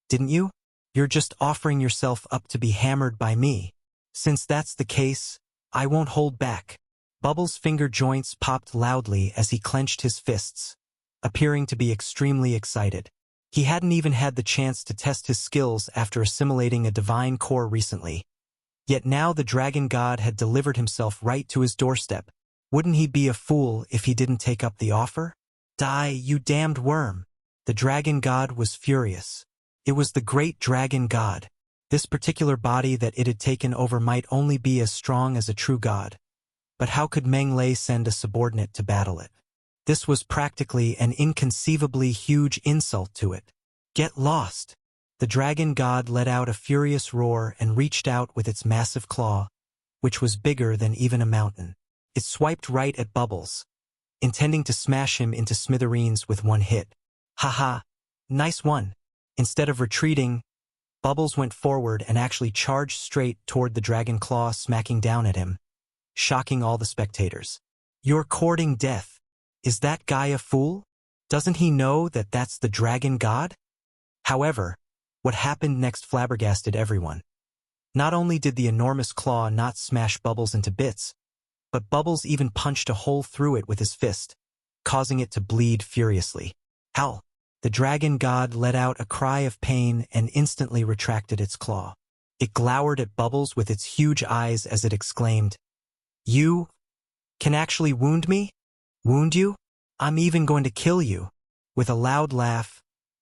didn't you? You're just offering yourself up to be hammered by me. Since that's the case, I won't hold back. Bubbles' finger joints popped loudly as he clenched his fists, appearing to be extremely excited. He hadn't even had the chance to test his skills after assimilating a divine core recently. Yet now the Dragon God had delivered himself right to his doorstep. Wouldn't he be a fool if he didn't take up the offer? Die, you damned worm! The Dragon God was furious. It was the great Dragon God. This particular body that it had taken over might only be as strong as a true god. But how could Meng send a subordinate to battle it? This was practically an inconceivably huge insult to it. Get lost! The Dragon God let out a furious roar and reached out with its massive claw, which was bigger than even a mountain. It swiped right at Bubbles, intending to smash him into smithereens with one hit. Haha, nice one. Instead of retreating, Bubbles went forward and actually charged straight toward the Dragon Claw, smacking down at him, shocking all the spectators. You're courting death. Is that guy a fool? Doesn't he know that that's the Dragon God? However, what happened next flabbergasted everyone. Not only did the enormous claw not smash Bubbles into bits, but Bubbles even punched a hole through it with his fist, causing it to bleed furiously. Hell! The Dragon God let out a cry of pain and instantly retracted its claw. It glowered at Bubbles with its huge eyes as it exclaimed, "You can actually wound me? Wound you? I'm even going to kill you." With a loud laugh,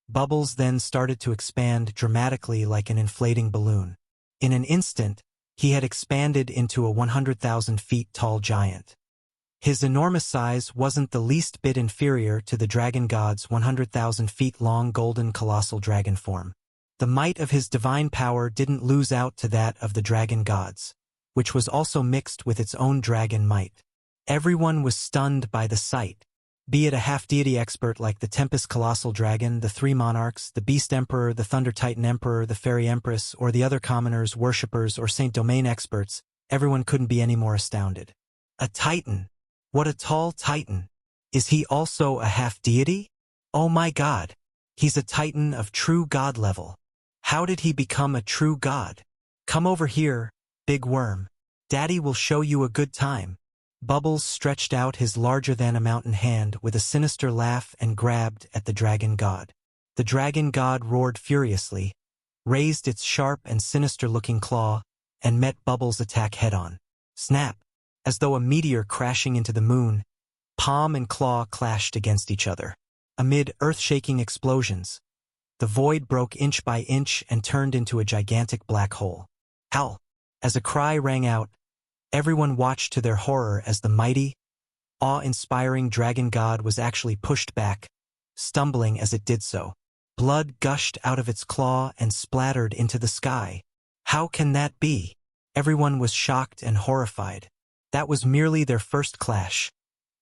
Bubbles then started to expand dramatically like an inflating balloon. In an instant, he had expanded into a 100,000 feet tall giant. His enormous size wasn't the least bit inferior to the Dragon God's 100,000 feet long golden colossal dragon form. The might of his divine power didn't lose out to that of the Dragon God's, which was also mixed with its own dragon might. Everyone was stunned by the sight. Be it a half-deity expert like the Tempest Colossal Dragon, the Three Monarchs, the Beast Emperor, the Thunder Titan Emperor, the Fairy Empress, or the other commoners, worshippers, or Saint Domain experts, everyone couldn't be any more astounded. A Titan! What a tall Titan! Is he also a half-deity? Oh my god! He's a Titan of true god level. How did he become a true god? Come over here, big worm. Daddy will show you a good time. Bubbles stretched out his larger-than-a-mountain hand with a sinister laugh and grabbed at the Dragon God. The Dragon God roared furiously, raised its sharp and sinister-looking claw, and met Bubbles' attack head-on. Snap! As though a meteor crashing into the moon, palm and claw clashed against each other. Amid earth-shaking explosions, the void broke inch by inch and turned into a gigantic black hole. Howl! As a cry rang out, everyone watched to their horror as the mighty, awe-inspiring Dragon God was actually pushed back, stumbling as it did so. Blood gushed out of its claw and splattered into the sky. How can that be? Everyone was shocked and horrified. That was merely their first clash.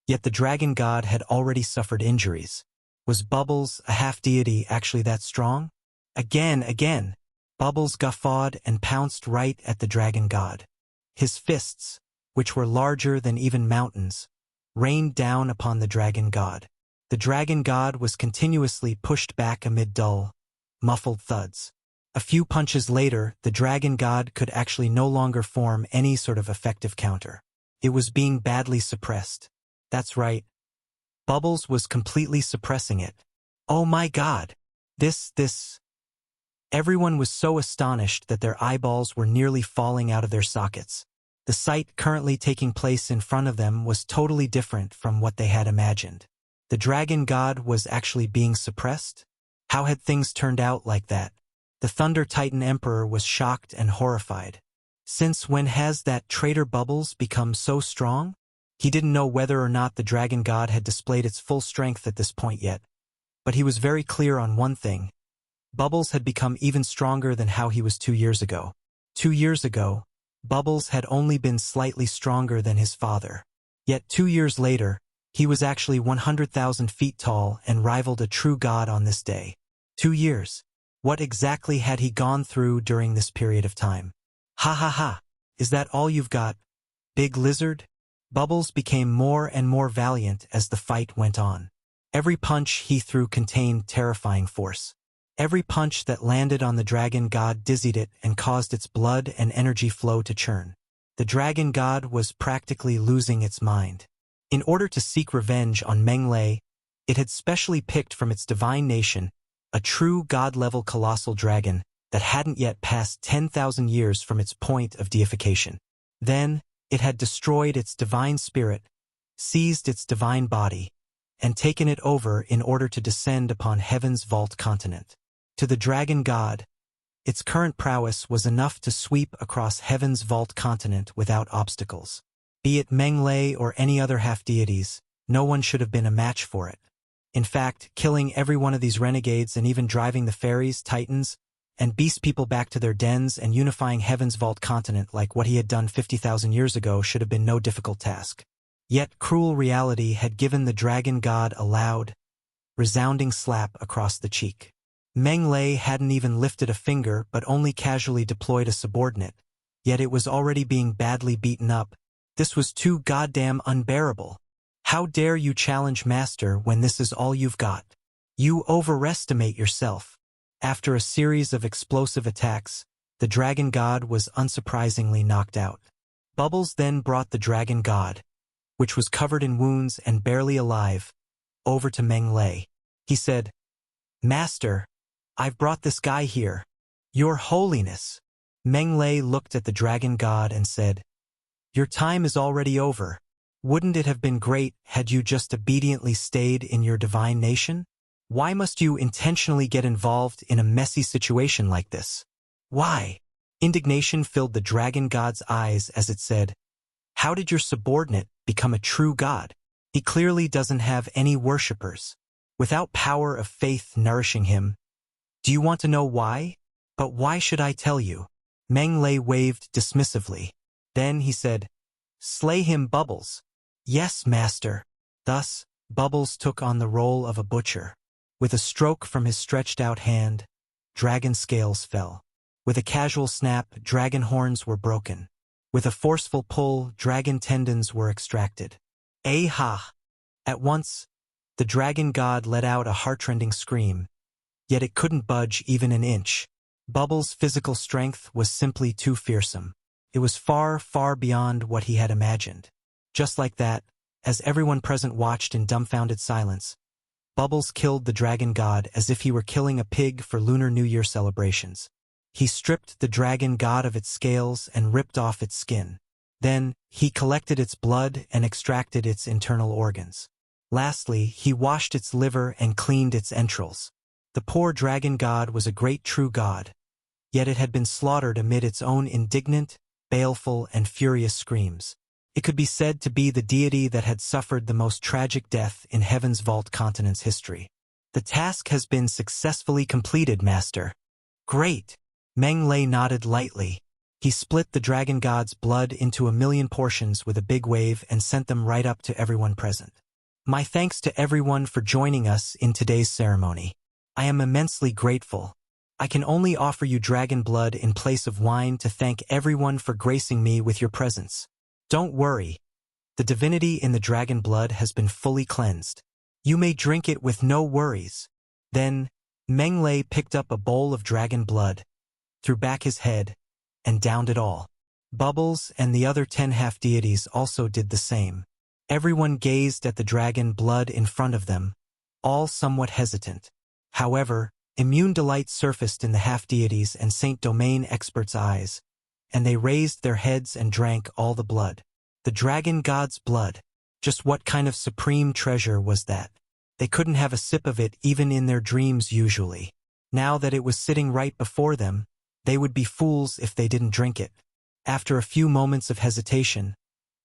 Yet the Dragon God had already suffered injuries. Was Bubbles, a half-deity, actually that strong? Again, Bubbles guffawed and pounced right at the Dragon God. His fists, which were larger than even mountains, rained down upon the Dragon God. The Dragon God was continuously pushed back amid dull, muffled thuds. A few punches later, the Dragon God could actually no longer form any sort of effective counter. It was being badly suppressed. That's right. Bubbles was completely suppressing it. Oh my god! This... Everyone was so astonished that their eyeballs were nearly falling out of their sockets. The sight currently taking place in front of them was totally different from what they had imagined. The Dragon God was actually being suppressed? How had things turned out like that? The Thunder Titan Emperor was shocked and horrified. Since when has that traitor Bubbles become so strong? He didn't know whether or not the dragon god had displayed its full strength at this point yet, but he was very clear on one thing. Bubbles had become even stronger than how he was 2 years ago. 2 years ago, Bubbles had only been slightly stronger than his father. Yet 2 years later, he was actually 100,000 feet tall and rivaled a true god on this day. 2 years. What exactly had he gone through during this period of time? Ha ha ha. Is that all you've got, big lizard? Bubbles became more and more valiant as the fight went on. Every punch he threw contained terrifying force. Every punch that landed on the dragon god dizzied it and caused its blood and energy flow to churn. The dragon god was practically losing its mind. In order to seek revenge on Meng, it had specially picked from its divine nation a true god-level colossal dragon that hadn't yet passed 10,000 years from its point of deification. Then, it had destroyed its divine spirit, seized its divine body, and taken it over in order to descend upon heaven's vault continent. To the dragon god, its current prowess was enough to sweep across heaven's vault continent without obstacles. Be it Meng or any other half-deities, no one should have been a match for it. In fact, killing every one of these renegades and even driving the fairies, titans, and beast people back to their dens and unifying heaven's vault continent like what he had done 50,000 years ago should have been no difficult task. Yet cruel reality had given the dragon god a loud, resounding slap across the cheek. Meng hadn't even lifted a finger but only casually deployed a subordinate, yet it was already being badly beaten up. This was too goddamn unbearable. How dare you challenge Master when this is all you've got? You overestimate yourself. After a series of explosive attacks, the dragon god was unsurprisingly knocked out. Bubbles then brought the dragon god, which was covered in wounds and barely alive, over to Meng. He said, "Master, I've brought this guy here. Your Holiness." Meng looked at the dragon god and said, "Your time is already over. Wouldn't it have been great had you just obediently stayed in your divine nation? Why must you intentionally get involved in a messy situation like this? Why?" Indignation filled the dragon god's eyes as it said, "How did your subordinate become a true god? He clearly doesn't have any worshippers, without power of faith nourishing him. Do you want to know why? But why should I tell you?" Meng waved dismissively. Then he said, "Slay him, Bubbles." "Yes, Master." Thus, Bubbles took on the role of a butcher. With a stroke from his stretched-out hand, dragon scales fell. With a casual snap, dragon horns were broken. With a forceful pull, dragon tendons were extracted. "Ah!" At once, the dragon god let out a heart-rending scream, yet it couldn't budge even an inch. Bubbles' physical strength was simply too fearsome. It was far, far beyond what he had imagined. Just like that, as everyone present watched in dumbfounded silence, Bubbles killed the dragon god as if he were killing a pig for Lunar New Year celebrations. He stripped the dragon god of its scales and ripped off its skin. Then, he collected its blood and extracted its internal organs. Lastly, he washed its liver and cleaned its entrails. The poor dragon god was a great true god, yet it had been slaughtered amid its own indignant, baleful, and furious screams. It could be said to be the deity that had suffered the most tragic death in Heaven's Vault Continent's history. "The task has been successfully completed, Master." "Great." Meng nodded lightly. He split the dragon god's blood into 1,000,000 portions with a big wave and sent them right up to everyone present. "My thanks to everyone for joining us in today's ceremony. I am immensely grateful. I can only offer you dragon blood in place of wine to thank everyone for gracing me with your presence. Don't worry. The divinity in the dragon blood has been fully cleansed. You may drink it with no worries." Then, Meng picked up a bowl of dragon blood, threw back his head, and downed it all. Bubbles and the other 10 half-deities also did the same. Everyone gazed at the dragon blood in front of them, all somewhat hesitant. However, immune delight surfaced in the half-deities and Saint Domain experts' eyes, and they raised their heads and drank all the blood. The dragon god's blood. Just what kind of supreme treasure was that? They couldn't have a sip of it even in their dreams usually. Now that it was sitting right before them, they would be fools if they didn't drink it. After a few moments of hesitation,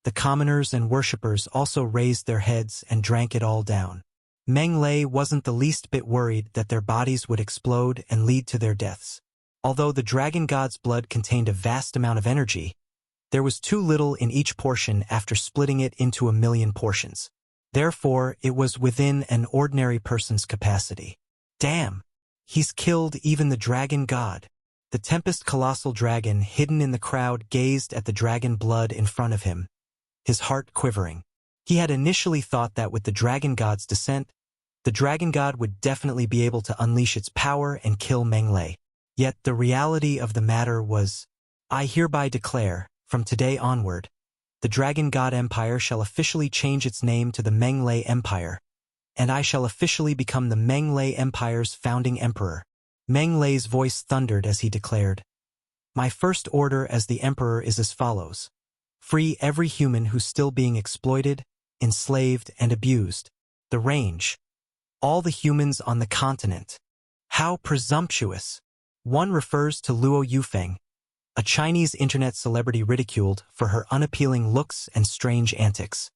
The commoners and worshippers also raised their heads and drank it all down. Meng wasn't the least bit worried that their bodies would explode and lead to their deaths. Although the dragon god's blood contained a vast amount of energy, there was too little in each portion after splitting it into 1,000,000 portions. Therefore, it was within an ordinary person's capacity. Damn! He's killed even the dragon god. The Tempest Colossal Dragon, hidden in the crowd, gazed at the dragon blood in front of him, his heart quivering. He had initially thought that with the dragon god's descent, the dragon god would definitely be able to unleash its power and kill Meng. Yet the reality of the matter was, I hereby declare, from today onward, the Dragon God Empire shall officially change its name to the Meng Empire, and I shall officially become the Meng Empire's founding emperor. Meng voice thundered as he declared, My first order as the emperor is as follows. Free every human who's still being exploited, enslaved, and abused. The range. All the humans on the continent. How presumptuous! One refers to Luo Yufeng, a Chinese internet celebrity ridiculed for her unappealing looks and strange antics.